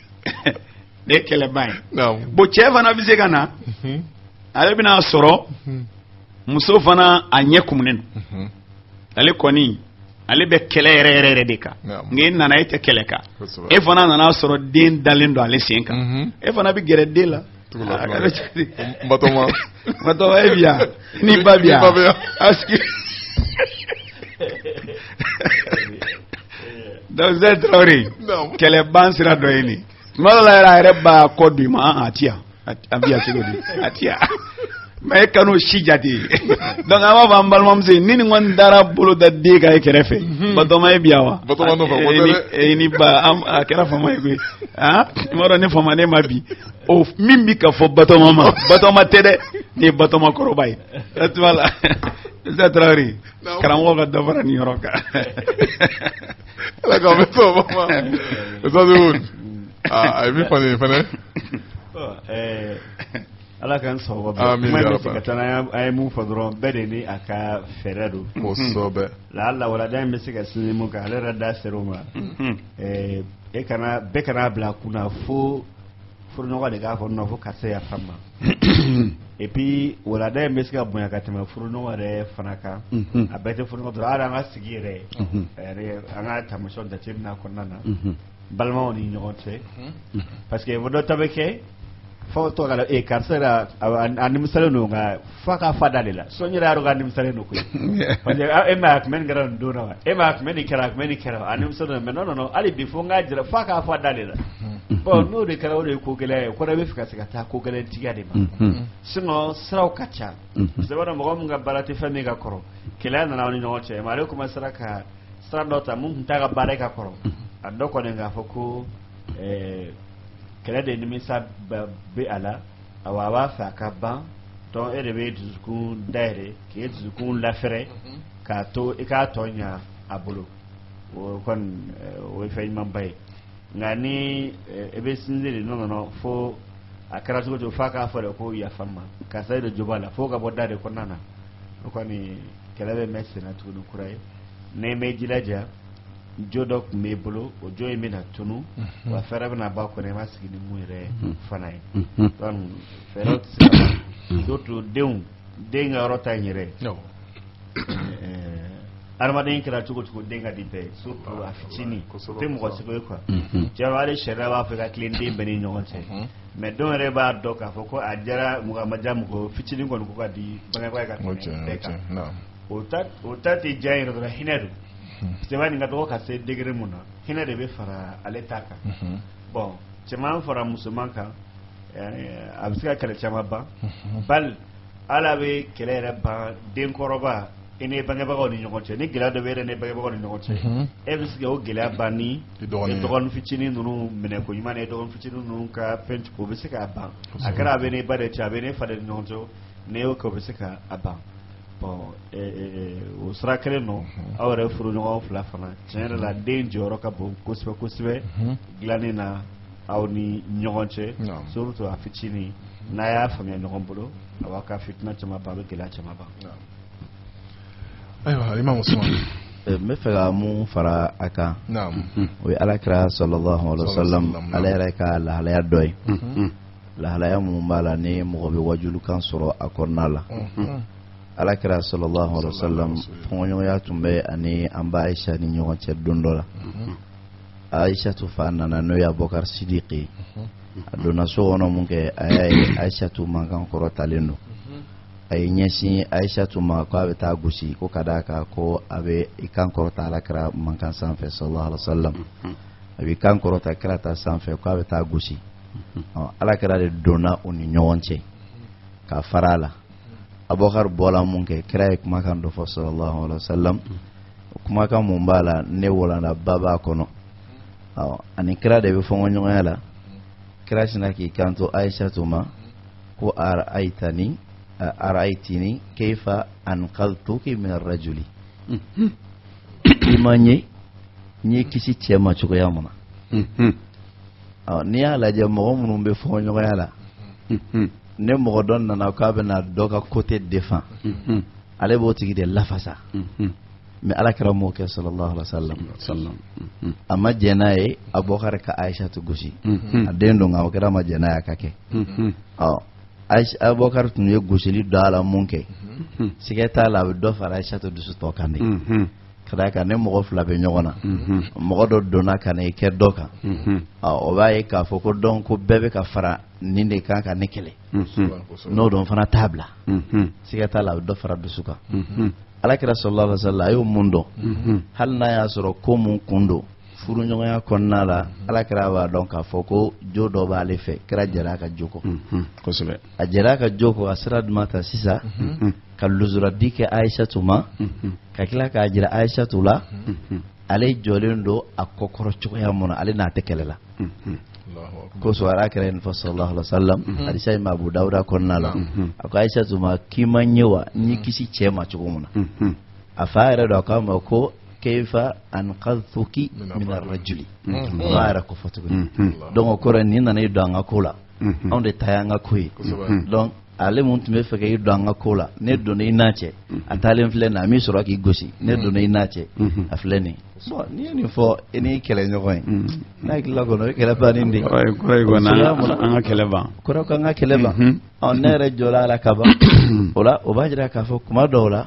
[SPEAKER 1] nin ye kɛlɛban ye bon cɛ fana bɛ se ka na ale bɛna sɔrɔ muso fana a ɲɛ kumunen don ale kɔni ale bɛ kɛlɛ yɛrɛ de kan nka e nana e tɛ kɛlɛ kan e fana nana sɔrɔ den dalen don ale sen kan e fana bɛ gɛrɛ den la
[SPEAKER 2] Batoma
[SPEAKER 1] e bi yan ni ba bi yan donc Usa Traoré kɛlɛban sira dɔ ye nin tuma dɔ la yɛrɛ a yɛrɛ b'a kɔ don i ma a ti yan a bi yan cogo di a ti yan mais e kan'o si jate donc an b'a fɔ an balimamuso ni nin kɔni dara bolo da den kan e kɛrɛfɛ Batoma e bi yan wa
[SPEAKER 2] Batoma nɔfɛ
[SPEAKER 1] ni ba a kɛra fama ye koyi i m'a dɔn ne fama ne ma bi o min bi ka fɔ Batoma ma Batoma tɛ dɛ ni ye Batoma kɔrɔba ye tu vois là Usa Traoré karamɔgɔ ka dɔ fara nin yɔrɔ kan
[SPEAKER 2] ala k'aw bɛ to o ma Usa Sehoud a ye min fɔ nin ye fɛnɛ
[SPEAKER 3] ala kan sɔgɔ bɛ ka taa a ye mun fɔ dɔrɔn bɛɛ de ni a ka fɛɛrɛ don
[SPEAKER 2] kosɛbɛ
[SPEAKER 3] la'alla walada in bɛ se ka sinmi mun kan ale yɛrɛ da ser'o ma bɛɛ kana bila kunna fo furuɲɔgɔn de k'a fɔ non fo karisa yafa n ma et puis walada in bɛ se ka bonya ka tɛmɛ furuɲɔgɔn yɛrɛ fana kan a bɛɛ tɛ furuɲɔgɔn dɔrɔn hali an ka sigi yɛrɛ an ka taamasiyɛnw jateminɛ a kɔnɔna na balimaw ni ɲɔgɔn cɛ parce que dɔ ta bɛ kɛ fo to kala karisa yɛrɛ a nimisalen don nka f'a ka fa d'ale la so n yɛrɛ y'a dɔn k'a nimisalen don koyi parce que e ma kun bɛ nin kɛra nin don na wa e ma kun bɛ nin kɛra a kun bɛ nin kɛra a nimisalen don mais non hali bi fo n k'a jira f'a ka fa d'ale la bon n'o de kɛra o de ye ko gɛlɛya ye o kɔrɔ bɛ fɛ ka se ka taa ko gɛlɛn tigiya de ma sinon siraw ka ca parce que mɔgɔ min ka baara tɛ fɛn min ka kɔrɔ kɛlɛya nana aw ni ɲɔgɔn cɛ mais ale commencera ka sira dɔ ta mun tun t'a ka baara ka kɔrɔ a dɔ kɔni k'a fɔ ko kɛlɛ de nimisa bɛ a la a b'a fɛ a ka ban donc e de bɛ dusukun dayɛlɛ k'e dusukun lafɛrɛ k'a to i k'a tɔ ɲa a bolo o kɔni o ye fɛn ɲumanba ye nka ni e bɛ sinsin de nɔnɔ fo a kɛra cogo cogo f'a k'a fɔ de ko yafa n ma karisa de jo b'a la fo ka bɔ da de kɔnɔna na o kɔni kɛlɛ bɛ mɛn senna tuguni kura ye ne mɛ jilaja jo dɔ tun b'e bolo o jo in bɛna tunu wa fɛɛrɛ bɛna ba kɔnɔ i ma sigi ni mun yɛrɛ fana ye donc fɛɛrɛw tɛ se ka ban surtout den ka yɔrɔ ta in yɛrɛ adamaden kɛra cogo cogo den ka di bɛɛ ye surtout a fitinin tɛ mɔgɔ seko ye quoi cɛ hali sariya b'a fɛ ka tilen den bɛɛ ni ɲɔgɔn cɛ mais dɔw yɛrɛ b'a dɔn k'a fɔ ko a diyara mɔgɔ ma diya mɔgɔ fitinin kɔni ko ka di bangebaa ka tɛmɛ bɛɛ kan o ta tɛ diya yɛrɛ dɔrɔn hinɛ don sɛbɛn nin ka dɔgɔ ka se degré mun na hinɛ de bɛ fara ale ta kan bon cɛman fara musoman kan a bɛ se ka kɛlɛ caman ban bali ala bɛ kɛlɛ yɛrɛ ban denkɔrɔba i ni bangebagaw ni ɲɔgɔn cɛ ni gɛlɛya dɔ bɛ yɛrɛ ni bangebagaw ni ɲɔgɔn cɛ e bɛ se ka o gɛlɛya ban ni dɔgɔnin fitinin ninnu minɛ ko ɲuman ni dɔgɔnin fitinin ninnu ka fɛn o bɛ se k'a ban a kɛra a bɛ ne ba de cɛ a bɛ ne fa de ni ɲɔgɔn cɛ ne y'o kɛ o bɛ se k'a ban bon o sira kelen nɔ aw yɛrɛ furuɲɔgɔn fila fana tiɲɛ yɛrɛ la den jɔyɔrɔ ka bon kosɛbɛ kosɛbɛ dilanni na aw ni ɲɔgɔn cɛ surtout a fitinin n'a y'a faamuya ɲɔgɔn bolo a b'a ka fitina caman ban a bɛ gɛlɛya caman ban.
[SPEAKER 2] ayiwa Imam Usman
[SPEAKER 4] n bɛ fɛ ka mun fara a kan o ye alakira sallallahu alaihi wasallam ale yɛrɛ ka lahalaya dɔ ye lahalaya mun b'a la ni mɔgɔ bɛ wajulukan sɔrɔ a kɔnɔna la alakira sallallahu alaihi wasallam fɔɲɔgɔnya tun bɛ ani an ba Aisha ni ɲɔgɔn cɛ don dɔ la Aisha tu fa nana n'o ye Abubakar Sidiki a donna so kɔnɔ mun kɛ a y'a ye Aisha tu mankan kɔrɔtalen don a ye ɲɛsin Aisha tu ma ko a bɛ taa gosi ko ka d'a kan ko a bɛ i kan kɔrɔta alakira mankan sanfɛ sallallahu alaihi wasallam a bɛ kan kɔrɔta kira ta sanfɛ ko a bɛ taa gosi alakira de donna u ni ɲɔgɔn cɛ ka fara a la Abubakar bɔla mun kɛ kira ye kumakan dɔ fɔ sallallahu alaihi wasallam kumakan mun b'a la ne walanda ba b'a kɔnɔ ani kira de bɛ fɔɲɔgɔnya la kira sina k'i kanto Aisha tu ma ko araitini kayfa anqaltuki min ar-rajuli ima nye kisi cɛ ma cogoya mun na ni y'a lajɛ mɔgɔ minnu bɛ fɔɲɔgɔnya la ne mɔgɔ dɔ nana k'a bɛna dɔ ka côté défend ale b'o tigi de lafasa mais alakira m'o kɛ sallallahu alaihi wasallam a ma jɛn n'a ye Abubakar ka Aisha tu gosi a den don nka o kɛra ma jɛn n'a ye a ka kɛ Abubakar tun ye gosili dɔ a la mun kɛ siga t'a la a bɛ dɔ fara Aisha tu dusu tɔ kan de ka d'a kan ne mɔgɔ fila bɛ ɲɔgɔn na mɔgɔ dɔ donna ka na i kɛ dɔ kan o b'a ye k'a fɔ ko dɔn ko bɛɛ bɛ ka fara nin de kan ka ne kɛlɛ n'o dɔn fana t'a bila siga t'a la a bɛ dɔ fara dusu kan alakira sallallahu alaihi wasallam a y'o mun dɔn hali n'a y'a sɔrɔ ko mun kun don furuɲɔgɔnya kɔnɔna la alakira b'a dɔn k'a fɔ ko jo dɔ b'ale fɛ kira jɛra a ka jo kɔ kosɛbɛ a jɛra a ka jo kɔ a sira jumɛn ta sisan ka luzuradi kɛ Aisha tu ma ka tila k'a jira Aisha tu la ale jɔlen don a kɔkɔrɔ cogoya mun na ale n'a tɛ kɛlɛ la kosɔn alakira ye nin fɔ sallallahu alaihi wasallam hadisa in bɛ Abu Dawuda kɔnɔna la a ko Aisha tu ma k'i ma ɲɛ wa n kisi cɛ ma cogo mun na a fa yɛrɛ don a k'a ma ko kayfa anqadhuki min ar-rajuli ma yɛrɛ ko fɔ tuguni donc o kɔrɔ ni nana i don an ka ko la anw de ta y'an ka ko ye donc ale mun tun bɛ fɛ k'i don an ka ko la ne donna i n'a cɛ a taalen filɛ nin a min sɔrɔ k'i gosi ne donna i n'a cɛ a filɛ nin bon n'i ye nin fɔ i n'i kɛlɛɲɔgɔn ye n'a hakilila kɔnɔ o ye kɛlɛ bannen de ye
[SPEAKER 1] an ka kɛlɛ ban
[SPEAKER 4] kɔrɔ ko an ka kɛlɛ ban ne yɛrɛ jɔla a la ka ban o la o b'a jira k'a fɔ kuma dɔw la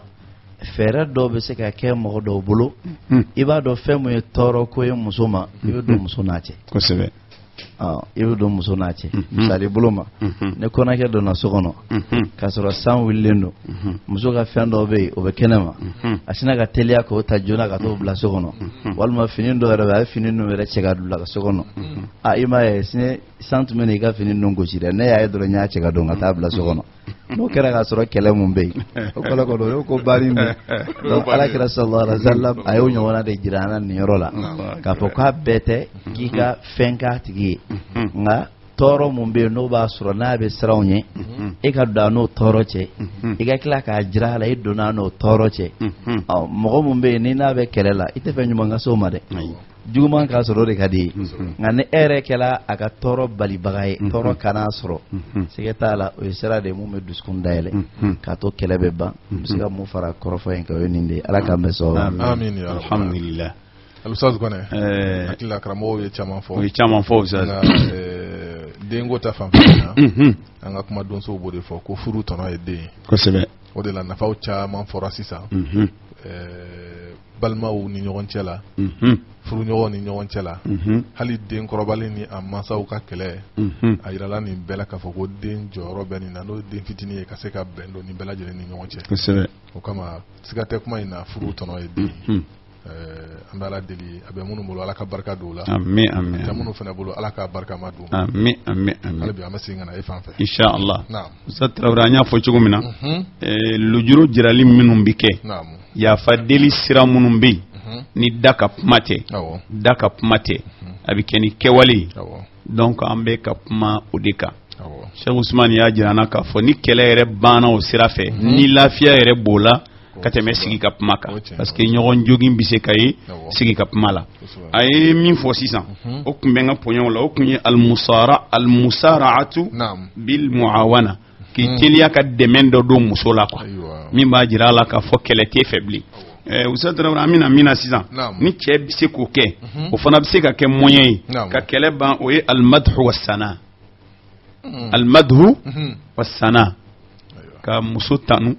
[SPEAKER 4] fɛɛrɛ dɔw bɛ se ka kɛ mɔgɔ dɔw bolo i b'a dɔn fɛn mun ye tɔɔrɔ ko ye muso ma i bɛ don muso n'a cɛ
[SPEAKER 1] kosɛbɛ
[SPEAKER 4] i bɛ don muso n'a cɛ misali bolo ma ne kɔnɔkɛ donna so kɔnɔ k'a sɔrɔ san wulilen don muso ka fɛn dɔw bɛ yen o bɛ kɛnɛ ma a sina ka teliya k'o ta joona ka t'o bila so kɔnɔ walima fini dɔw yɛrɛ bɛ a ye fini ninnu yɛrɛ cɛ ka bila so kɔnɔ i m'a ye sini san tun bɛ i ka fini ninnu gosi dɛ ne y'a ye dɔrɔn n y'a cɛ ka don ka taa bila so kɔnɔ n'o kɛra k'a sɔrɔ kɛlɛ mun bɛ yen o kɔlɔ kɔnɔ o y'o ko baari de donc alakira sallallahu alaihi wasallam a y'o ɲɔgɔnna de jira an na nin yɔrɔ la k'a fɔ k'a bɛɛ tɛ k'i ka fɛn k'a tigi ye nka tɔɔrɔ mun bɛ yen n'o b'a sɔrɔ n'a bɛ siranw ɲɛ e ka don a n'o tɔɔrɔ cɛ i ka tila k'a jira a la i donna a n'o tɔɔrɔ cɛ mɔgɔ mun bɛ yen ni n'a bɛ kɛlɛ la i tɛ fɛn ɲuman ka se o ma dɛ juguman k'a sɔrɔ o de ka di ye nka ni e yɛrɛ kɛla a ka tɔɔrɔ balibaga ye tɔɔrɔ kana sɔrɔ sɛgɛ t'a la o ye sira de mun bɛ dusukun dayɛlɛ k'a to kɛlɛ bɛ ban n bɛ se ka mun fara kɔrɔfɔ in kan o ye nin de ye ala k'an bɛn sɔn
[SPEAKER 2] alhamdulilayi Alustazu Kone hakilila karamɔgɔw ye caman fɔ
[SPEAKER 1] o ye caman fɔ ustaz
[SPEAKER 2] denko ta fanfɛla na an ka kuma donsow b'o de fɔ ko furu tɔnɔ ye den
[SPEAKER 1] kosɛbɛ
[SPEAKER 2] o de la nafaw caman fɔra sisan balimaw ni ɲɔgɔn cɛ la furuɲɔgɔn ni ɲɔgɔn cɛ la hali den kɔrɔbalen ni a mansaw ka kɛlɛ a yirala nin bɛɛ la k'a fɔ ko den jɔyɔrɔ bɛ nin na n'o den fitinin ye ka se ka bɛn don nin bɛɛ lajɛlen ni ɲɔgɔn cɛ
[SPEAKER 1] kosɛbɛ
[SPEAKER 2] o kama siga tɛ kuma in na furu tɔnɔ ye den an bɛ ala deli a bɛ minnu bolo ala ka barika don la
[SPEAKER 1] amin amin
[SPEAKER 2] a minnu fana bolo ala ka barika ma don
[SPEAKER 1] amin amin amin
[SPEAKER 2] hali bi an bɛ segin ka na e fan fɛ
[SPEAKER 1] inshallah Ustaz Traoré an y'a fɔ cogo min na lujuru jirali minnu bɛ kɛ yafa deli sira minnu bɛ yen ni da ka kuma tɛ da ka kuma tɛ a bɛ kɛ ni kɛwale ye donc an bɛ ka kuma o de kan Sheikh Usman y'a jira an na k'a fɔ ni kɛlɛ yɛrɛ banna o sira fɛ ni lafiya yɛrɛ b'o la ka tɛmɛ sigi ka kuma kan parce que ɲɔgɔn jogin bɛ se ka ye sigi ka kuma la a ye min fɔ sisan o tun bɛ n ka pɔɲɔw la o tun ye almusara'atu bil muawana k'i teliya ka dɛmɛ dɔ don muso la quoi min b'a jira a la k'a fɔ kɛlɛ tɛ fɛ bilen Ustaz Traoré an bɛna min na sisan ni cɛ bɛ se k'o kɛ o fana bɛ se ka kɛ moyen ye ka kɛlɛ ban o ye almadhu wasana almadhu wasana ka muso tanu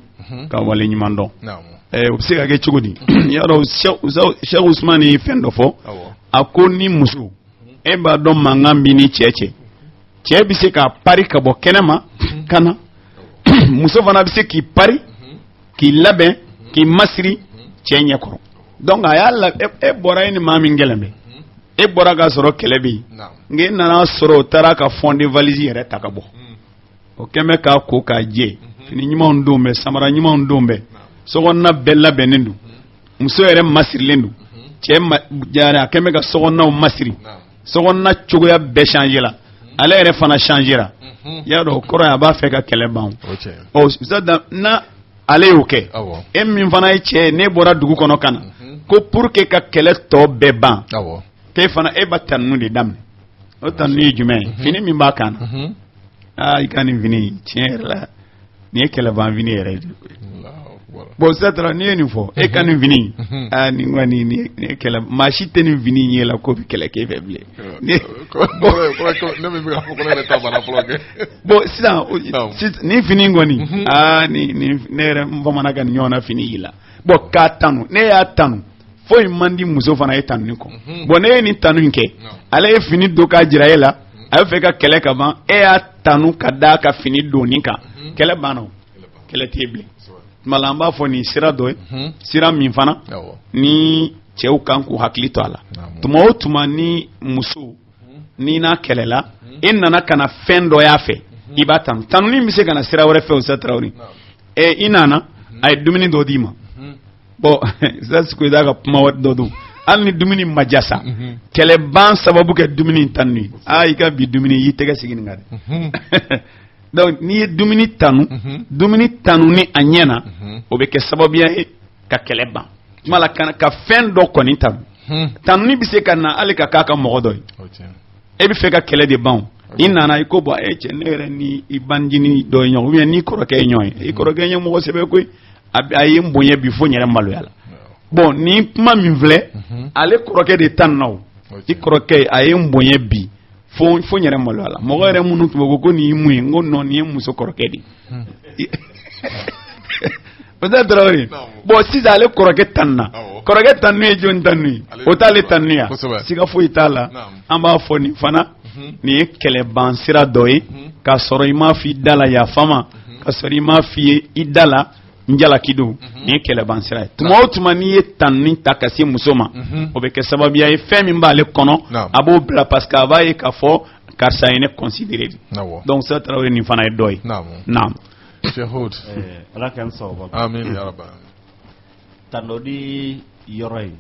[SPEAKER 1] ka wale ɲuman dɔn o bɛ se ka kɛ cogo di y'a dɔn Sheikh Usman ye fɛn dɔ fɔ a ko ni muso e b'a dɔn mankan b'i ni cɛ cɛ bɛ se k'a pari ka bɔ kɛnɛma ka na muso fana bɛ se k'i pari k'i labɛn k'i masiri cɛ ɲɛkɔrɔ donc a y'a la e bɔra e ni maa min gɛlɛn bɛ e bɔra k'a sɔrɔ kɛlɛ bɛ yen nka e nana sɔrɔ o taara ka fond de valise yɛrɛ ta ka bɔ o kɛn bɛ k'a ko k'a jɛ fini ɲumanw don bɛ samara ɲumanw don bɛ sokɔnɔna bɛɛ labɛnnen don muso yɛrɛ masirilen don cɛ jara a kɛn bɛ ka sokɔnɔnaw masiri sokɔnɔna cogoya bɛɛ changé la ale yɛrɛ fana changé la y'a dɔn o kɔrɔ ye a b'a fɛ ka kɛlɛ ban o na ale y'o kɛ e min fana ye cɛ ye n'e bɔra dugu kɔnɔ ka na ko pour que ka kɛlɛ tɔ bɛɛ ban k'e fana e ba tannu de daminɛ o tannu ye jumɛn ye fini min b'a kan na i ka nin fini tiɲɛ yɛrɛ la nin ye kɛlɛ ban fini yɛrɛ ye bon satra n'i ye nin fɔ e ka nin fini nin kɔni nin ye kɛlɛ maa si tɛ nin fini ɲɛ la ko bɛ kɛlɛ k'e fɛ bilen bon sisan nin fini kɔni ne yɛrɛ n bamanankan nin ɲɔgɔn na fini y'i la bon k'a tanu ne y'a tanu foyi man di muso fana ye tanu nin kɔ bon ne ye nin tanu in kɛ ale ye fini don k'a jira e la a bɛ fɛ ka kɛlɛ ka ban e y'a tanu ka da ka fini don nin kan kɛlɛ banna o kɛlɛ t'e bilen tuma la an b'a fɔ nin sira dɔ ye sira min fana ni cɛw kan k'u hakili to a la tuma o tuma ni muso ni n'a kɛlɛla e nana ka na fɛn dɔ y'a fɛ i b'a tanu tanuni bɛ se ka na sira wɛrɛ fɛ o Ustaz Traoré i nana a ye dumuni dɔ d'i ma bon Ustaz Koyita ka kuma dɔ don hali ni dumuni ma ja sa kɛlɛ ban sababu kɛ dumuni in tanu ye i ka bi dumuni y'i tɛgɛ sigi nin kan dɛ donc n'i ye dumuni tanu ni a ɲɛ na o bɛ kɛ sababuya ye ka kɛlɛ ban tuma la ka fɛn dɔ kɔni tanu tanuni bɛ se ka na hali ka k'a ka mɔgɔ dɔ ye e bɛ fɛ ka kɛlɛ de ban inana iko bo cɛ ne yɛrɛ ni I bandini dɔ ye ɲɔgɔn ou bien ni kɔrɔkɛ ye ɲɔgɔn ye I kɔrɔkɛ ye mɔgɔ sɛbɛ koyi a ye n bonya bi fo n yɛrɛ maloya la bon ni kuma min filɛ ale kɔrɔkɛ de tan na o I kɔrɔkɛ a ye n bonya bi fo n yɛrɛ maloya la mɔgɔ yɛrɛ minnu tun bɛ ko nin ye mun ye n ko non nin ye muso kɔrɔkɛ de peut-être Traoré bon sisan ale kɔrɔkɛ tan na kɔrɔkɛ tan ye jɔn tan ye o t'ale tan ya siga foyi t'a la an b'a fɔ nin fana nin ye kɛlɛban sira dɔ ye k'a sɔrɔ I m'a fɔ I da la yafa ma k'a sɔrɔ I m'a fɔ I ye I da la n jalaki don nin ye kɛlɛban sira ye tuma o tuma n'i ye tanni ta ka se muso ma o bɛ kɛ sababuya ye fɛn min b'ale kɔnɔ a b'o bila parce que a b'a ye k'a fɔ karisa ye ne considéré de donc ça Traoré nin fana ye dɔ ye naam
[SPEAKER 2] Shehud
[SPEAKER 3] ala k'an sɔn
[SPEAKER 2] amin ya rabbal
[SPEAKER 3] tanodi yɔrɔ in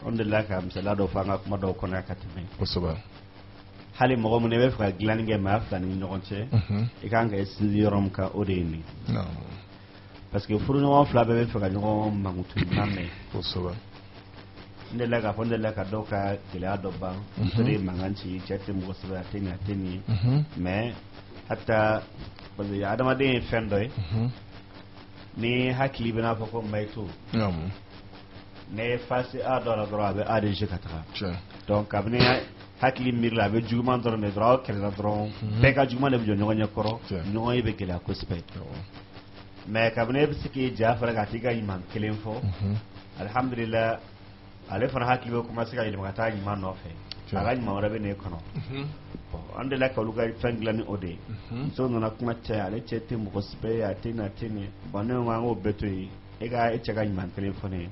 [SPEAKER 3] on de la ka misala dɔ fɔ an ka kuma dɔw kɔnɔ ka tɛmɛ
[SPEAKER 2] kosɛbɛ
[SPEAKER 3] hali mɔgɔ min bɛ fɛ ka dilanni kɛ maa fila ni ɲɔgɔn cɛ I kan ka sinsin yɔrɔ min kan o de ye nin parce que furuɲɔgɔn fila bɛɛ bɛ fɛ ka ɲɔgɔn mankutu lamɛn
[SPEAKER 2] kosɛbɛ
[SPEAKER 3] n delila k'a fɔ n delila ka dɔw ka gɛlɛya dɔ ban muso de ye mankan ci cɛ tɛ mɔgɔ sɛbɛ a tɛ nin a tɛ nin ye mais hata parce que adamaden ye fɛn dɔ ye ni hakili bɛ n'a fɔ ko mayitu ne fasi a dɔ la dɔrɔn a bɛ a de ka taga donc kabini hakili miiri la a bɛ juguman dɔrɔn de dɔrɔn aw kɛlɛla dɔrɔn bɛɛ ka juguman de bɛ jɔ ɲɔgɔn ɲɛ kɔrɔ ɲɔgɔn ye bɛ gɛlɛya kosɛbɛ mais kabini e bɛ se k'i ja fara ka t'i ka ɲuman kelen fɔ alhamdulillah ale fana hakili bɛ commencer ka yɛlɛma ka taa ɲuman nɔfɛ a ka ɲuman wɛrɛ bɛ n'e kɔnɔ bon an delila ka olu ka fɛn dilan ni o de ye muso nana kuma cɛ ale cɛ tɛ mɔgɔ sɛbɛ ye a tɛ nin a tɛ nin bon ne ko an k'o bɛɛ to yen e cɛ ka ɲuman kelen fɔ ne ye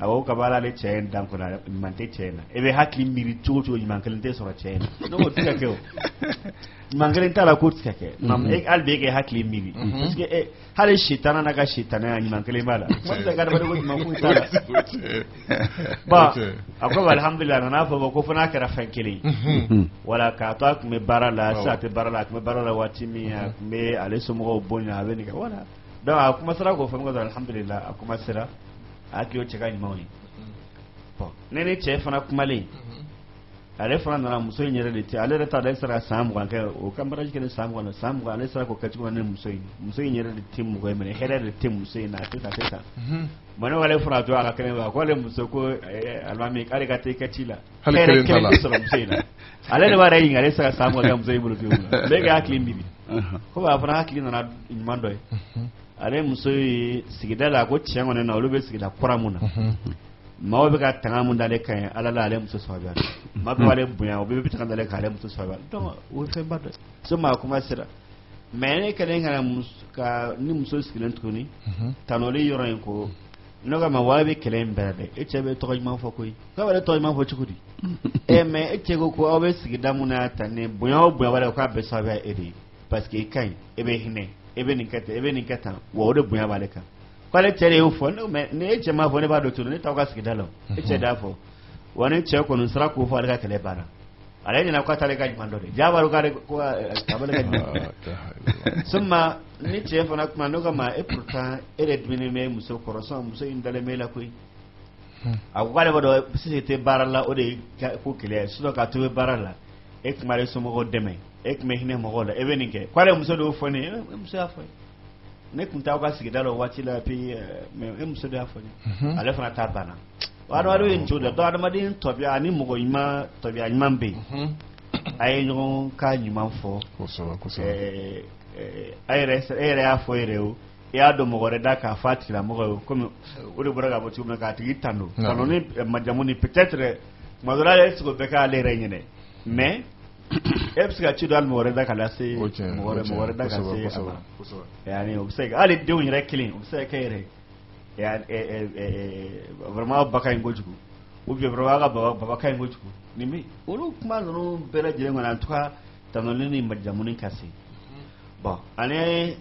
[SPEAKER 3] a ko ka b'a la ale cɛ in dan kɔnɔ ɲuman tɛ cɛ in na e bɛ hakili miiri cogo cogo ɲuman kelen tɛ sɔrɔ cɛ in na ne ko tɛ ka kɛ o ɲuman kelen t'a la k'o tɛ ka kɛ hali bi e ka hakili miiri parce que hali sitana n'a ka sitanaya ɲuman kelen b'a la kuma tɛ ka adamaden ko ɲuman foyi t'a la bon a ko alhamdulillah a nana fɔ ko fo n'a kɛra fɛn kelen wala k'a to a tun bɛ baara la sisan a tɛ baara la a tun bɛ baara la waati min a tun bɛ ale somɔgɔw bonya a bɛ nin kɛ wala donc a commencera k'o fɛn ko alhamdulillah a commencera a hakili o cɛ ka ɲumanw ye bon ne ni cɛ fana kumalen ale fana nana muso in yɛrɛ de tɛ ale yɛrɛ t'a dɔn ale sera ka san 20 kɛ o ka mariage kɛ ni san 20 ale sera k'o kɛ cogo min na ni muso in yɛrɛ de tɛ mɔgɔ ye mais hɛrɛ de tɛ muso in na a tɛ tan bon ne ko ale fana to a ka kɛnɛ ma ko ale muso ko alimami k'ale ka taa i kɛ ci la hɛrɛ kelen tɛ sɔrɔ muso in na ale de b'a yɛrɛ ɲininka ale sera ka san 20 kɛ muso in bolo cogo min na bɛɛ ka hakili miiri ko a fana hakili nana ɲuman dɔ ye ale muso ye sigida la ko tiɲɛ kɔni na olu bɛ sigida kura mun na maaw bɛ ka tanga mun d'ale kan ye ala la ale muso sababuya maa bɛ ale bonya o bɛɛ bɛ tanga d'ale kan ale muso sababuya donc o ye fɛnba dɔ ye so maa kuma sera mais ne kɛlen ka ni muso sigilen tuguni tanoli yɔrɔ in ko ne ko ma wala bɛ kɛlɛ in bɛɛ dɛ e cɛ bɛ tɔgɔ ɲuman fɔ koyi k'a bɛ tɔgɔ ɲuman fɔ cogo di mais e cɛ ko aw bɛ sigida mun na tan ne bonya o bonya wɛrɛ k'a bɛɛ sababuya e de ye parce que i ka ɲi e bɛ hinɛ e bɛ nin kɛ tan e bɛ nin kɛ tan wa o de bonya b'ale kan k'ale cɛ de y'o fɔ mais ni e cɛ m'a fɔ ne b'a dɔn cogo ne t'aw ka sigida la e cɛ d'a fɔ wa ni cɛ kɔni sera k'o fɔ ale ka kɛlɛ banna ale ɲɛna k'a t'ale ka ɲuman dɔ de jaa b'a dɔn k'ale ka ɲuman suma ni cɛ fana kuma ne ko ma e pourtant e de dumuni bɛ muso kɔrɔ sɔn muso in dalen bɛ la koyi a ko k'ale b'a dɔn sisan tɛ baara la o de ye ko kɛlɛ sinon k'a to bɛ baara la e tun b'ale somɔgɔw dɛmɛ e tun bɛ hinɛ mɔgɔw la e bɛ nin kɛ k'ale muso de y'o fɔ ne ye muso y'a fɔ ne tun t'aw ka sigida la o waati la puis mais e muso de y'a fɔ ne ale fana t'a banna adamaden ye nin cogo de la donc adamaden tɔbiya ani mɔgɔ ɲuman tɔbiya ɲuman bɛ yen a ye ɲɔgɔn ka ɲuman fɔ e yɛrɛ y'a fɔ yɛrɛ o i y'a dɔn mɔgɔ wɛrɛ da k'a fɔ a tigilamɔgɔ ye komi o de bɔra k'a fɔ cogo min na k'a tigi tando tando ni majamu ni peut-être tuma dɔ la ale sigi o bɛɛ k'ale yɛrɛ ɲɛnɛ mais e bɛ se ka ci dɔ hali mɔgɔ wɛrɛ da ka lase mɔgɔ wɛrɛ da ka se a ma yanni o bɛ se ka hali denw yɛrɛ kelen o bɛ se ka kɛ yɛrɛ vraiment ba ka ɲi kojugu ou bien vraiment a ka baba ka ɲi kojugu nin bɛ olu kuma ninnu bɛɛ lajɛlen kɔni en tout cas tanoli ni majamu ka se bon ani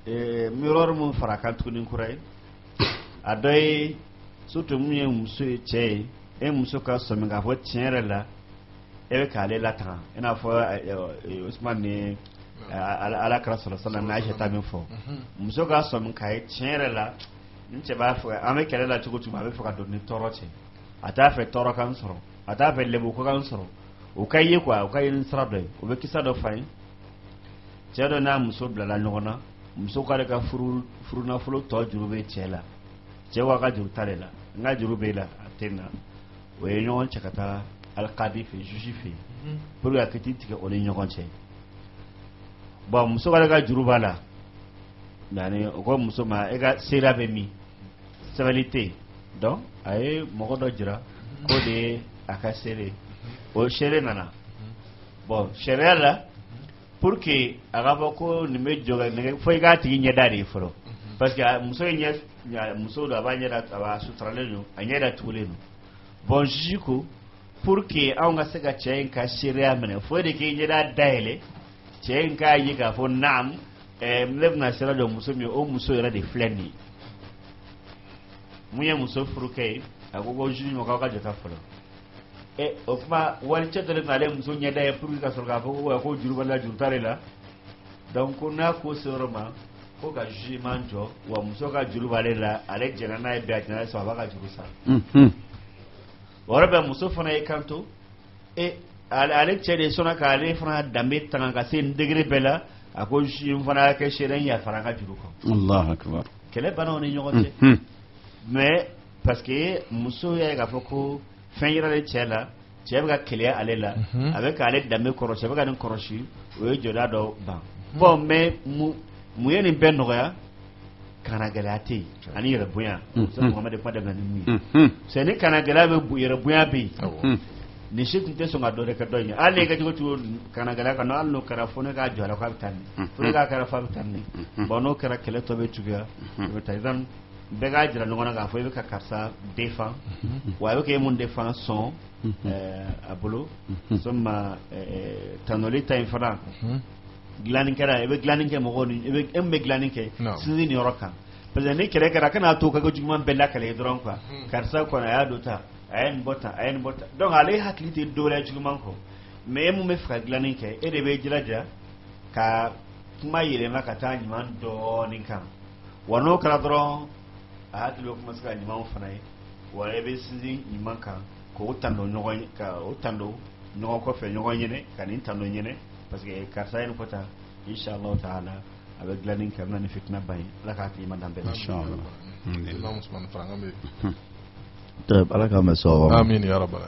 [SPEAKER 3] miroir mun fara kan tuguni kura ye a dɔ ye surtout mun ye muso ye cɛ ye e muso ka sɔmi k'a fɔ tiɲɛ yɛrɛ la e bɛ k'ale latanga i n'a fɔ Usman ni ala kɛra sɔrɔ na Aisha ta min fɔ muso ka sɔmi k'a ye tiɲɛ yɛrɛ la n cɛ b'a fɛ an bɛ kɛlɛ la cogo cogo a bɛ fɛ ka don ni tɔɔrɔ cɛ a t'a fɛ tɔɔrɔ kan sɔrɔ a t'a fɛ lebu ko kan sɔrɔ o ka ye quoi o ka ye sira dɔ ye o bɛ kisa dɔ fa ye cɛ dɔ n'a muso bilala ɲɔgɔn na muso k'ale ka furu nafolo tɔ juru bɛ cɛ la cɛ wa ka juru t'ale la n ka juru b'e la a tɛ na o ye ɲɔgɔn cɛ ka taa alikadi fɛ juge fɛ pour que a kiti tigɛ o ni ɲɔgɔn cɛ bon muso k'ale ka juru b'a la yani o ko muso ma e ka seera bɛ min sɛbɛnni tɛ yen donc a ye mɔgɔ dɔ jira ko de ye a ka seere o seere nana bon sariya la pour que a ka fɔ ko nin bɛ jɔ ka nɛgɛ fo i k'a tigi ɲɛda de ye fɔlɔ parce que muso ye muso don a b'a ɲɛda a b'a suturalen don a ɲɛda tugulen don bon juge ko pour que anw ka se ka cɛ in ka seereya minɛ fo de k'i ɲɛda dayɛlɛ cɛ in k'a ye k'a fɔ naam ne bɛna sera dɔ muso min o muso yɛrɛ de filɛ nin ye mun ye muso furukɛ ye a ko juge ma k'aw ka jɔta fɔlɔ o kuma wari cɛ dɔ de n'ale muso ɲɛda ye pour que ka sɔrɔ k'a fɔ ko juru b'ale la juru t'ale la donc ko n'a ko se yɔrɔ ma ko ka juge man jɔ wa muso ka juru b'ale la ale jɛnna n'a ye bɛɛ a jɛnna n'a ye sɔrɔ a b'a ka juru sara o yɔrɔ bɛɛ muso fana ye kanto ale cɛ de sɔnna k'ale fana danbe tanga ka se nin degré bɛɛ la a ko juge fana y'a kɛ seere in yafara an ka juru kɔ
[SPEAKER 1] Allahu akbar
[SPEAKER 3] kɛlɛ bannaw ni ɲɔgɔn cɛ mais parce que muso y'a ye k'a fɔ ko fɛn yiralen cɛ la cɛ bɛ ka keleya ale la a bɛ k'ale danbe kɔrɔsi a bɛ ka nin kɔrɔsi o ye jɔda dɔ ban bon mais mun ye nin bɛɛ nɔgɔya kana gɛlɛya tɛ yen ani yɛrɛ bonya muso Muhamadi kuma daminɛ ni mun ye c'est ni kana gɛlɛya bɛ yɛrɛ bonya bɛ yen nin si tun tɛ sɔn ka dɔ de kɛ dɔ ye hali ne ka cogo kana gɛlɛya kan hali n'o kɛra fo ne k'a jɔ a la k'a bɛ taa nin fo ne k'a kɛra f'a bɛ taa nin bon n'o kɛra kɛlɛ tɔ bɛ juguya o bɛ taa exemple bɛɛ k'a jira ɲɔgɔn na k'a fɔ i bɛ ka karisa défend wa a bɛ k'e mun défend sɔn a bolo sɔnma tanoli ta in fana dilanni kɛra i bɛ dilanni kɛ mɔgɔw ni e min bɛ dilanni kɛ sinsin nin yɔrɔ kan parce que ni kɛlɛ kɛra kana to ka ko juguman bɛɛ lakale dɔrɔn quoi karisa kɔni a y'a dɔ ta a ye nin bɔ tan a ye nin bɔ tan donc ale hakili tɛ dɔwɛrɛ juguman kɔ mais e mun bɛ fɛ ka dilanni kɛ e de bɛ jilaja ka kuma yɛlɛma ka taa ɲuman dɔɔnin kan wa n'o kɛra dɔrɔn a hakili bɛ kuma se ka ɲumanw fana ye wa e bɛ sinsin ɲuman kan k'o tando ɲɔgɔn ye ka o tando ɲɔgɔn kɔfɛ ɲɔgɔn ɲɛnɛ ka nin tando ɲɛnɛ parce que karisa ye nin fɔ tan inshallah taala a bɛ dilanni kɛ a bɛna ni fitina ban ye ala k'a tigi ma dan bɛɛ
[SPEAKER 1] inshallah
[SPEAKER 4] ala k'a mɛn sɔgɔma
[SPEAKER 2] amin ya rabbal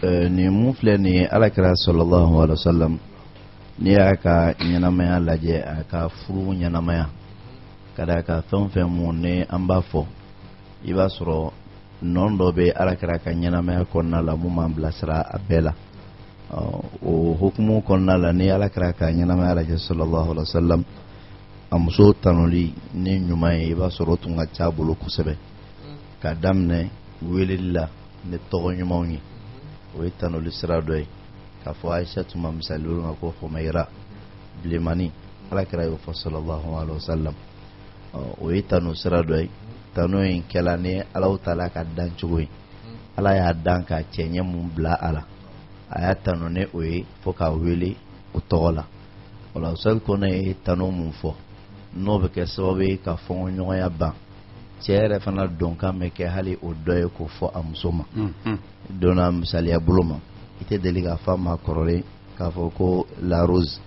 [SPEAKER 2] alamin
[SPEAKER 4] nin mun filɛ nin ye alakira sallallahu alaihi wasallam n'i y'a ka ɲɛnamaya lajɛ a ka furu ɲɛnamaya ka d'a kan fɛn o fɛn mun ni an b'a fɔ i b'a sɔrɔ nɔn dɔ bɛ alakira ka ɲɛnamaya kɔnɔna la mun b'an bilasira a bɛɛ la o hukumu kɔnɔna la ni alakira ka ɲɛnamaya lajɛ sallallahu alaihi wasallam a muso tanuli ni ɲuman ye i b'a sɔrɔ o tun ka ca a bolo kosɛbɛ ka daminɛ weleli la ni tɔgɔ ɲumanw ye o ye tanuli sira dɔ ye k'a fɔ Aisha tun ma misali olu ma ko Humayra bilemani alakira y'o fɔ sallallahu alaihi wasallam o ye tanu sira dɔ ye tanu in kɛla ni Alahu Taala ka dan cogo ye ala y'a dan ka cɛɲɛ mun bila a la a y'a tanu ni o ye fo k'a wele o tɔgɔ la o la Usal Kone ye tanu mun fɔ n'o bɛ kɛ sababu ye ka fɔɲɔgɔnya ban cɛ yɛrɛ fana donkan bɛ kɛ hali o dɔ ye k'o fɔ a muso ma donna misaliya bolo ma i tɛ deli k'a fɔ a ma kɔrɔlen k'a fɔ ko la rose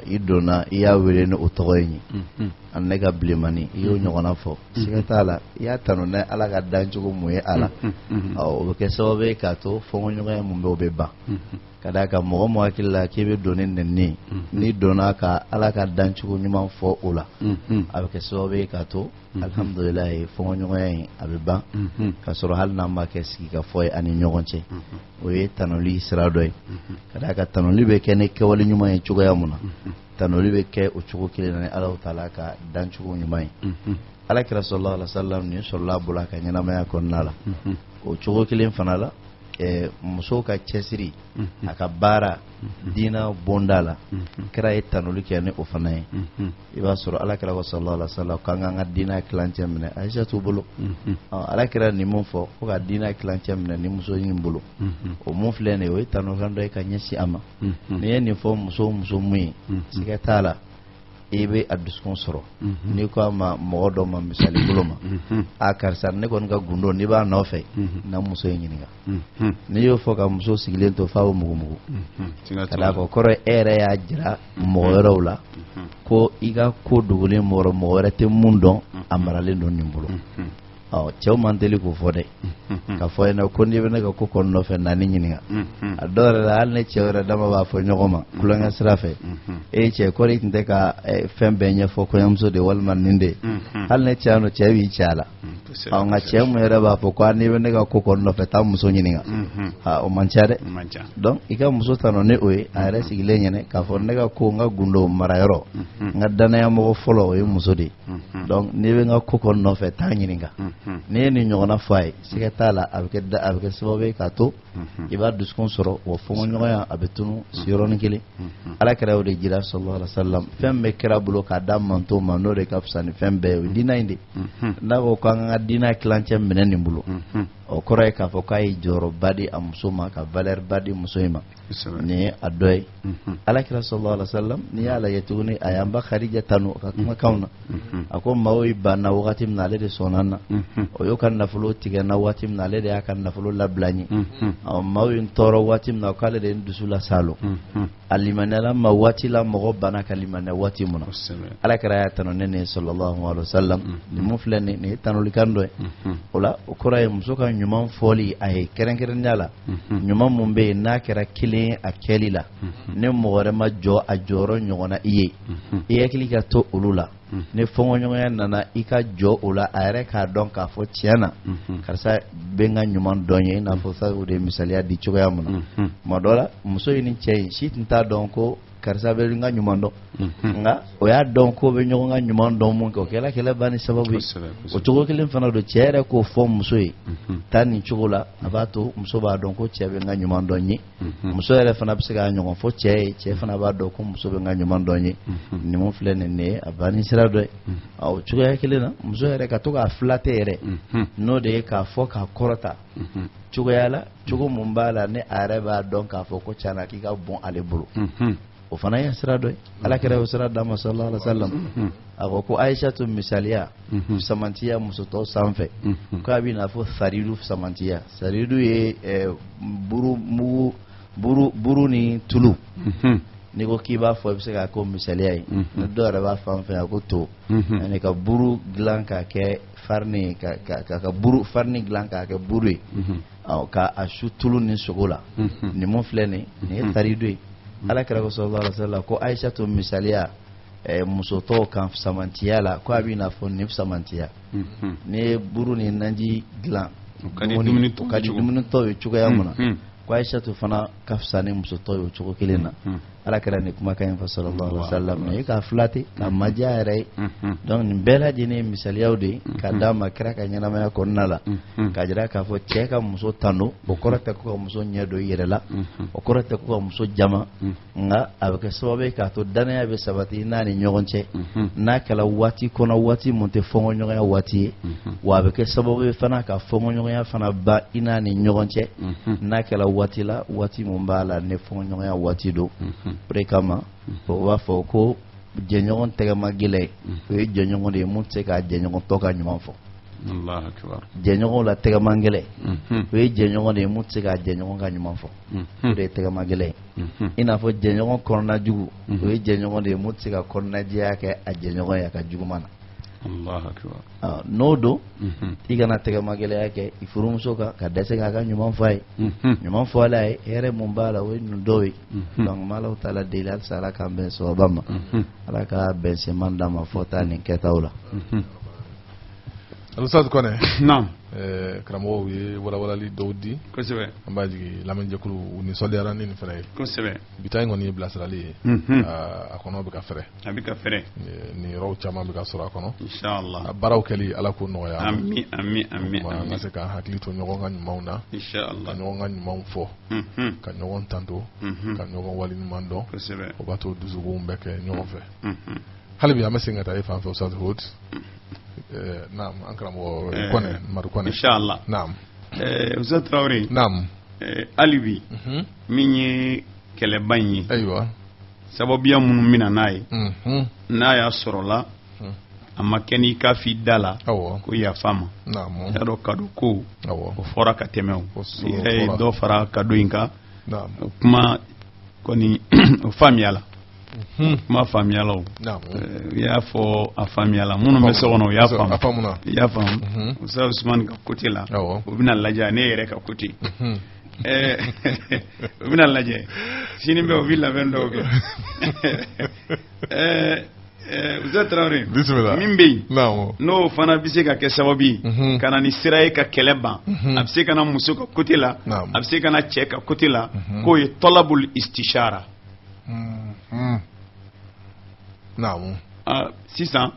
[SPEAKER 4] i donna i y'a wele ni o tɔgɔ ye a ne ka bilemani i y'o ɲɔgɔnna fɔ siga t'a la i y'a tanu ni ala ka dancogo mun ye a la o bɛ kɛ sababu ye k'a to fɔɲɔgɔnya mun bɛ o bɛ ban ka d'a kan mɔgɔ mɔgɔ hakili la k'i bɛ don ni nɛni n'i donna ka ala ka dancogo ɲuman fɔ o la a bɛ kɛ sababu ye k'a to alhamdulilayi fɔɲɔgɔnya in a bɛ ban ka sɔrɔ hali n'an b'a kɛ sigi ka fɔ ye ani ɲɔgɔn cɛ o ye tanuli sira dɔ ye ka d'a kan tanuli bɛ kɛ ni kɛwale ɲuman ye cogoya mun na tanuli bɛ kɛ o cogo kelen na ni Alahu Taala ka dancogo ɲuman ye alakira sallallahu alaihi wasallam ni sɔrɔla a bolo a ka ɲɛnamaya kɔnɔna la o cogo kelen fana la musow ka cɛsiri a ka baara diina bonda la kira ye tanuli kɛ ni o fana ye i b'a sɔrɔ alakira ko sallallahu alaihi wasallam k'an k'an ka diina kilancɛ minɛ Aisha t'u bolo alakira ni mun fɔ ko ka diina kilancɛ minɛ ni muso in bolo o mun filɛ nin ye o ye tanukan dɔ ye ka ɲɛsin a ma n'i ye nin fɔ muso mun ye siga t'a la i bɛ a dusukun sɔrɔ n'i ko a ma mɔgɔ dɔ ma misali bolo ma a karisa ne kɔni ka gundo n'i b'a nɔfɛ na muso in ɲininka n'i y'o fɔ ka muso sigilen to f'a bɛ mugumugu ka d'a kan kɔrɔ e yɛrɛ y'a jira mɔgɔ wɛrɛw la ko i ka ko dogolen mɔgɔ wɛrɛ tɛ mun dɔn a maralen don nin bolo cɛw man deli k'o fɔ dɛ ka fɔ yen ko n'i bɛ ne ka ko kɔni nɔfɛ naani ɲininka a dɔw yɛrɛ la hali ne cɛ wɛrɛ dama b'a fɔ ɲɔgɔn ma kulonkɛ sira fɛ cɛ kɔri tun tɛ ka fɛn bɛɛ ɲɛfɔ kɔɲɔmuso de walima nin de hali ne cɛ cɛ b'i cɛ a la nka cɛ mun yɛrɛ b'a fɔ ko n'i bɛ ne ka ko kɔni nɔfɛ taa muso ɲininka o man ca dɛ donc i ka muso tanu ni o ye a yɛrɛ sigilen ɲɛnɛ k'a fɔ ne ka ko n ka gundo marayɔrɔ n ka danayamɔgɔ fɔlɔ o ye muso de ye donc n'i bɛ n ka ko kɔni nɔfɛ taa ɲininka n'i ye nin ɲɔgɔnna fɔ a ye siga t'a la a bɛ kɛ sababu ye k'a to i b'a dusukun sɔrɔ wa fɔɲɔgɔnya a bɛ tunu siyɔrɔnin kelen ala kɛra o de jira sallallahu alaihi wasallam fɛn bɛɛ kɛra bolo k'a da manto ma n'o de ka fisa ni fɛn bɛɛ ye o ye diinɛ in de n'a ko k'an ka diinɛ kilancɛ minɛ nin bolo o kɔrɔ ye k'a fɔ k'a ye jɔyɔrɔba di a muso ma ka valeur ba di muso in ma nin ye a dɔ ye ala kɛra sallallahu alaihi wasallam n'i y'a lajɛ tuguni a y'an ba Khadija tanu ka kumakanw na a ko maaw ye banna wagati min na ale de sɔnna na o y'o ka nafolo tigɛ na waati min na ale de y'a ka nafolo labila ɲɛ maaw ye tɔɔrɔ waati min na k'ale de ye dusu la salo a limaniyala ma waati la mɔgɔ banna ka limaniya waati min na ala kɛra y'a tanu ne ni sallallahu alaihi wasallam nin mun filɛ nin ye tanulikan dɔ ye o la o kɔrɔ ye muso ka ɲuman fɔli a ye kɛrɛnkɛrɛnnenya la ɲuman mun bɛ yen n'a kɛra kelen a kɛli la ne mɔgɔ wɛrɛ ma jɔ a jɔyɔrɔ ɲɔgɔnna i ye i hakili ka to olu la ni fɔɲɔgɔnya nana i ka jɔ o la a yɛrɛ k'a dɔn k'a fɔ tiɲɛ na karisa bɛ n ka ɲuman dɔn ye i n'a fɔ sa o de ye misaliya di cogoya min na tuma dɔ la muso in ni cɛ in si tun t'a dɔn ko karisa bɛ n ka ɲuman dɔn nka o y'a dɔn ko bɛ ɲɔgɔn ka ɲuman dɔn mun kɛ o kɛla kɛlɛ ban ni sababu ye o cogo kelen fana don cɛ yɛrɛ k'o fɔ muso ye taa nin cogo la a b'a to muso b'a dɔn ko cɛ bɛ n ka ɲuman dɔn ye muso yɛrɛ fana bɛ se k'a ɲɔgɔn fɔ cɛ ye cɛ fana b'a dɔn ko muso bɛ n ka ɲuman dɔn ye nin mun filɛ nin ye a ban ni sira dɔ ye o cogoya kelen na muso yɛrɛ ka to k'a filate yɛrɛ n'o de ye k'a fɔ k'a kɔrɔta cogoya la cogo mun b'a la ne a yɛrɛ b'a dɔn k'a fɔ ko tiɲɛna k'i ka bon ale bolo o fana ye sira dɔ ye ala kɛra o sira d'a ma sallallahu alaihi wasallam a ko ko Aisha misaliya samantiya muso tɔw sanfɛ k'a bɛ n'a fɔ saridu samantiya saridu ye buru ni tulu n'i ko k'i b'a fɔ i bɛ se k'a ko misaliya ye ni dɔw yɛrɛ b'a fan fɛ a ko to ani ka buru dilan k'a kɛ farini ka buru farini dilan k'a kɛ buru ye ka a su tulu ni sogo la nin mun filɛ nin ye saridu ye ala kɛra sallallahu alaihi wasallam ko Aisha misaliya muso tɔw kan samantiya la ko a bɛ n'a fɔ nin samantiya ni ye buru ni naji dilan ka di dumuni tɔw ye cogoya min na ko Aisha fana ka fisa ni muso tɔw ye o cogo kelen na ala kɛra nin kumakan in fɔ sallallahu alaihi wasallam ye k'a filate ka maja yɛrɛ ye donc nin bɛɛ lajɛlen ye misaliyaw de ye ka d'a ma kɛra ka ɲɛnamaya kɔnɔna la ka jira k'a fɔ cɛ ka muso tanu o kɔrɔ tɛ ko ka muso ɲɛ don i yɛrɛ la o kɔrɔ tɛ ko ka muso jama nka a bɛ kɛ sababu ye k'a to danaya bɛ sabati n'a ni ɲɔgɔn cɛ n'a kɛra waati kɔnɔ waati mun tɛ fɔnkɔɲɔgɔnya waati ye wa a bɛ kɛ sababu ye fana ka fɔnkɔɲɔgɔnya fana ban i n'a ni ɲɔgɔn cɛ n'a kɛra waati la waati mun b'a la ne fɔnkɔɲɔgɔnya waati don o de kama o b'a fɔ ko jɛɲɔgɔn tɛgɛma gɛlɛn o ye jɛɲɔgɔn de ye mun tɛ se k'a jɛɲɔgɔn tɔ ka ɲuman fɔ jɛɲɔgɔn la tɛgɛma gɛlɛn o ye jɛɲɔgɔn de ye mun tɛ se k'a jɛɲɔgɔn ka ɲuman fɔ o de ye tɛgɛma gɛlɛn i n'a fɔ jɛɲɔgɔn kɔnɔna jugu o ye jɛɲɔgɔn de ye mun tɛ se ka kɔnɔnajɛya kɛ a jɛɲɔgɔn ye a ka juguman na n'o don i kana tɛgɛma gɛlɛya kɛ i furumuso kan ka dɛsɛ k'a ka ɲuman fɔ a ye ɲuman fɔ ala ye hɛrɛ mun b'a la o ye ninnu dɔw ye donc m'Alahu taala deli halisa ala k'an bɛn sababa ma ala ka bɛn seman d'an ma fɔ taa nin kɛtaw la
[SPEAKER 2] Alusaz Kone
[SPEAKER 1] naam
[SPEAKER 2] karamɔgɔw ye walawalali dɔw di
[SPEAKER 1] kosɛbɛ
[SPEAKER 2] an b'a jigin lamɛnjɛkulu u nisɔndiyara ni nin fana ye
[SPEAKER 1] kosɛbɛ
[SPEAKER 2] bi ta in kɔni ye bilasirali ye a kɔnɔ bɛ ka fɛrɛ
[SPEAKER 1] a bɛ ka fɛrɛ
[SPEAKER 2] nin yɔrɔw caman bɛ ka sɔrɔ a kɔnɔ
[SPEAKER 1] inshallah
[SPEAKER 2] a baaraw kɛli ala k'o nɔgɔya
[SPEAKER 1] amin amin amin
[SPEAKER 2] an ka se k'an hakili to ɲɔgɔn ka ɲumanw na
[SPEAKER 1] inshallah
[SPEAKER 2] ka ɲɔgɔn ka ɲumanw fɔ ka ɲɔgɔn tanto ka ɲɔgɔn waliɲuman dɔn
[SPEAKER 1] kosɛbɛ
[SPEAKER 2] o b'a to dusukun bɛ kɛ ɲɔgɔn fɛ hali bi an bɛ segin ka taa e fan fɛ Ustaz Hud naam an karamɔgɔ Kone Madu Kone
[SPEAKER 1] inshallah
[SPEAKER 2] naam
[SPEAKER 1] Ustaz Traoré
[SPEAKER 2] naam
[SPEAKER 1] hali bi min ye kɛlɛba in ye
[SPEAKER 2] ayiwa
[SPEAKER 1] sababuya minnu mina n'a ye n'a y'a sɔrɔ la a ma kɛ n'i ka fi da la ko yafa ma y'a dɔn kado ko o fɔra ka tɛmɛ o yɛrɛ ye dɔ fara kado in kan o kuma kɔni o faamuyala kuma faamuyala o i y'a fɔ a faamuyala minnu bɛ so kɔnɔ o y'a faamu i y'a faamu Usa Usumani ka côté la o bɛna lajɛ ne yɛrɛ ka côté o bɛna lajɛ sini bɛ o bɛ labɛn dɔw kɛ Usa Traoré min bɛ yen n'o fana bɛ se ka kɛ sababu ye ka na ni sira ye ka kɛlɛ ban a bɛ se ka na muso ka côté la a bɛ se ka na cɛ ka côté la k'o ye talabul istishara sisan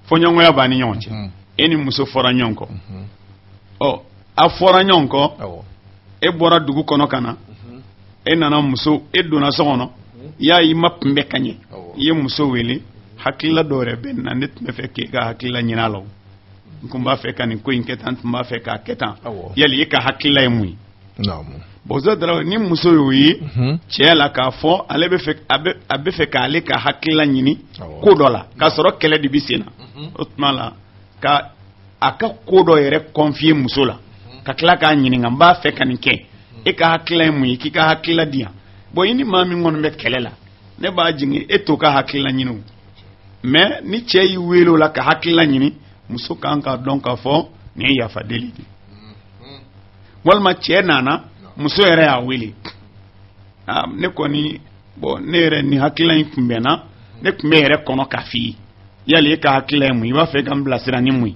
[SPEAKER 1] fɔɲɔgɔnya b'a ni ɲɔgɔn cɛ e ni muso fɔra ɲɔgɔn kɔ a fɔra ɲɔgɔn kɔ e bɔra dugu kɔnɔ ka na e nana muso e donna so kɔnɔ y'a i ma kunbɛ ka ɲɛ i ye muso wele hakilila dɔw yɛrɛ bɛ na ne tun bɛ fɛ k'e ka hakilila ɲin'a la n tun b'a fɛ ka nin ko in kɛ tan n tun b'a fɛ k'a kɛ tan yali e ka hakilila ye mun ye Usa Traoré ni muso y'o ye cɛ la k'a fɔ ale a bɛ fɛ k'ale ka hakilila ɲini ko dɔ la k'a sɔrɔ kɛlɛ de bɛ sen na o tuma la ka a ka ko dɔ yɛrɛ confier muso la ka tila k'a ɲininka n b'a fɛ ka nin kɛ e ka hakilila ye mun ye k'i ka hakilila di yan bon i ni maa min kɔni bɛ kɛlɛ la ne b'a jigin e t'o ka hakilila ɲini o mais ni cɛ y'i wele o la ka hakilila ɲini muso kan ka dɔn k'a fɔ nin ye yafa deli de walima cɛ nana muso yɛrɛ y'a wele ne kɔni bon ne yɛrɛ ni hakilila in kunbɛnna ne tun bɛ yɛrɛ kɔnɔ k'a f'i ye yali e ka hakilila ye mun i b'a fɛ ka n bilasira ni mun ye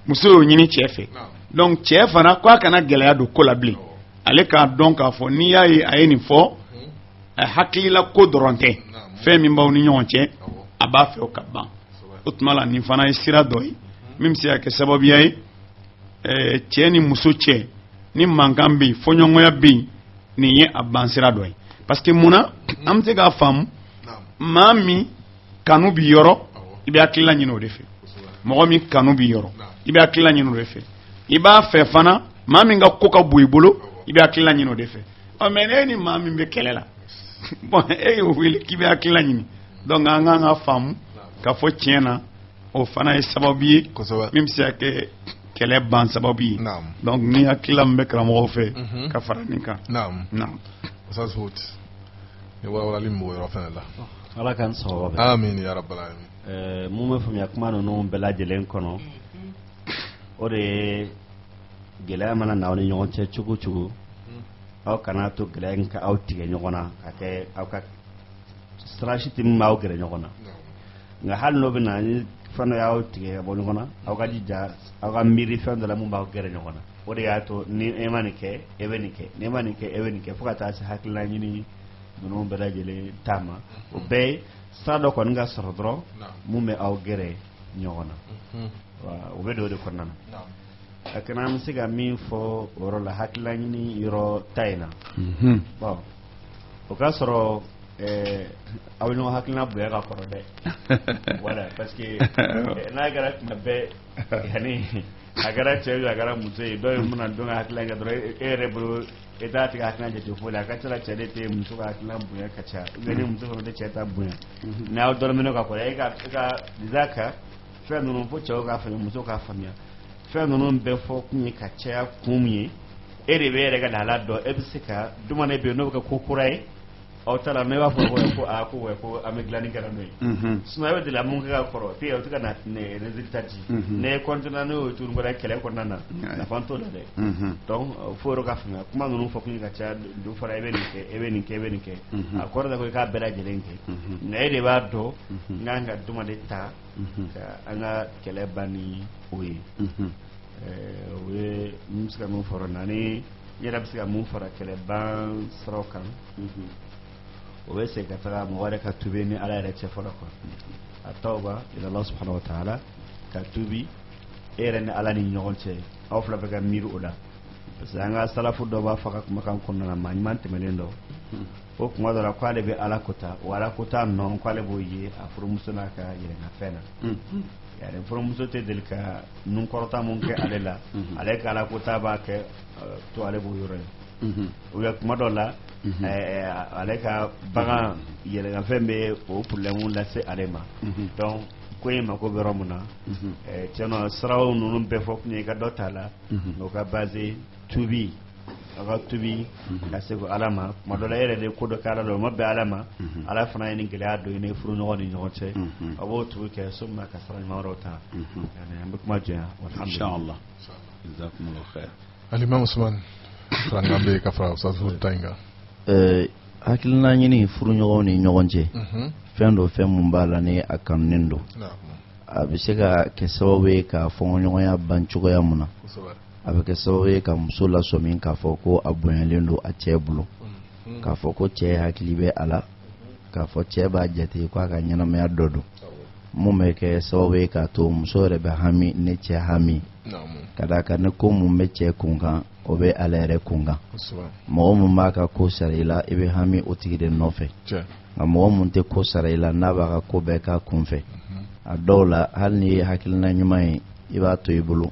[SPEAKER 1] muso y'o ɲini cɛ fɛ donc cɛ fana ko a kana gɛlɛya don ko la bilen ale k'a dɔn k'a fɔ n'i y'a ye a ye nin fɔ a hakilila ko dɔrɔn tɛ fɛn min b'aw ni ɲɔgɔn cɛ a b'a fɛ o ka ban o tuma la nin fana ye sira dɔ ye min bɛ se ka kɛ sababuya ye cɛ ni muso cɛ ni mankan bɛ yen fɔɲɔgɔnya bɛ yen nin ye a ban sira dɔ ye parce que munna an bɛ se k'a faamu maa min kanu b'i yɔrɔ i bɛ hakilila ɲini o de fɛ mɔgɔ min kanu b'i yɔrɔ i bɛ hakilila ɲini o de fɛ i b'a fɛ fana maa min ka ko ka bon i bolo i bɛ hakilila ɲini o de fɛ mais e ni maa min bɛ kɛlɛ la bon e y'o wele k'i bɛ hakilila ɲini donc an kan ka faamu k'a fɔ tiɲɛ na o fana ye sababu ye min bɛ se ka kɛ kɛlɛ ban sababu ye donc ni hakilila min bɛ karamɔgɔw fɛ ka fara nin kan
[SPEAKER 2] ni walawalali min b'o yɔrɔ fɛnɛ la
[SPEAKER 3] Ala k'an sababa
[SPEAKER 2] amin ya rabbal alamin
[SPEAKER 3] mun bɛ faamuya kuma ninnu bɛɛ lajɛlen kɔnɔ o de ye gɛlɛya mana na aw ni ɲɔgɔn cɛ cogo cogo aw kana to gɛlɛya in ka aw tigɛ ɲɔgɔn na ka kɛ aw ka sirasi tɛ min b'aw gɛrɛ ɲɔgɔn na nka hali n'o bɛ na ni fɛn dɔ y'aw tigɛ ka bɔ ɲɔgɔn na aw ka jija aw ka miiri fɛn dɔ la min b'aw gɛrɛ ɲɔgɔn na o de y'a to ni e ma nin kɛ e bɛ nin kɛ ni e ma nin kɛ e bɛ nin kɛ fo ka taa se hakilila ɲini ninnu bɛɛ lajɛlen taama o bɛɛ ye sira dɔ kɔni ka sɔrɔ dɔrɔn mun bɛ aw gɛrɛ ɲɔgɔn na o bɛ don o de kɔnɔna na a kana an bɛ se ka min fɔ o yɔrɔ la hakilila ɲini yɔrɔ ta in na bon o ka sɔrɔ aw ɲɔgɔn hakilina bonya ka kɔrɔ dɛ voilà parce que n'a kɛra tuma bɛɛ yanni a kɛra cɛ ye a kɛra muso ye dɔw ye mun na dɔn ka hakilina kɛ dɔrɔn e yɛrɛ bolo e t'a tigɛ hakilina jate foyi la a ka ca la cɛ de tɛ muso ka hakilina bonya ka ca ou ni muso fana tɛ cɛ ta bonya n'aw dɔrɔmɛ ka kɔrɔ e ka disa ka fɛn ninnu fo cɛw k'a faamuya muso k'a faamuya fɛn ninnu bɛɛ fɔ kun ye ka caya kun min ye e de bɛ e yɛrɛ ka lahala dɔn e bɛ se ka dumuni bɛ yen n'o bɛ kɛ ko kura ye aw ta la ne b'a fɔ ko an bɛ dilanni kɛra n'o ye sinon e bɛ deli la mun kɛ ka kɔrɔ puis o tɛ ka na résultat di ne continue n'o ye tuguni wɛrɛ kɛlɛ kɔnɔna na nafa t'o la dɛ donc fo yɔrɔ ka faamuya kuma ninnu fɔ kun ye ka caya du fɔra e bɛ nin kɛ e bɛ nin kɛ e bɛ nin kɛ a kɔrɔ tɛ ko i k'a bɛɛ lajɛlen kɛ nka e de b'a dɔn n kan ka dumuni ta ka an ka kɛlɛ ban ni o ye o ye n bɛ se ka mun fɔ na ni n yɛrɛ bɛ se ka mun fara kɛlɛ ban siraw kan o bɛ se ka taga mɔgɔ wɛrɛ ka tubi ni ala yɛrɛ cɛ fɔlɔ quoi a tawba ila Allah subhanahu wa ta'ala ka tubi e yɛrɛ ni ala ni ɲɔgɔn cɛ aw fila bɛ ka miiri o la parce que an ka salafu dɔ b'a fɔ ka kumakan kɔnɔna na maa ɲuman tɛmɛnen dɔ o kuma dɔ la k'ale bɛ ala kota wa ala kota nɔ k'ale b'o ye a furumuso n'a ka yɛlɛmafɛn na yani furumuso tɛ deli ka nunkɔrɔta mun kɛ ale la ale ka ala kota b'a kɛ to ale b'o yɔrɔ ye o ye kuma dɔ la ale ka bagan yɛlɛnkanfɛn bɛ o problème lase ale ma donc ko in mako bɛ yɔrɔ min na tiɲɛ siraw ninnu bɛɛ fɔ kun ye ka dɔ t'a la o ka base tubi a ka tubi ka se ko ala ma tuma dɔ la e yɛrɛ de ko dɔ kɛ ala la o ma bɛn ala ma ala fana ye nin gɛlɛya dɔ ɲini furu ɲɔgɔn ni ɲɔgɔn cɛ a b'o tubi kɛ so min na ka sira ɲuman wɛrɛw ta an bɛ kuma jɔnya
[SPEAKER 1] alhamdulillah jazakumullahu khair
[SPEAKER 2] Alimam Usman rangan bɛ ka fara Ustaz ta in kan
[SPEAKER 4] hakilina ɲini furu ɲɔgɔn ni ɲɔgɔn cɛ fɛn dɔ fɛn mun b'a la ni a kanunen don a bɛ se ka kɛ sababu ye ka fɔɲɔgɔnya ban cogoya mun na a bɛ kɛ sababu ye ka muso lasɔmin k'a fɔ ko a bonyalen don a cɛ bolo k'a fɔ ko cɛ hakili bɛ a la k'a fɔ cɛ b'a jate ko a ka ɲɛnamaya dɔ don mun bɛ kɛ sababu ye k'a to muso yɛrɛ bɛ hami ne cɛ hami ka d'a kan ne ko mun bɛ cɛ kun kan o bɛ ala yɛrɛ kun kan mɔgɔ mun b'a ka ko sara i la i bɛ hami o tigi de nɔfɛ nka mɔgɔ mun tɛ ko sara i la n'a b'a ka ko bɛɛ k'a kun fɛ a dɔw la hali ni ye hakilina ɲuman ye i b'a to i bolo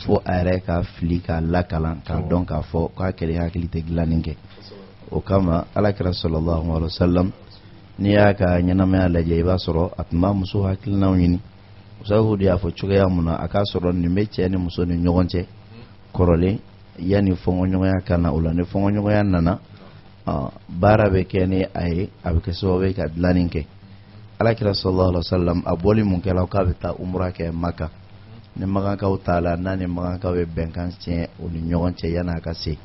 [SPEAKER 4] fo a yɛrɛ ka fili k'a lakalan k'a dɔn k'a fɔ k'a kɛlɛ hakili tɛ dilanni kɛ o kama alakira sallallahu alaihi wasallam n'i y'a ka ɲɛnamaya lajɛ i b'a sɔrɔ a tun b'a muso hakilinaw ɲini musafu de y'a fɔ cogoya mun na a k'a sɔrɔ nin bɛ cɛ ni muso ni ɲɔgɔn cɛ kɔrɔlen yanni fɔɲɔgɔnya ka na o la ni fɔɲɔgɔnya nana baara bɛ kɛ ni a ye a bɛ kɛ sababu ye ka dilanni kɛ alakira sallallahu alaihi wasallam a bɔli mun kɛla k'a bɛ taa umra kɛ Maka ni magankaw t'a la n'a ni magankaw ye bɛnkan tiɲɛ o ni ɲɔgɔn cɛ yanni a ka se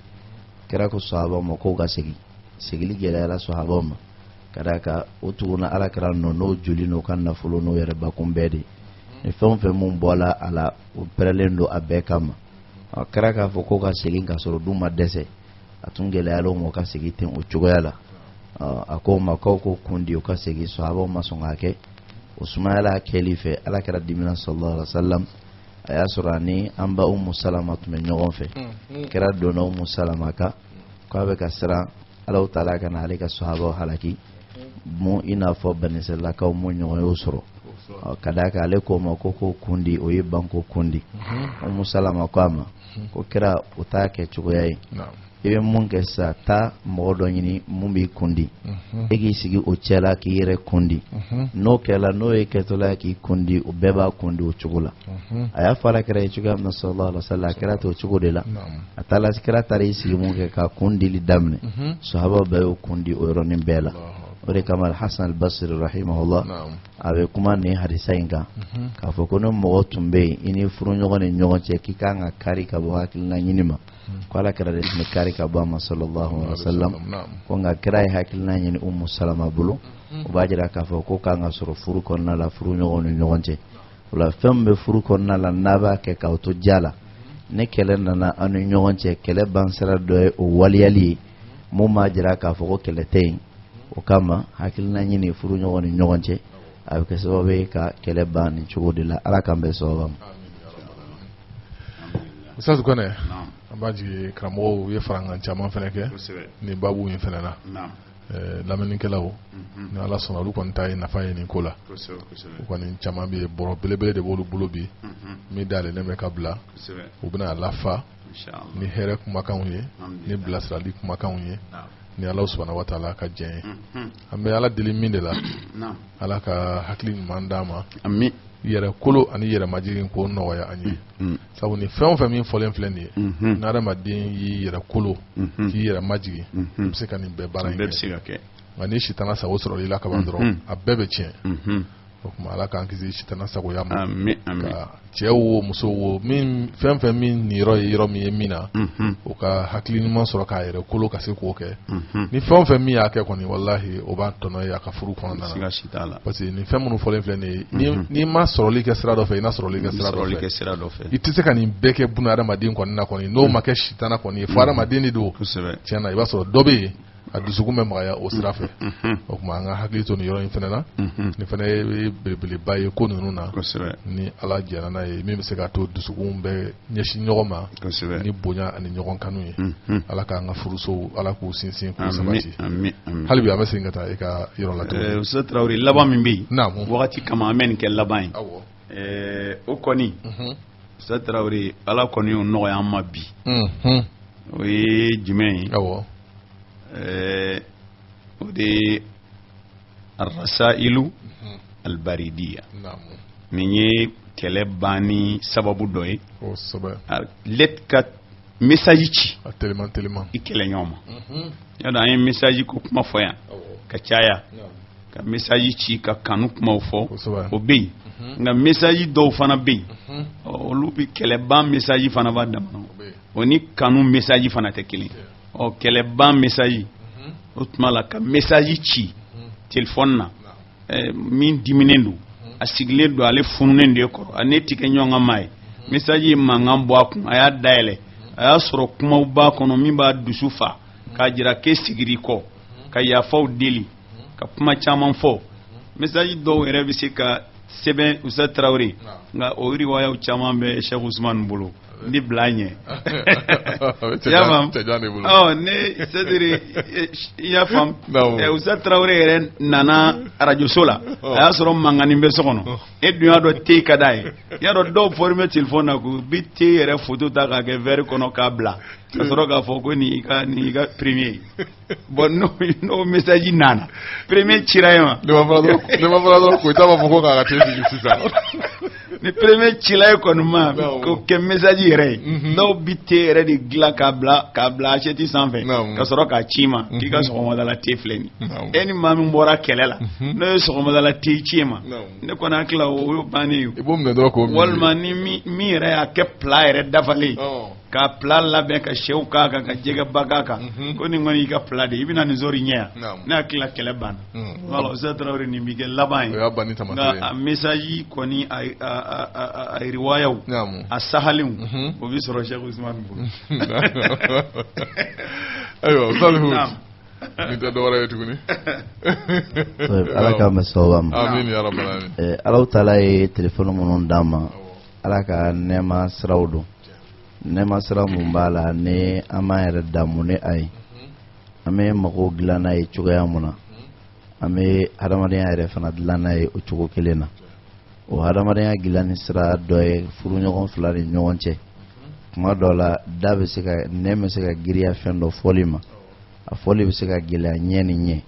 [SPEAKER 4] kɛra ko sahabaw ma k'o ka segili gɛlɛyara sahabaw ma ka d'a kan o tuguna alakira n'o joli n'o ka nafolo n'o yɛrɛ bakun bɛɛ de ni fɛn o fɛn mun bɔla a la o pɛrɛlen don a bɛɛ kama a kɛra k'a fɔ k'o ka segin ka sɔrɔ dun ma dɛsɛ a tun gɛlɛyala o ma ka segin ten o cogoya la a ko ma k'aw ko kundi o ka segin sahabaw ma sɔn k'a kɛ o sumayala kɛli fɛ alakira dimina sallallahu alaihi wasallam a y'a sɔrɔ ani an ba Umu Salama tun bɛ ɲɔgɔn fɛ kɛra donna Umu Salama kan k'a bɛ ka siran Alahu Taala ka na ale ka sahabaw halaki mun i n'a fɔ Bani Israilakaw mun ɲɔgɔn y'o sɔrɔ ka d'a kan ale ko ma ko kundi o ye banko kundi Umu Salama ko a ma ko kɛra o t'a kɛ cogoya ye i bɛ mun kɛ sisan taa mɔgɔ dɔ ɲini mun b'i kundi e k'i sigi o cɛ la k'i yɛrɛ kundi n'o kɛla n'o ye kɛtɔla k'i kundi o bɛɛ b'a kundi o cogo la a y'a fɔ alakira ye cogoya min na sallallahu alaihi wasallam a kɛra ten o cogo de la a taara kɛra taara i sigi mun kɛ ka kundili daminɛ sahabaw bɛɛ y'o kundi o yɔrɔnin bɛɛ la o de kama Hasan al-Basri rahimahullah a bɛ kuma nin hadisa in kan k'a fɔ ko ni mɔgɔ tun bɛ yen i ni furuɲɔgɔn ni ɲɔgɔn cɛ k'i kan ka kari ka bɔ hakilina ɲini ma ko alakira de tun bɛ kari ka bɔ a ma sallallahu alaihi wasallam ko nka kira ye hakilina ɲini Umu Salama bolo o b'a jira k'a fɔ ko kan ka sɔrɔ furu kɔnɔna la furuɲɔgɔn ni ɲɔgɔn cɛ o la fɛn min bɛ furu kɔnɔna la n'a b'a kɛ k'aw to ja la ni kɛlɛ nana an ni ɲɔgɔn cɛ kɛlɛ bansira dɔ ye o waliyali ye mun b'a jira k'a fɔ ko kɛlɛ tɛ yen o kama hakilina ɲini furuɲɔgɔn ni ɲɔgɔn cɛ a bɛ kɛ sababu ye ka kɛlɛ ban nin cogo de la ala k'an bɛn sababu ma.
[SPEAKER 2] Ustaz Kone an b'a jigin karamɔgɔw ye farankan caman fana kɛ nin babu in fana na lamɛnnikɛlaw ni ala sɔnna olu kɔni ta ye nafa ye nin ko la u kɔni caman bɛ bɔrɔ belebele de b'olu bolo bi min dalen bɛ ka bila u bɛna lafa ni hɛrɛ kumakanw ye ni bilasirali kumakanw ye ni ala subhanahu wa ta'ala ka jɛn ye an bɛ ala deli min de la ala ka hakili ɲuman d'a ma yɛrɛ kolo ani yɛrɛ majigin ko nɔgɔya an ye sabu ni fɛn o fɛn min fɔlen filɛ nin ye n'adamaden y'i yɛrɛ kolo k'i yɛrɛ majigin i bɛ se ka nin bɛɛ baara in kɛ nka ni sitana sago sɔrɔ i la kaban dɔrɔn a bɛɛ bɛ tiɲɛ o kuma ala k'an kisi sitana sagoya ma ka cɛ wo muso wo min fɛn fɛn min nin yɔrɔ ye yɔrɔ min ye min na o ka hakili ɲuman sɔrɔ k'a yɛrɛ kolo ka se k'o kɛ ni fɛn fɛn min y'a kɛ kɔni walahi o b'a tɔnɔ ye a ka furu kɔnɔna na parce que nin fɛn minnu fɔlen filɛ nin ye n'i ma sɔrɔli kɛ sira dɔ fɛ i na sɔrɔli kɛ sira dɔ fɛ i tɛ se ka nin bɛɛ kɛ buna adamaden kɔni na kɔni n'o ma kɛ sitana kɔni ye fo adamaden de don tiɲɛ na i b'a sɔrɔ dɔ bɛ yen a dusukun bɛ magaya o sira fɛ o kuma an ka hakili to nin yɔrɔ in fana na nin fana ye belebeleba ye ko ninnu na ni ala jɛra n'a ye min bɛ se k'a to dusukun bɛ ɲɛsin ɲɔgɔn ma ni bonya ani ɲɔgɔn kanu ye ala k'an ka furusow ala k'u sinsin k'u sabati hali bi an bɛ segin ka taa i ka yɔrɔ la tuguni
[SPEAKER 1] Ustaz Traoré laban min bɛ yen wagati kama an bɛ nin kɛ laban ye o kɔni Ustaz Traoré ala kɔni y'o nɔgɔya an ma bi o ye jumɛn ye o de arrasailu albaridiya nin ye kɛlɛ banni sababu dɔ ye let ka message ci i kɛlɛ ɲɔgɔn ma yadɔ an ye message ko kuma fɔ yan ka caya ka message ci ka kanu kumaw fɔ o bɛ yen nka message dɔw fana bɛ yen olu bɛ kɛlɛban message fana b'a damana o ni kanu message fana tɛ kelen kɛlɛban message o tuma la ka message ci téléphone na min diminen don a sigilen don ale fununen de kɔrɔ a ne tigɛ ɲɔgɔn ka maa ye message ye mankan bɔ a kun a y'a dayɛlɛ a y'a sɔrɔ kumaw b'a kɔnɔ min b'a dusu fa k'a jira k'e sigiri kɔ ka yafaw deli ka kuma caman fɔ message dɔw yɛrɛ bɛ se ka sɛbɛn Usa Traoré nka o riwayaw caman bɛ Cheikh Ousmane bolo ni bila ɲɛ y'a faamu ne c'est-à-dire i y'a faamu Usa Traoré yɛrɛ nana arajoso la a y'a sɔrɔ mankanin bɛ so kɔnɔ e dun y'a dɔn te ka d'a ye y'a dɔn dɔw formé téléphone na ko bi te yɛrɛ photo ta k'a kɛ verre kɔnɔ k'a bila ka sɔrɔ k'a fɔ ko nin i ka premier bon n'o message nana premier cira ye ma ne ma fɔra dɔrɔn ko i t'a fɔ ko k'a ka te sigi sisan ni premier cila ye kɔni ma ko kɛ message yɛrɛ ye dɔw bi te yɛrɛ de dilan k'a bila assiette sanfɛ ka sɔrɔ k'a ci ma k'i ka sɔgɔmadala te filɛ nin e ni maa min bɔra kɛlɛ la n'o ye sɔgɔmadala te ci ma ne kɔni hakili la o y'o bannen ye walima ni min yɛrɛ y'a kɛ plat yɛrɛ dafalen ka plat labɛn ka sɛw k'a kan ka jɛgɛba k'a kan ko nin kɔni y'i ka plat de i bɛna nin sɔrɔ i ɲɛ yan ne hakili la kɛlɛ banna wala Usa Traoré nin bɛ kɛ laban ye nka a message kɔni a riwayaw a sahalenw o bɛ sɔrɔ Cheikh Ousmane bolo
[SPEAKER 2] ayiwa Salihut ni tɛ dɔwɛrɛ ye tuguni
[SPEAKER 4] ala ka mɛsɛbɛba ma
[SPEAKER 2] amin ya rabbal alamin
[SPEAKER 4] Alahu taala ye téléphone minnu d'an ma ala ka nɛɛma siraw don nɛɛma sira mun b'a la ni an m'an yɛrɛ damu ni a ye an bɛ mago dilan n'a ye cogoya mun na an bɛ hadamadenya yɛrɛ fana dilan n'a ye o cogo kelen na o hadamadenya dilanni sira dɔ ye furuɲɔgɔn fila ni ɲɔgɔn cɛ kuma dɔw la da bɛ se ka nɛn bɛ se ka giriya fɛn dɔ fɔli ma a fɔli bɛ se ka gɛlɛya ɲɛ ni ɲɛ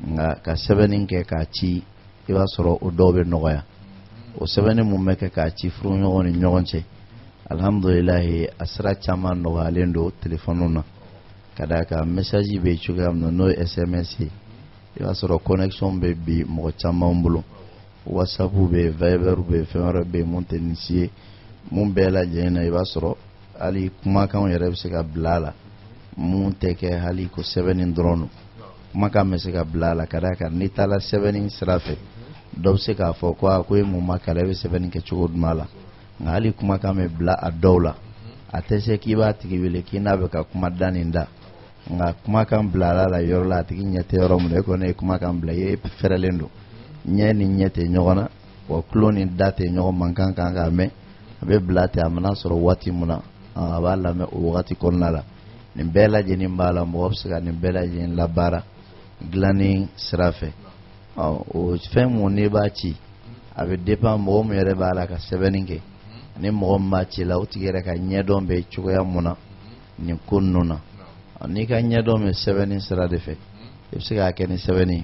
[SPEAKER 4] nka ka sɛbɛnni kɛ k'a ci i b'a sɔrɔ o dɔw bɛ nɔgɔya o sɛbɛnni mun bɛ kɛ k'a ci furuɲɔgɔn ni ɲɔgɔn cɛ alhamdulilahi a sira caman nɔgɔyalen don téléphone na ka d'a kan message bɛ cogoya min na n'o ye SMS ye i b'a sɔrɔ connexion bɛ bi mɔgɔ caman bolo WhatsApp bɛ Viber bɛ fɛn wɛrɛ bɛ mun tɛ nin si ye mun bɛɛ lajɛlen na i b'a sɔrɔ hali kumakanw yɛrɛ bɛ se ka bila a la mun tɛ kɛ hali ko sɛbɛnni dɔrɔn don kumakan bɛ se ka bila a la ka d'a kan n'i taara sɛbɛnni sira fɛ dɔw bɛ se k'a fɔ ko e mun ma kalan e bɛ sɛbɛnni kɛ cogo jumɛn la nka hali kumakan bɛ bila a dɔw la a tɛ se k'i b'a tigi wele k'i n'a bɛ ka kuma da nin da nka kumakan bila a la yɔrɔ la a tigi ɲɛ tɛ yɔrɔ min na e kɔni ye kumakan bila e fɛrɛlen don ɲɛ ni ɲɛ tɛ ɲɔgɔn na wa tulo ni da tɛ ɲɔgɔn mankan kan k'a mɛn a bɛ bila ten a mana sɔrɔ waati min na a b'a lamɛn o wagati kɔnɔna la nin bɛɛ lajɛlen b'a la mɔgɔ bɛ se ka nin bɛɛ lajɛlen labaara dilanni sira fɛ o fɛn mun n'i b'a ci a bɛ dépend mɔgɔ min yɛrɛ b'a la ka sɛbɛnni kɛ ni mɔgɔ min b'a ci la o tigi yɛrɛ ka ɲɛdɔn bɛ cogoya mun na nin ko ninnu na n'i ka ɲɛdɔn bɛ sɛbɛnni sira de fɛ i bɛ se k'a kɛ ni sɛbɛnni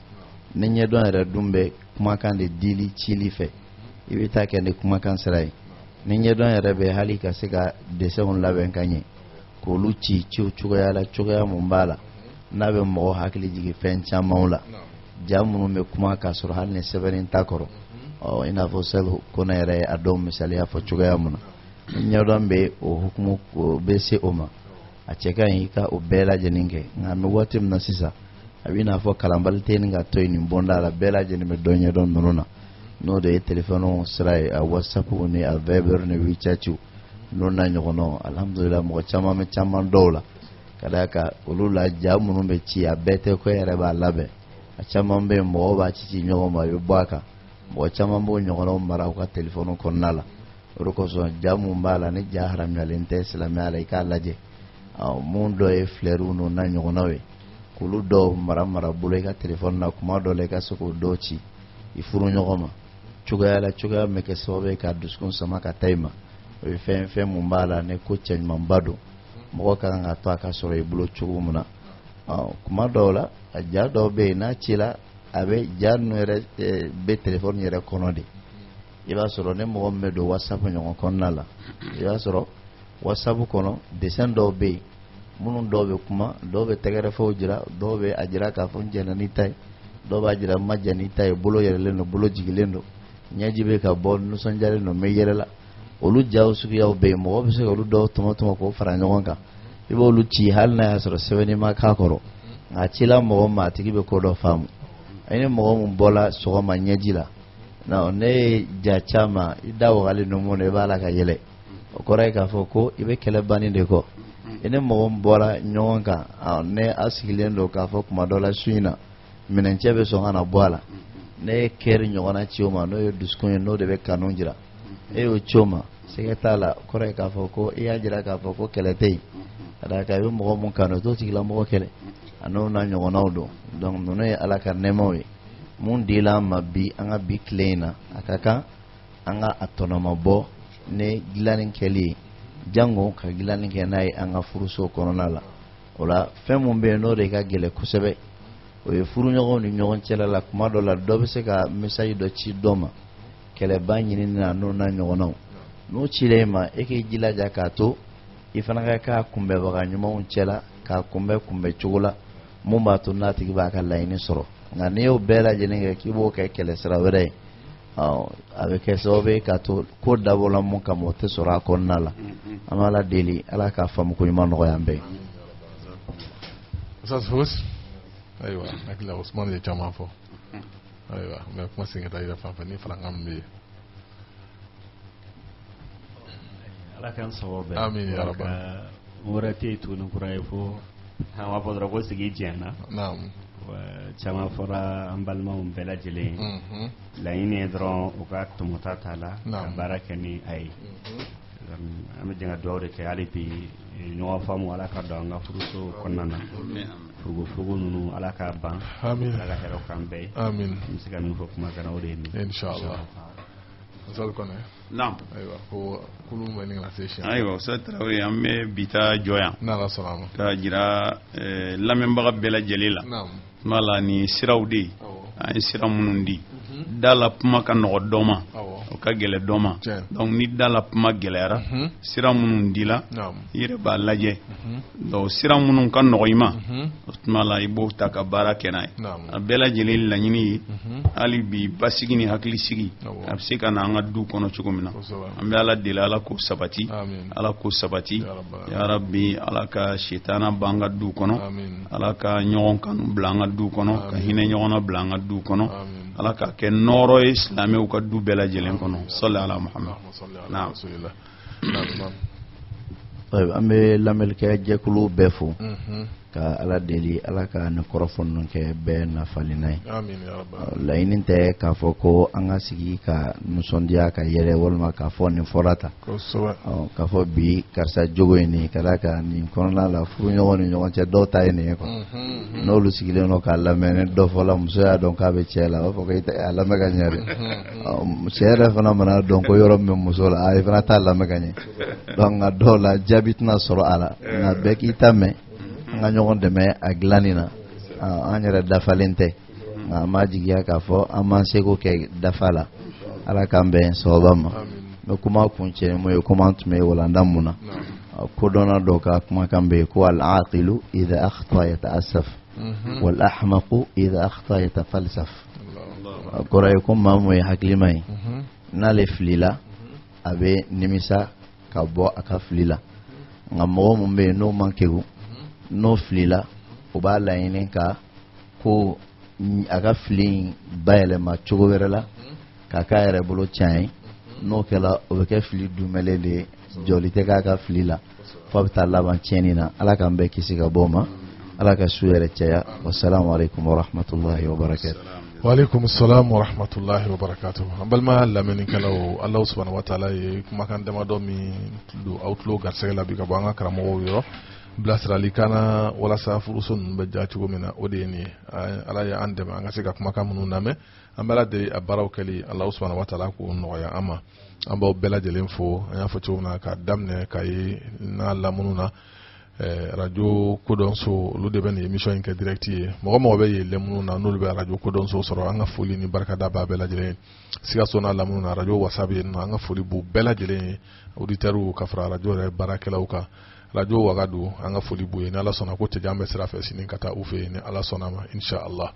[SPEAKER 4] ni ɲɛdɔn yɛrɛ dun bɛ kumakan de dili cili fɛ i bɛ taa kɛ ni kumakan sira ye ni ɲɛdɔn yɛrɛ bɛ hali ka se ka desɛnw labɛn ka ɲɛ k'olu ci cogoya la cogoya mun b'a la n'a bɛ mɔgɔ hakili jigin fɛn camanw la ja minnu bɛ kuma k'a sɔrɔ hali ni sɛbɛnni t'a kɔrɔ i n'a fɔ Salihu Kone yɛrɛ ye a dɔw misaliya fɔ cogoya mun na ni ɲɛdɔn bɛ o hukumu bɛ se o ma a cɛ ka ɲi i ka o bɛɛ lajɛlen kɛ nka an bɛ waati min na sisan a bɛ n'a fɔ kalanbali tɛ nin ka to yen nin bonda la bɛɛ lajɛlen bɛ dɔ ɲɛdɔn ninnu na n'o de ye téléphone sira ye a WhatsApp ni a Viber ni WeChat n'o n'a ɲɔgɔnnaw alhamdulillah mɔgɔ caman bɛ caman dɔw la ka d'a kan olu la ja minnu bɛ ci a bɛɛ tɛ ko e yɛrɛ b'a labɛn a caman bɛ yen mɔgɔw b'a ci ɲɔgɔn ma a bɛ bɔ a kan mɔgɔ caman b'o ɲɔgɔnnaw mara u ka téléphone kɔnɔna la o de kosɔn ja mun b'a la ni ja haramuyalen tɛ silamɛya la i k'a lajɛ mun dɔ ye fleurs n'o n'a ɲɔgɔnnaw ye k'olu dɔw mara bolo i ka téléphone na kuma dɔ la i ka se k'o dɔw ci i furu ɲɔgɔn ma cogoya la cogoya min bɛ kɛ sababu ye ka dusukun sama ka taa i ma o ye fɛn mun b'a la ni ko cɛɲumanba don mɔgɔ ka kan ka to a ka sɔrɔ i bolo cogo min na kuma dɔw la a ja dɔw bɛ yen n'a cila a bɛ ja ninnu yɛrɛ bɛ telefɔni yɛrɛ kɔnɔ de i b'a sɔrɔ ne mɔgɔ min bɛ don whatsapp ɲɔgɔn kɔnɔna la i b'a sɔrɔ whatsapp kɔnɔ dessin dɔw bɛ yen minnu dɔw bɛ kuma dɔw bɛ tɛgɛrɛfɛw jira dɔw bɛ a jira k'a fɔ n jɛna n'i ta ye dɔw b'a jira n ma jɛn n'i ta ye bolo yɛrɛlen don bolo jigilen don ɲɛji bɛ ka bɔ nisɔndiyalen don n bɛ yɛlɛ la olu jaw suguyaw bɛ yen mɔgɔ bɛ se ka olu dɔw tɔmɔ k'o fara ɲɔgɔn kan i b'olu ci hali n'a y'a sɔrɔ sɛbɛnni ma k'a kɔrɔ nka a cila mɔgɔ ma a tigi bɛ ko dɔ faamu a ni mɔgɔ min bɔla sɔgɔma ɲɛji la ne ye ja caman i da wagale numu na i b'a la ka yɛlɛ o kɔrɔ ye k'a fɔ ko i bɛ kɛlɛ banni de kɔ i ni mɔgɔ min bɔra ɲɔgɔn kan ne a sigilen don k'a fɔ kuma dɔ la su in na minɛncɛ bɛ sɔn ka na bɔ a la ne ye kɛri ɲɔgɔnna ci o ma n'o ye dusukun ye n'o de bɛ kanu jira e y'o ci o ma sɛgɛ t'a la kɔrɔ ye k'a fɔ ko i y'a jira k'a fɔ ko kɛlɛ tɛ yen ka d'a kan i bɛ mɔgɔ min kanu t'o tigilamɔgɔ kɛlɛ a n'o n'a ɲɔgɔnnaw don donc ninnu ye ala ka nɛɛmaw ye mun dila an ma bi an ka bi tile in na a ka kan an ka a tɔnɔma bɔ ni dilanni kɛli ye jango ka dilanni kɛ n'a ye an ka furuso kɔnɔna la o la fɛn mun bɛ yen n'o de ka gɛlɛn kosɛbɛ o ye furuɲɔgɔnw ni ɲɔgɔn cɛla la kuma dɔ la dɔ bɛ se ka message dɔ ci dɔ ma kɛlɛba ɲinini na n'o n'a ɲɔgɔnnaw n'o cila e ma e k'i jilaja k'a to i fana ka k'a kunbɛbaga ɲumanw cɛla k'a kunbɛ cogo la mun b'a to n'a tigi b'a ka laɲini sɔrɔ nka n'i y'o bɛɛ lajɛlen kɛ k'i b'o kɛ kɛlɛ sira wɛrɛ ye a bɛ kɛ sababu ye k'a to ko dabɔla mun kama o tɛ sɔrɔ a kɔnɔna la an b'a ala deli ala k'a faamu ko ɲuman nɔgɔya an bɛɛ
[SPEAKER 2] ayiwa hakili la Usman ye caman fɔ ayiwa n bɛ kuma segin ka taa yɛrɛ fan fɛ ni farankan min bɛ yen
[SPEAKER 3] ala k'an sababu bɛɛ
[SPEAKER 2] amin ya rabbi
[SPEAKER 3] wɛrɛ tɛ yen tuguni kura ye fo an b'a fɔ dɔrɔn ko sigi jɛnna caman fɔra an balimaw bɛɛ lajɛlen laɲini ye dɔrɔn u ka tɔmɔta t'a la ka baara kɛ ni a ye an bɛ jɛn ka dugawu de kɛ hali bi ɲɔgɔn faamu ala ka don an ka furuso kɔnɔna na furugufurugu ninnu ala k'a ban ala ka hɛrɛ k'an bɛɛ ye n bɛ se ka min fɔ kuma kana o de ye nin
[SPEAKER 2] inshallah
[SPEAKER 1] naam
[SPEAKER 2] ayiwa ko kulu bɛ ni ka se siɲɛ
[SPEAKER 1] ayiwa Ustaz Tarawele an bɛ bi ta jɔ yan
[SPEAKER 2] n'ala sɔnna a ma
[SPEAKER 1] ka jira lamɛnbaga bɛɛ lajɛlen la tuma la ni siraw de ye an ye sira minnu di da la kuma ka nɔgɔ dɔ ma o ka gɛlɛ dɔ ma donc ni da la kuma gɛlɛyara sira minnu dila i yɛrɛ b'a lajɛ donc sira minnu ka nɔgɔ i ma o tuma la i b'o ta ka baara kɛ n'a ye a bɛɛ lajɛlen laɲini ye hali bi basigi ni hakilisigi a bɛ se ka na an ka du kɔnɔ cogo min na an bɛ ala deli ala k'o sabati ala k'o sabati ya rabbi ala ka sitana ban an ka du kɔnɔ ala ka ɲɔgɔn kanu bila an ka du kɔnɔ ka hinɛ ɲɔgɔn na bila an ka du kɔnɔ ala ka kɛ nɔrɔ ye silamɛw ka du bɛɛ lajɛlen kɔnɔ salli ala muhammad naam
[SPEAKER 4] an bɛ lamɛnlikɛ jɛkulu bɛɛ fo ka ala deli ala ka ne kɔrɔfɔ ninnu kɛ bɛɛ nafalina ye laɲini tɛ k'a fɔ ko an ka sigi ka nisɔndiya ka yɛlɛ walima k'a fɔ nin fɔra ta k'a fɔ bi karisa jogo ye nin ka d'a kan nin kɔnɔna la furuɲɔgɔn ni ɲɔgɔn cɛ dɔw ta ye nin ye quoi n'olu sigilen don k'a lamɛn ne dɔ fɔla muso y'a dɔn k'a bɛ cɛ la a b'a fɔ ko a lamɛn ka ɲɛ dɛ cɛ yɛrɛ fana mana dɔn ko yɔrɔ min bɛ muso la i fana t'a lamɛn ka ɲɛ donc nka dɔw la jaabi tɛna sɔrɔ a la nka bɛɛ k'i ta mɛn an ka ɲɔgɔn dɛmɛ a dilanni na an yɛrɛ dafalen tɛ nka an b'a jigiya k'a fɔ an b'an seko kɛ dafa la ala k'an bɛn sababa ma n bɛ kuma kun cɛ mun ye komi an tun bɛ walanda mun na kodɔnna dɔ ka kumakan bɛ yen ko al-aqilu idha akhta yata'assaf wal ahmaqu idha akhta yatafalsaf kɔrɔ ye ko maa mun ye hakilima ye n'ale filila a bɛ nimisa ka bɔ a ka fili la nka mɔgɔ mun bɛ yen n'o man kegu n'o filila o b'a laɲini ka ko a ka fili bayɛlɛma cogo wɛrɛ la k'a k'a yɛrɛ bolo tiɲɛ ye n'o kɛla o bɛ kɛ fili dunmɛlen de ye jɔli tɛ k'a ka fili la fo a bɛ taa laban tiɲɛni na ala k'an bɛɛ kisi ka bɔ o ma ala ka su yɛrɛ caya wasalaamu aleykum wa rahmatulahi wa barakatuh.
[SPEAKER 2] Waalaikum salam wa rahmatullahi wa barakatuh. An balima lamɛnnikɛlaw Allah subhanahu wa ta'ala ye kumakan damadɔ min don aw tulo garisɛgɛ la bi ka bɔ an ka karamɔgɔw yɔrɔ bilasirali kana walasa furuso ninnu bɛ ja cogo min na o de ye nin ye ala ye an dɛmɛ an ka se ka kumakan minnu lamɛn an bɛɛ lajɛlen a baaraw kɛli Allah subhanahu wa ta'ala k'o nɔgɔya an ma an b'aw bɛɛ lajɛlen fo an y'a fɔ cogo min na k'a daminɛ ka ye n'a lamunu na radio Kodonso olu de bɛ nin émission in kɛ direct ye mɔgɔ bɛ yɛlɛ minnu na n'olu bɛ radio Kodonso sɔrɔ an ka foli ni barikada b'a bɛɛ lajɛlen Sikaso n'a lamunu na radio Wasabi yen nɔ an ka foli b'u bɛɛ lajɛlen ye auditeurs ka fara radio yɛrɛ baarakɛlaw kan radio Wagadu an ka foli b'u ye ni Ala sɔnna ko tɛjan bɛ sira fɛ sini ka taa u fɛ yen ni Ala sɔnna ma inshallah